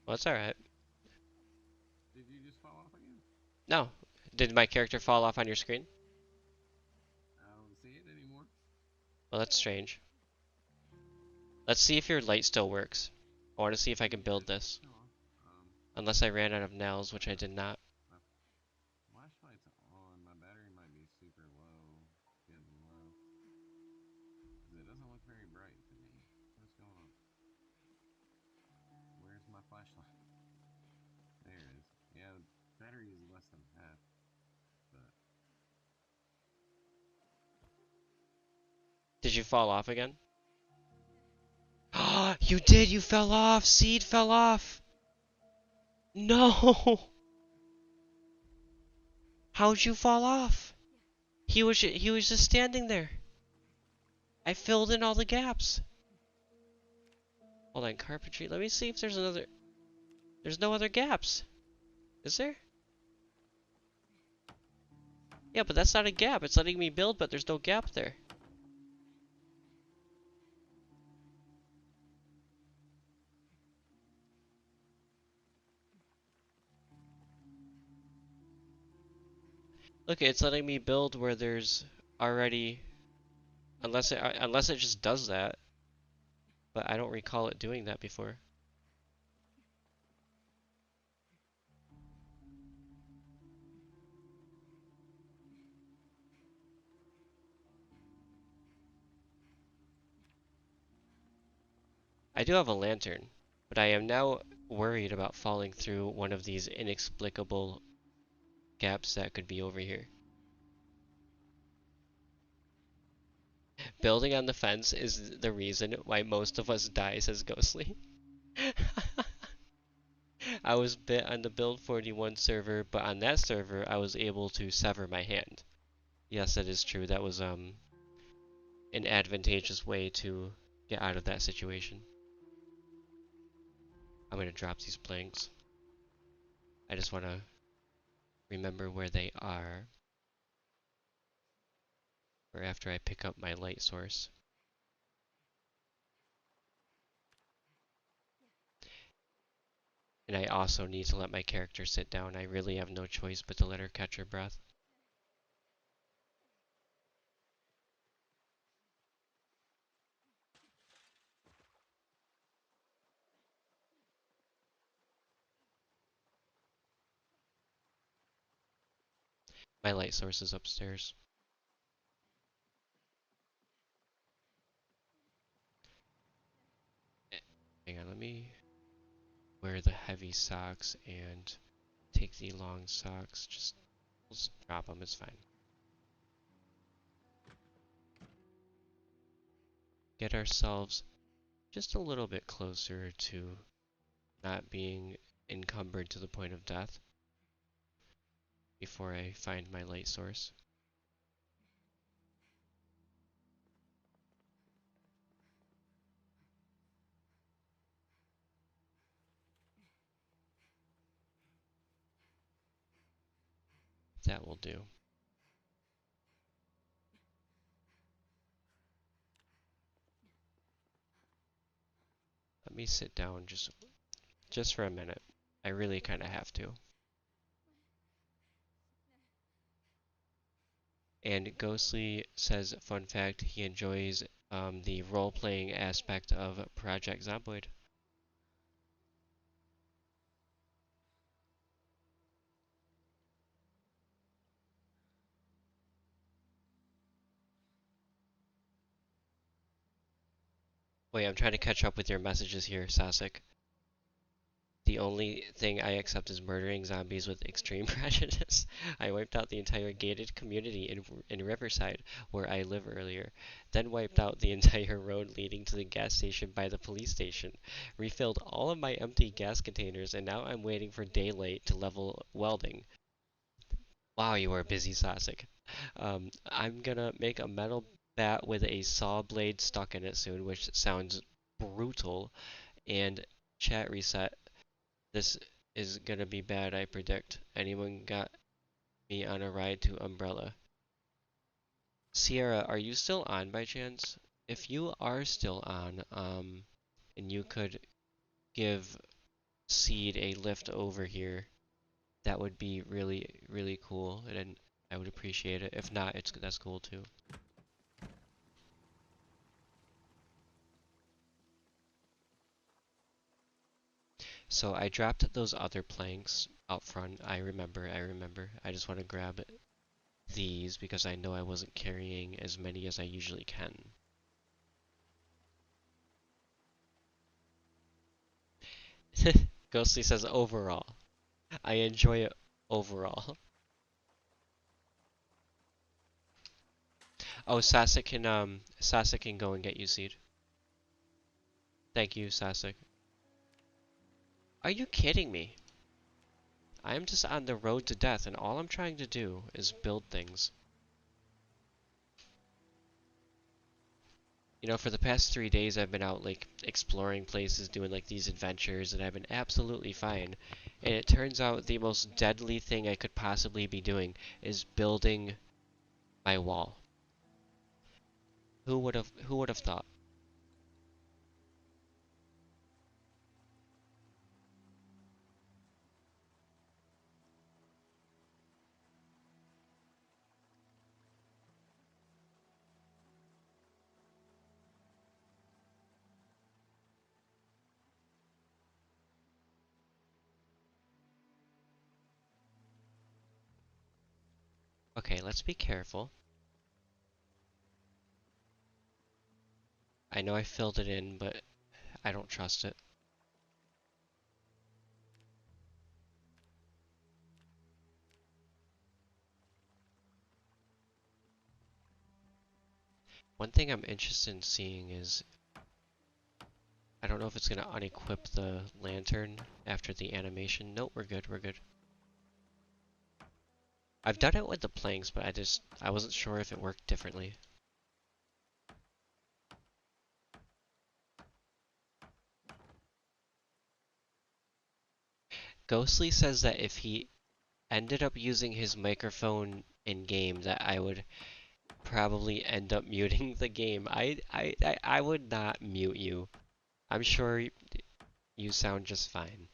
Well, that's alright. Did you just fall off again? No. Did my character fall off on your screen? I don't see it anymore. Well, that's strange. Let's see if your light still works. I want to see if I can Yeah, build it's this. still on. Unless I ran out of nails, which I My did not. my flashlight's on. My battery might be super low, getting low. flashlight. There it is. Yeah, the battery is less than half, but Did you fall off again? You did! You fell off! Seed fell off! No! How'd you fall off? He was just standing there. I filled in all the gaps. Hold on, carpentry. Let me see if there's another. There's no other gaps. Is there? Yeah, but that's not a gap. It's letting me build, but there's no gap there. Look, it's letting me build where there's already. Unless it just does that. But I don't recall it doing that before. I do have a lantern, but I am now worried about falling through one of these inexplicable gaps that could be over here. Building on the fence is the reason why most of us die, says Ghostly. I was bit on the Build 41 server, but on that server I was able to sever my hand. Yes, that is true. That was an advantageous way to get out of that situation. I'm gonna drop these planks. I just wanna remember where they are for after I pick up my light source. And I also need to let my character sit down. I really have no choice but to let her catch her breath. My light source is upstairs. Hang on, let me wear the heavy socks and take the long socks. Just drop them, it's fine. Get ourselves just a little bit closer to not being encumbered to the point of death before I find my light source. That will do. Let me sit down just for a minute. I really kind of have to. And Ghostly says, fun fact, he enjoys the role-playing aspect of Project Zomboid. Wait, I'm trying to catch up with your messages here, Sasek. The only thing I accept is murdering zombies with extreme prejudice. I wiped out the entire gated community in Riverside, where I live earlier. Then wiped out the entire road leading to the gas station by the police station. Refilled all of my empty gas containers, and now I'm waiting for daylight to level welding. Wow, you are busy, Sasek. I'm gonna make a metal bat with a saw blade stuck in it soon, which sounds brutal. And chat reset. This is gonna be bad, I predict. Anyone got me on a ride to Umbrella? Sierra, are you still on by chance? If you are still on, and you could give Seed a lift over here, that would be really, really cool, and I would appreciate it. If not, that's cool too. So I dropped those other planks out front. I remember. I just want to grab these because I know I wasn't carrying as many as I usually can. Ghostly says overall. I enjoy it overall. Oh, Sasek can go and get you, Seed. Thank you, Sasek. Are you kidding me? I am just on the road to death, and all I'm trying to do is build things. You know, for the past 3 days, I've been out, like, exploring places, doing, like, these adventures, and I've been absolutely fine. And it turns out the most deadly thing I could possibly be doing is building my wall. Who would have thought? Okay, let's be careful. I know I filled it in, but I don't trust it. One thing I'm interested in seeing is, I don't know if it's going to unequip the lantern after the animation. Nope, we're good, we're good. I've done it with the planks, but I wasn't sure if it worked differently. Ghostly says that if he ended up using his microphone in game, that I would probably end up muting the game. I would not mute you. I'm sure you sound just fine.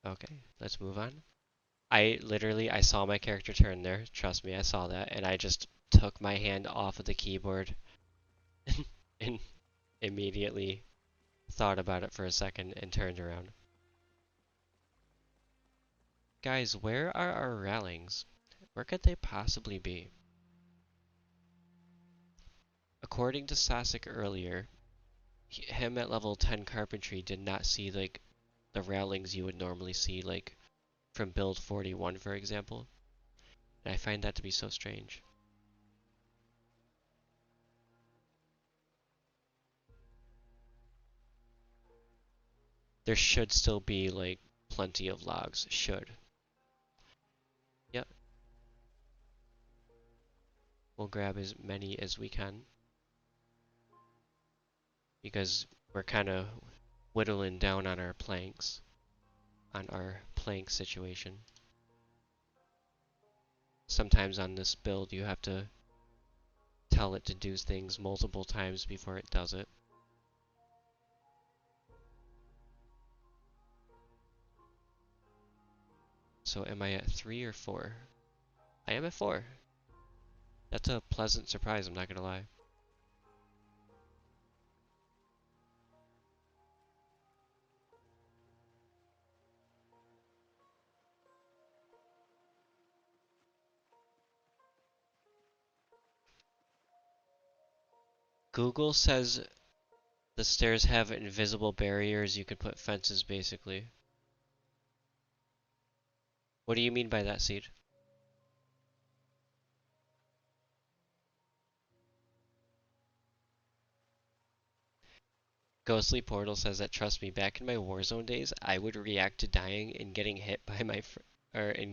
Okay, let's move on. I saw my character turn there. Trust me, I saw that, and I just took my hand off of the keyboard and immediately thought about it for a second and turned around. Guys, where are our railings? Where could they possibly be? According to Sasek earlier, him at level 10 carpentry did not see like the railings you would normally see like from build 41, for example. And I find that to be so strange. There should still be like plenty of logs. Should. Yep. We'll grab as many as we can because we're kind of whittling down on our planks, on our plank situation. Sometimes on this build you have to tell it to do things multiple times before it does it. So am I at 3 or 4? I am at 4. That's a pleasant surprise, I'm not gonna lie. Google says the stairs have invisible barriers, you could put fences basically. What do you mean by that, Seed? Ghostly Portal says that, trust me, back in my Warzone days, I would react to dying and getting hit by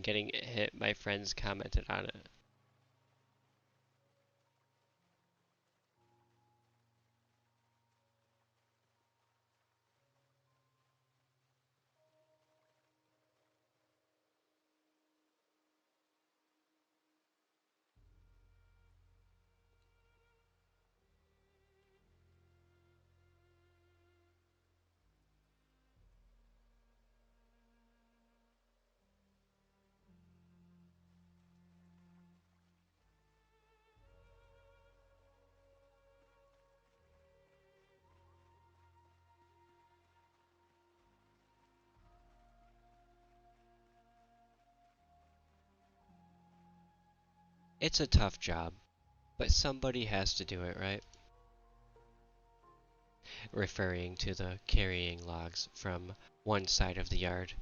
getting hit, my friends commented on it. It's a tough job, but somebody has to do it, right? Referring to the carrying logs from one side of the yard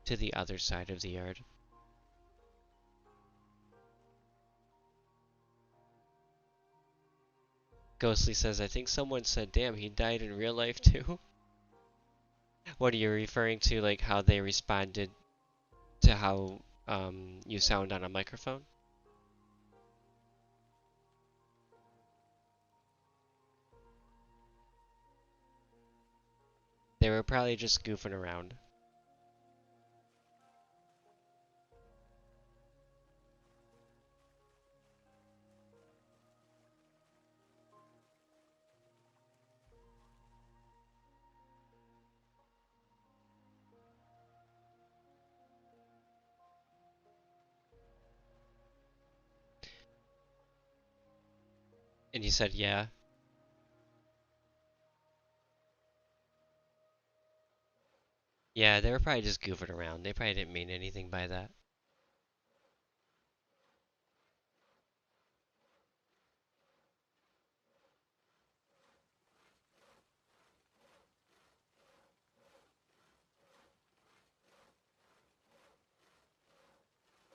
to the other side of the yard. Ghostly says, I think someone said, damn, he died in real life too. What are you referring to, like how they responded to how you sound on a microphone? They were probably just goofing around. And he said, yeah. Yeah, they were probably just goofing around. They probably didn't mean anything by that.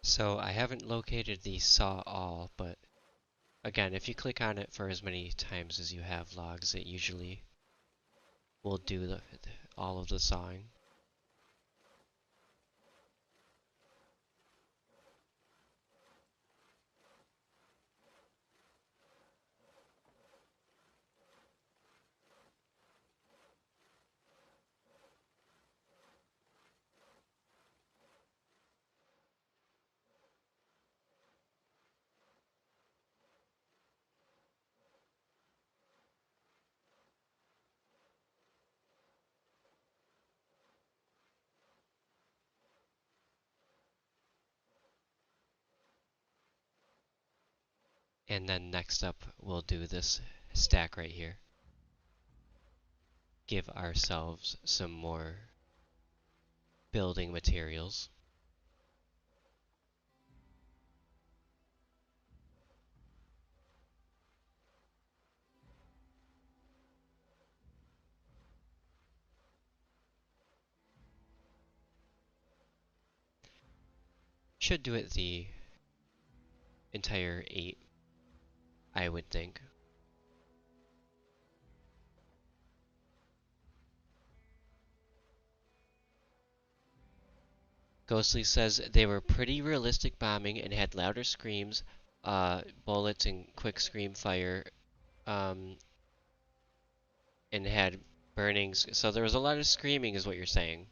So I haven't located the saw all, but again, if you click on it for as many times as you have logs, it usually will do all of the sawing. And then next up, we'll do this stack right here. Give ourselves some more building materials. Should do it the entire 8, I would think. Ghostly says they were pretty realistic bombing and had louder screams, bullets and quick scream fire, um, and had burnings. So there was a lot of screaming, is what you're saying.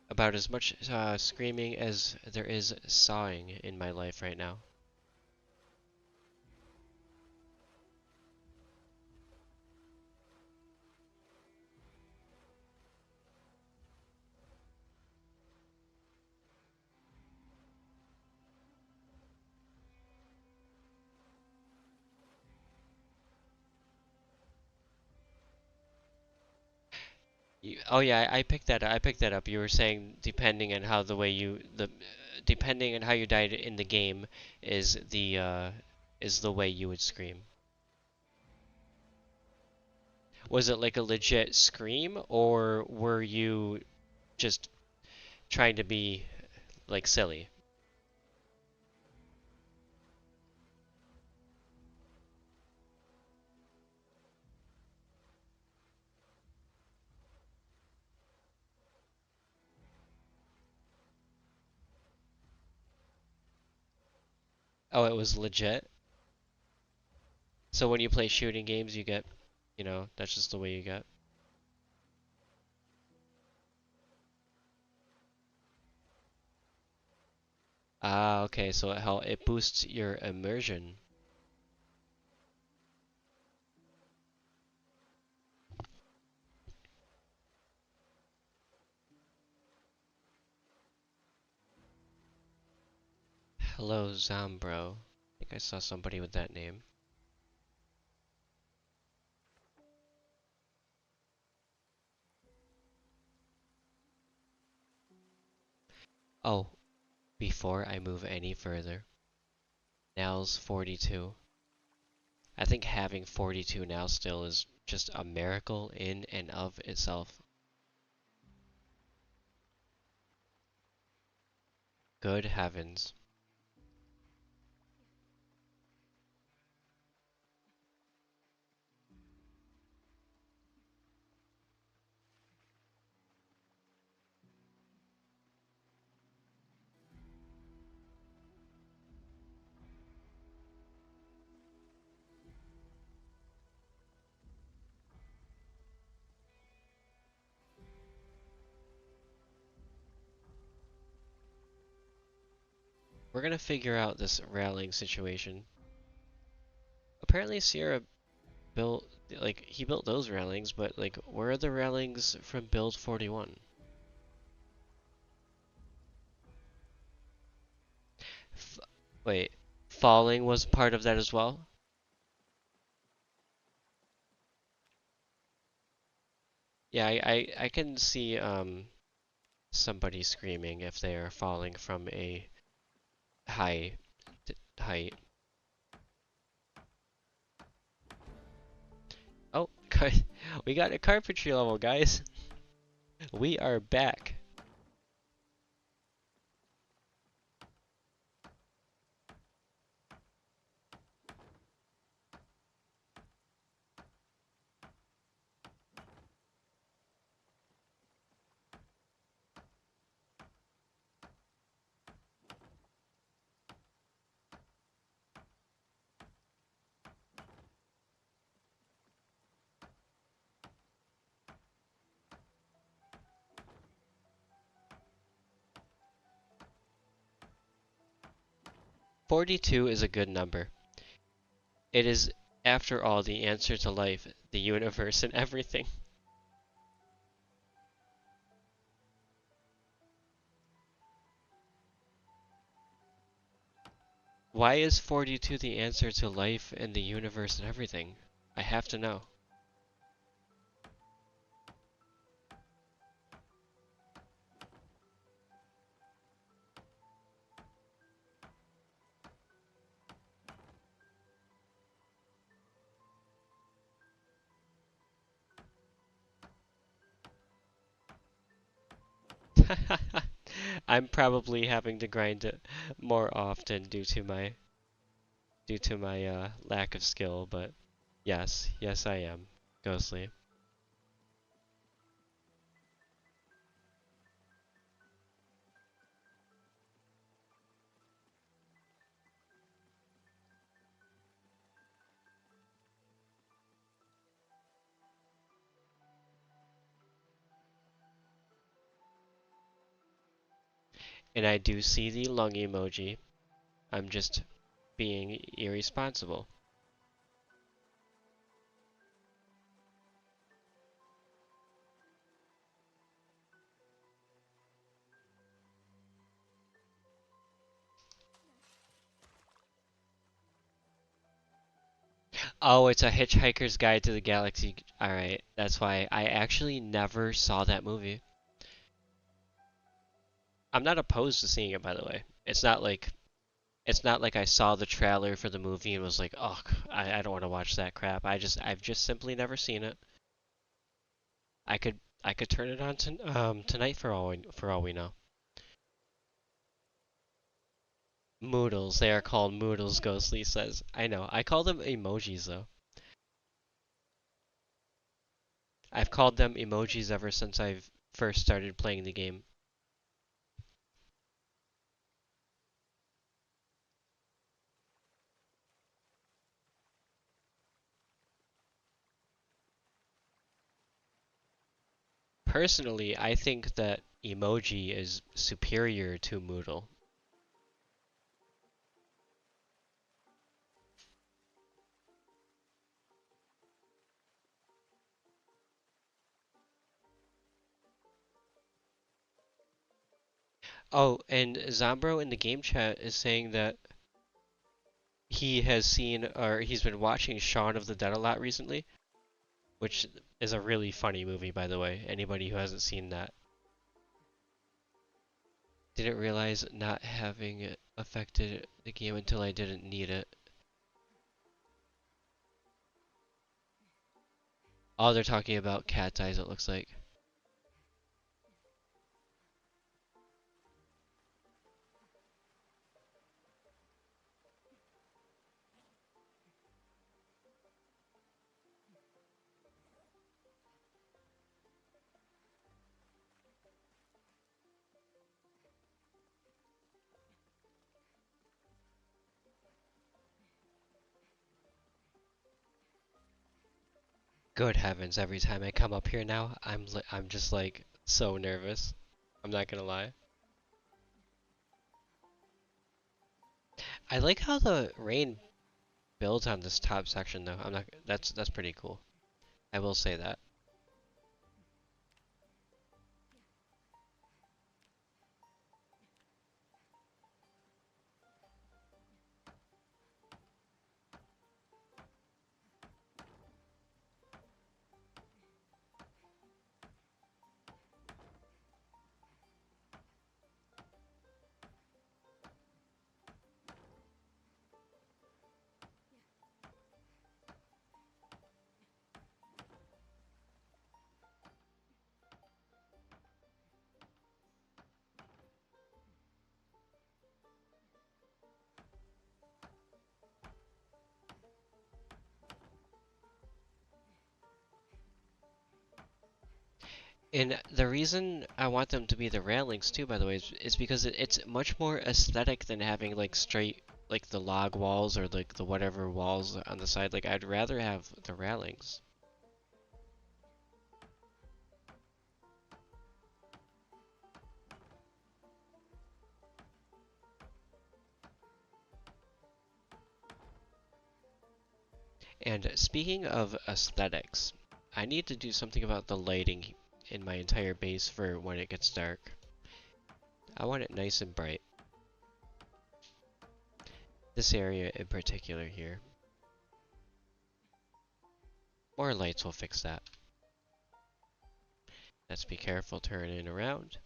About as much screaming as there is sawing in my life right now. Oh yeah, I picked that up. I picked that up. You were saying depending on how depending on how you died in the game is the way you would scream. Was it like a legit scream, or were you just trying to be like silly? Oh, it was legit. So when you play shooting games, you get, that's just the way you get. Ah, okay. So it boosts your immersion. Hello, Zombro. I think I saw somebody with that name. Oh, before I move any further, nails 42. I think having 42 now still is just a miracle in and of itself. Good heavens. We're gonna figure out this railing situation. Apparently Sierra built, like, he built those railings, but, like, where are the railings from build 41? F Wait, falling was part of that as well? Yeah, I can see, somebody screaming if they are falling from a high height. Oh, we got a carpentry level, guys. We are back. 42 is a good number. It is, after all, the answer to life, the universe, and everything. Why is 42 the answer to life and the universe and everything? I have to know. I'm probably having to grind it more often due to my lack of skill, but yes I am. Ghostly. And I do see the lung emoji. I'm just being irresponsible. Oh, it's a Hitchhiker's Guide to the Galaxy. Alright, that's why I actually never saw that movie. I'm not opposed to seeing it, by the way. It's not like I saw the trailer for the movie and was like, oh, I don't want to watch that crap. I've just simply never seen it. I could turn it on tonight for all we know. Moodles, they are called Moodles, Ghostly says. I know. I call them emojis though. I've called them emojis ever since I've first started playing the game. Personally, I think that emoji is superior to Moodle. Oh, and Zombro in the game chat is saying that he has seen, or he's been watching Shaun of the Dead a lot recently, which is a really funny movie, by the way. Anybody who hasn't seen that. Didn't realize not having it affected the game until I didn't need it. Oh, they're talking about cat's eyes, it looks like. Good heavens, every time I come up here now, I'm just like so nervous. I'm not gonna lie. I like how the rain builds on this top section though. I'm not that's pretty cool. I will say that. And the reason I want them to be the railings too, by the way, is because it's much more aesthetic than having like straight, like the log walls or like the whatever walls on the side. Like I'd rather have the railings. And speaking of aesthetics, I need to do something about the lighting in my entire base for when it gets dark. I want it nice and bright. This area in particular here. More lights will fix that. Let's be careful turning around.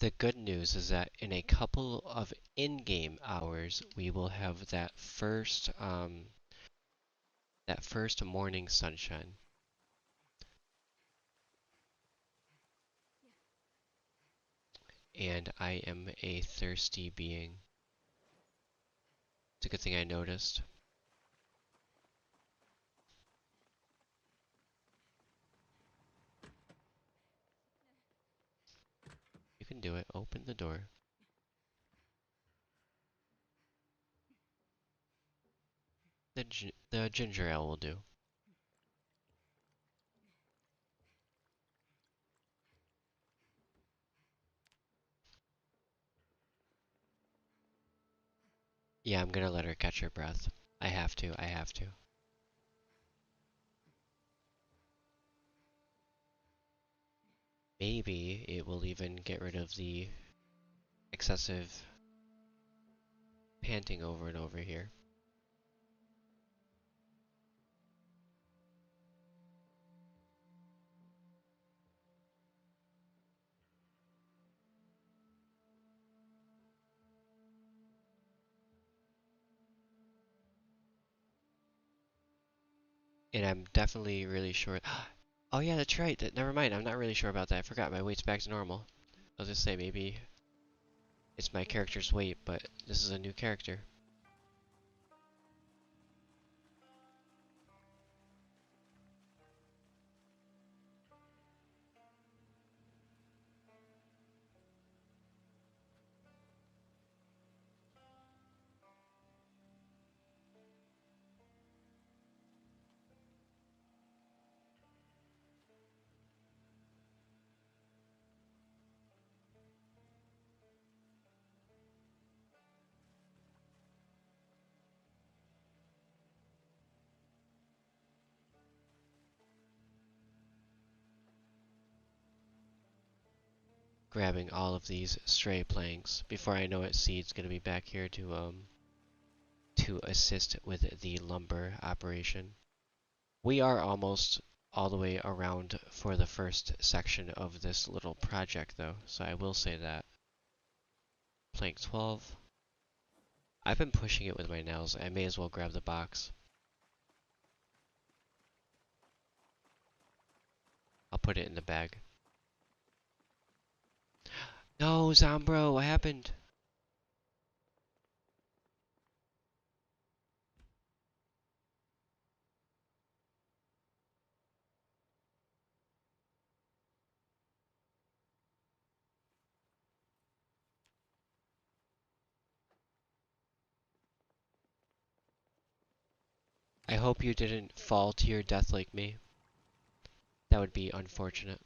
The good news is that in a couple of in-game hours, we will have that first morning sunshine. And I am a thirsty being. It's a good thing I noticed. You can do it. Open the door. The ginger ale will do. Yeah, I'm gonna let her catch her breath. I have to, I have to. Maybe it will even get rid of the excessive panting over and over here. And I'm definitely really sure. Oh yeah, that's right. Never mind. I'm not really sure about that. I forgot my weight's back to normal. I'll just say maybe it's my character's weight, but this is a new character. grabbing all of these stray planks. Before I know it, Seed's gonna be back here to assist with the lumber operation. We are almost all the way around for the first section of this little project though, so I will say that. Plank 12. I've been pushing it with my nails. I may as well grab the box. I'll put it in the bag. No, Zombro, what happened? I hope you didn't fall to your death like me. That would be unfortunate.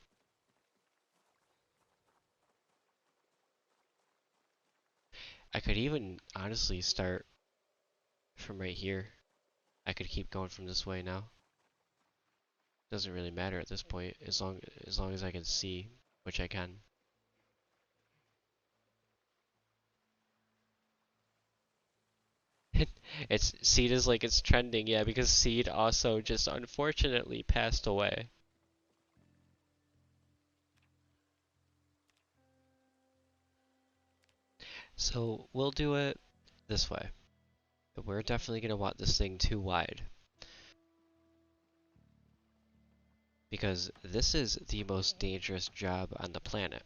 I could even honestly start from right here. I could keep going from this way now. Doesn't really matter at this point, as long as I can see, which I can. It's Seed is like it's trending, yeah, because Seed also just unfortunately passed away. So we'll do it this way. We're definitely gonna want this thing too wide. Because this is the most dangerous job on the planet.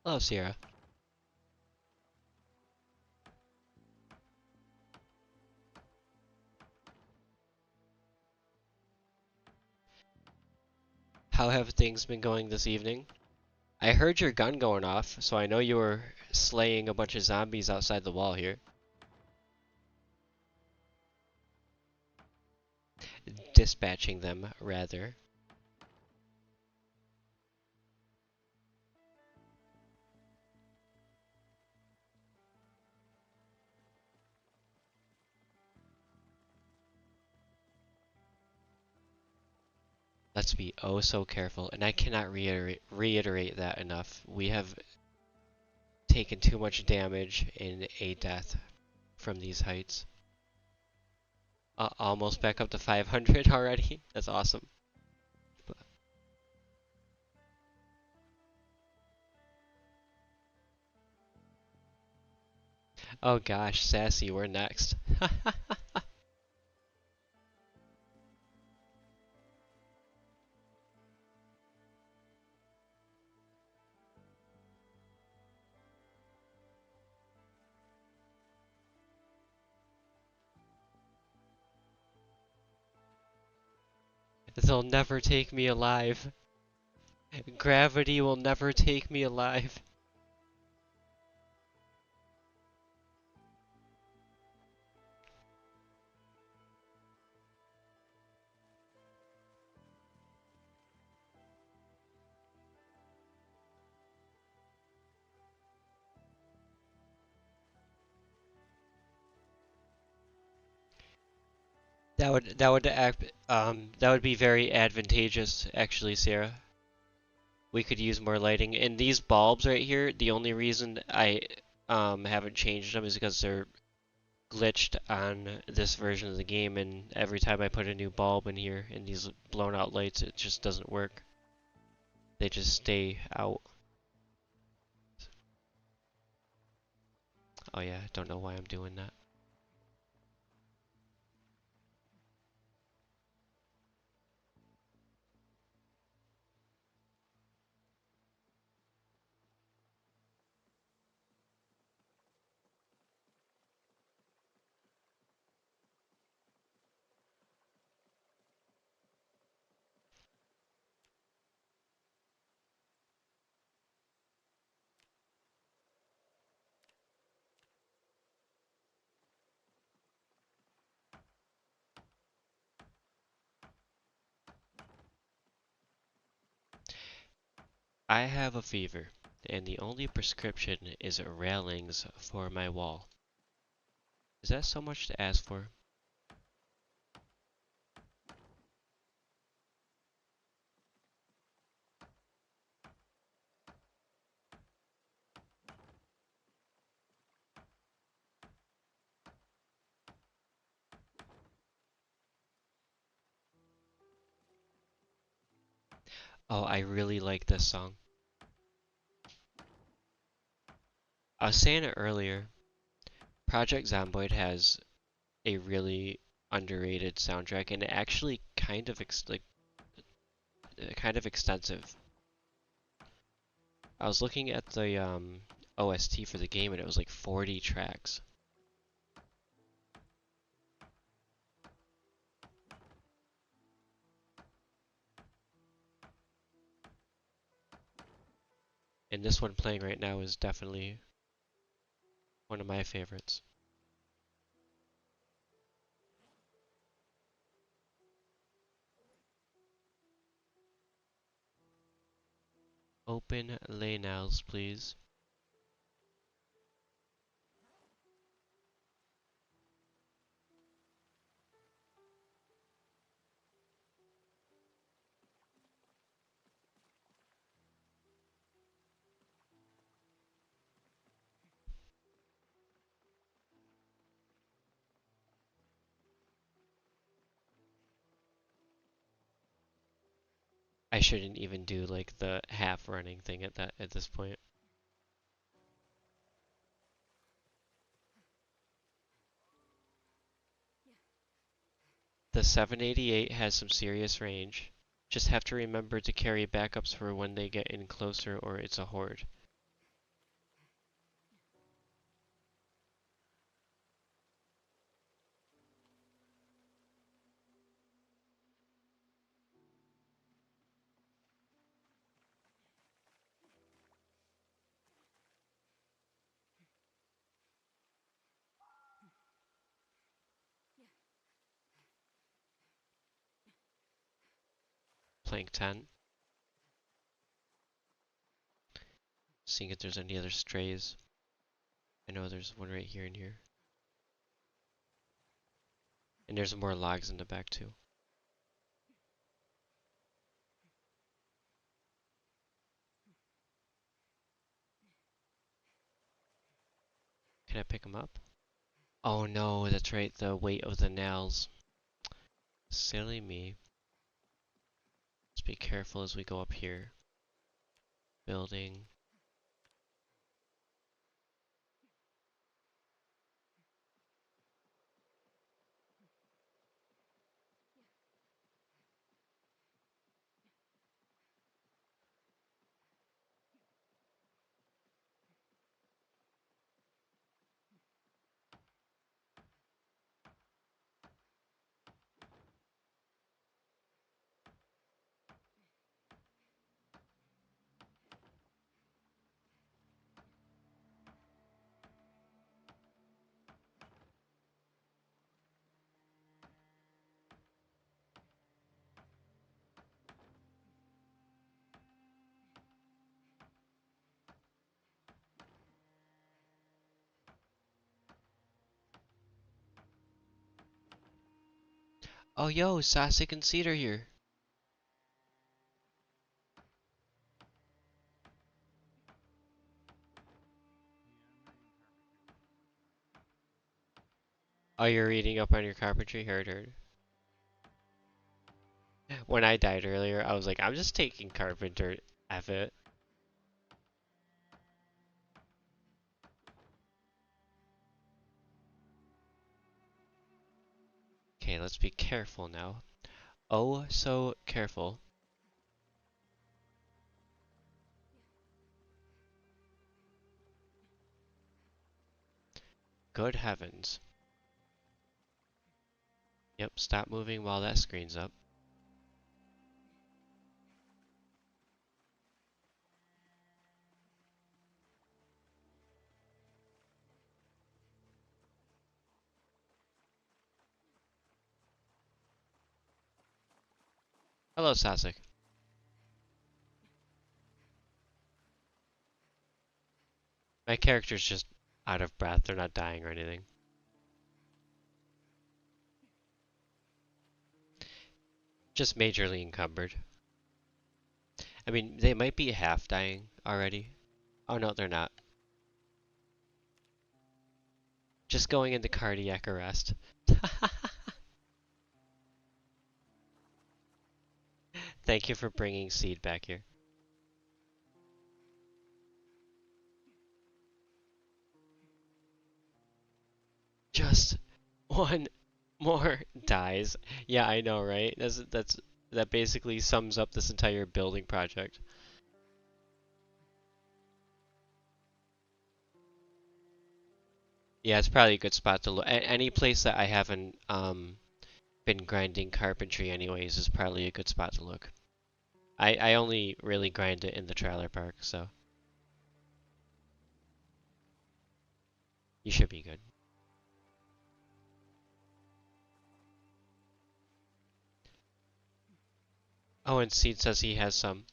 Hello, Sierra. How have things been going this evening? I heard your gun going off, so I know you were slaying a bunch of zombies outside the wall here. Dispatching them, rather. Let's be oh so careful, and I cannot reiterate that enough. We have taken too much damage in a death from these heights. Almost back up to 500 already? That's awesome. Oh gosh, Sassy, we're next. They'll never take me alive. Gravity will never take me alive. That would be very advantageous actually, Sarah. We could use more lighting. And these bulbs right here, the only reason I haven't changed them is because they're glitched on this version of the game, and every time I put a new bulb in here in these blown out lights, it just doesn't work. They just stay out. Oh yeah, I don't know why I'm doing that. I have a fever, and the only prescription is railings for my wall. Is that so much to ask for? Oh, I really like this song. I was saying it earlier, Project Zomboid has a really underrated soundtrack, and it actually kind of extensive. I was looking at the OST for the game, and it was like 40 tracks. And this one playing right now is definitely one of my favorites. Open lay nails, please. I shouldn't even do like the half running thing at this point. The 788 has some serious range. Just have to remember to carry backups for when they get in closer or it's a horde. Playing 10. Seeing if there's any other strays. I know there's one right here and here. And there's more logs in the back too. Can I pick them up? Oh no, that's right, the weight of the nails. Silly me. Let's be careful as we go up here. Building. Oh yo, Sasek and Cedar here. Oh, you're reading up on your carpentry? Heard, heard. When I died earlier, I was like, I'm just taking carpenter. F it. Okay, let's be careful now. Oh, so careful. Good heavens. Yep, stop moving while that screen's up. Hello, Sasek. My character's just out of breath. They're not dying or anything. Just majorly encumbered. I mean, they might be half dying already. Oh no, they're not. Just going into cardiac arrest. Thank you for bringing Seed back here. Just one more dies. Yeah, I know, right? That basically sums up this entire building project. Yeah, it's probably a good spot to look. Any place that I haven't been grinding carpentry anyways is probably a good spot to look. I only really grind it in the trailer park, so you should be good. Oh, and Seed says he has some.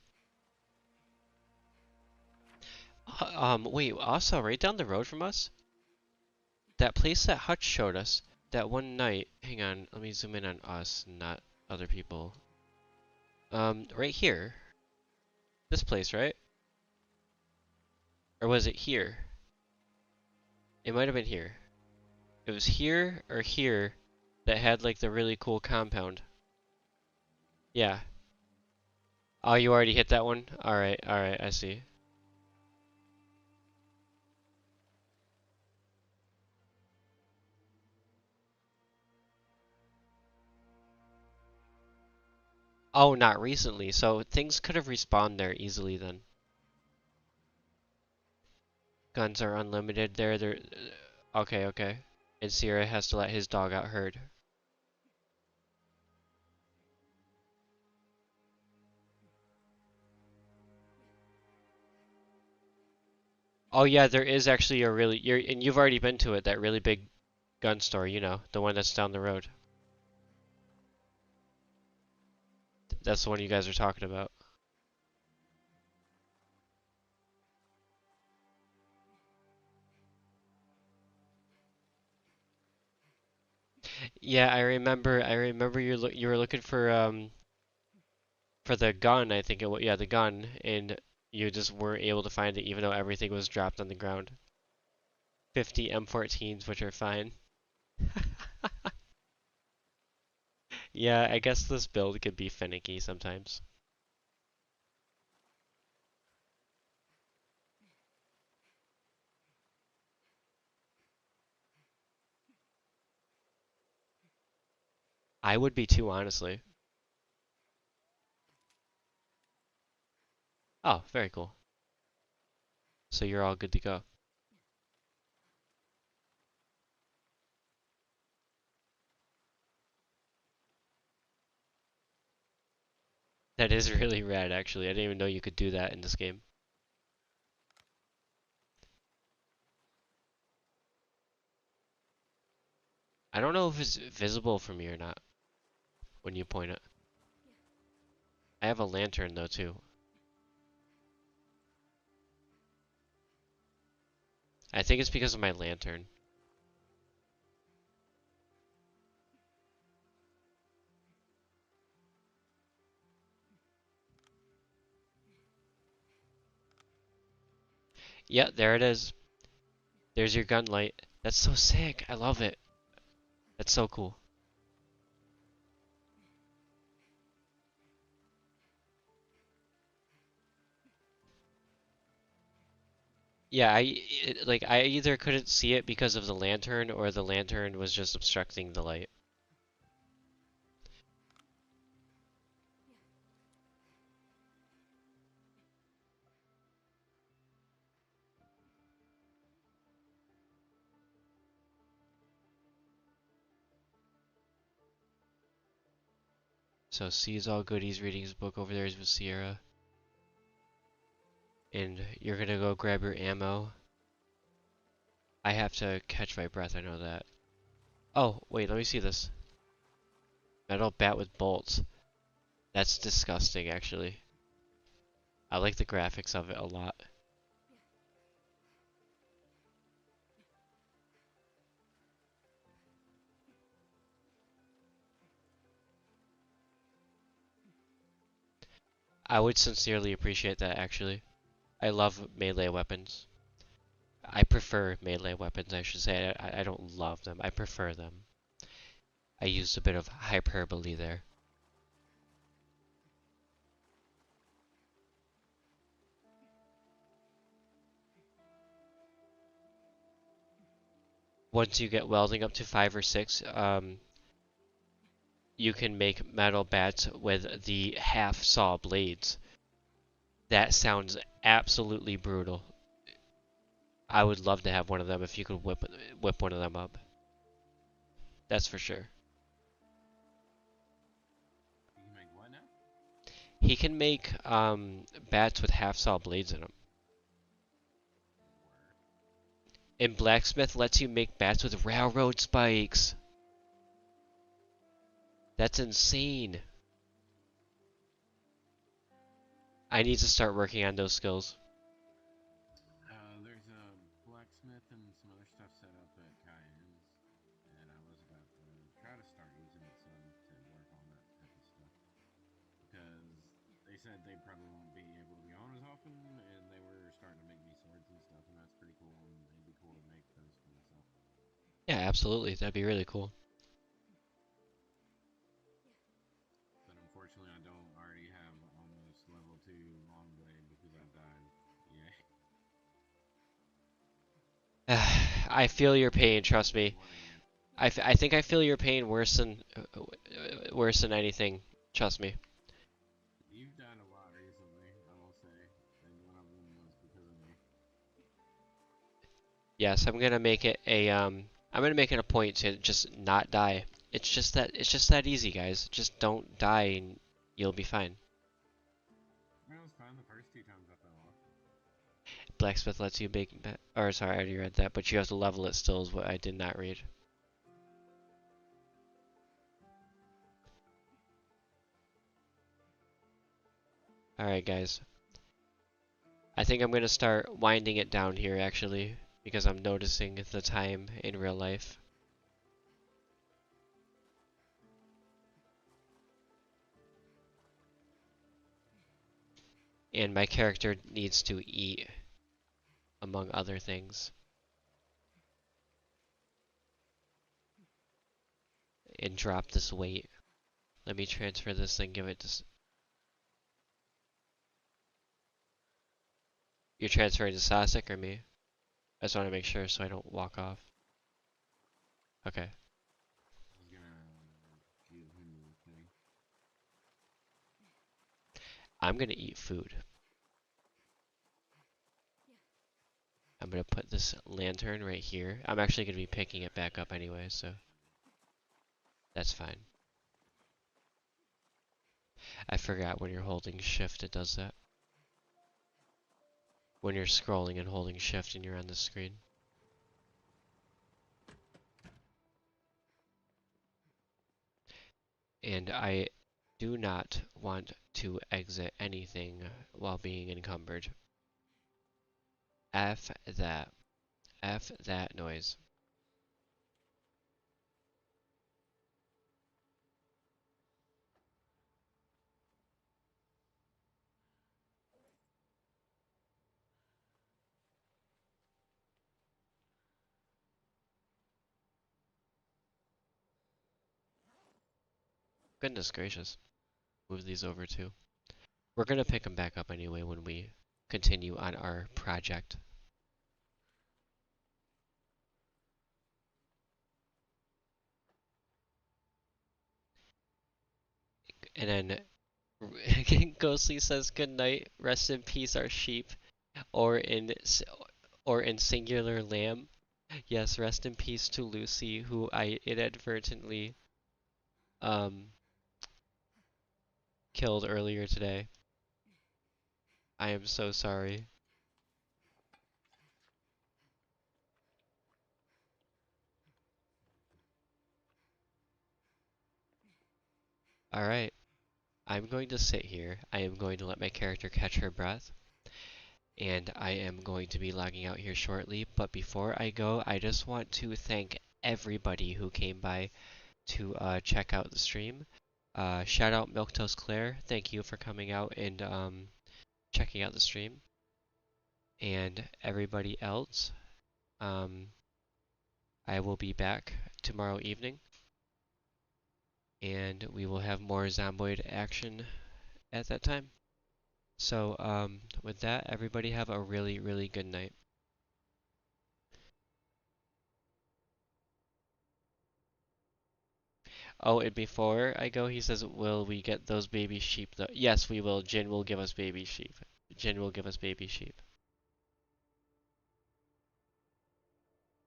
Wait, also right down the road from us, that place that Hutch showed us that one night. Hang on, let me zoom in on us, not other people. Right here. This place, right? Or was it here? It might have been here. It was here or here that had like the really cool compound. Yeah. Oh, you already hit that one? Alright, I see. Oh, not recently, so things could have respawned there easily then. Guns are unlimited there. Okay, okay. And Sierra has to let his dog out herd. Oh yeah, there is actually a really and you've already been to it, that really big gun store, you know, the one that's down the road. That's the one you guys are talking about. Yeah, I remember you were looking for the gun, I think it was, yeah, the gun, and you just weren't able to find it even though everything was dropped on the ground. 50 M14s, which are fine. Yeah, I guess this build could be finicky sometimes. I would be too, honestly. Oh, very cool. So you're all good to go. That is really rad, actually. I didn't even know you could do that in this game. I don't know if it's visible from me or not when you point it. I have a lantern though too. I think it's because of my lantern. Yeah, there it is. There's your gun light. That's so sick. I love it. That's so cool. Yeah, like I either couldn't see it because of the lantern or the lantern was just obstructing the light. So C's all good. He's reading his book over there. He's with Sierra. And you're gonna go grab your ammo. I have to catch my breath, I know that. Oh, wait, let me see this. Metal bat with bolts. That's disgusting, actually. I like the graphics of it a lot. I would sincerely appreciate that, actually. I love melee weapons. I prefer melee weapons, I should say. I don't love them. I prefer them. I used a bit of hyperbole there. Once you get welding up to 5 or 6, you can make metal bats with the half saw blades. That sounds absolutely brutal. I would love to have one of them if you could whip one of them up. That's for sure. You can make what now? He can make bats with half saw blades in them. And blacksmith lets you make bats with railroad spikes. That's insane. I need to start working on those skills. There's a blacksmith and some other stuff set up at Cayenne's, and I was about to try to start using it some to work on that type of stuff. Because they said they probably won't be able to be on as often, and they were starting to make me swords and stuff, and that's pretty cool, and it'd be cool to make those for myself. Yeah, absolutely. That'd be really cool. But unfortunately, I don't already have almost level 2 long blade because I died. I feel your pain, trust me. I think I feel your pain worse than anything. Trust me. You've died a lot recently, I will say, and one of them was because of me. Yes, I'm gonna make it a point to just not die. It's just that easy, guys. Just don't die and you'll be fine. It was fine the first 2 times I fell off. Blacksmith lets you make or sorry, I already read that, but you have to level it still is what I did not read. Alright guys. I think I'm gonna start winding it down here actually, because I'm noticing the time in real life. And my character needs to eat, among other things. And drop this weight. Let me transfer this and give it to... You're transferring to Sasek or me? I just want to make sure so I don't walk off. Okay. I was gonna give him the thing. I'm gonna eat food. I'm gonna put this lantern right here. I'm actually gonna be picking it back up anyway, so that's fine. I forgot when you're holding shift it does that. When you're scrolling and holding shift and you're on the screen. And I do not want to exit anything while being encumbered. F that. F that noise. Goodness gracious. Move these over too. We're gonna pick them back up anyway when we continue on our project. And then Ghostly says good night, rest in peace our sheep, or in singular lamb. Yes, rest in peace to Lucy, who I inadvertently um killed earlier today. I am so sorry. Alright, I'm going to sit here. I am going to let my character catch her breath. And I am going to be logging out here shortly. But before I go, I just want to thank everybody who came by to check out the stream. Shout out Milktoast Claire. Thank you for coming out and checking out the stream. And everybody else, um, I will be back tomorrow evening, and we will have more Zomboid action at that time. So, with that, everybody have a really, really good night. Oh, and before I go, he says, will we get those baby sheep though? Yes, we will. Jin will give us baby sheep. Jin will give us baby sheep.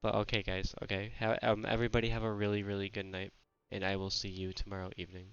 But okay, guys. Okay. Everybody have a really, really good night, and I will see you tomorrow evening.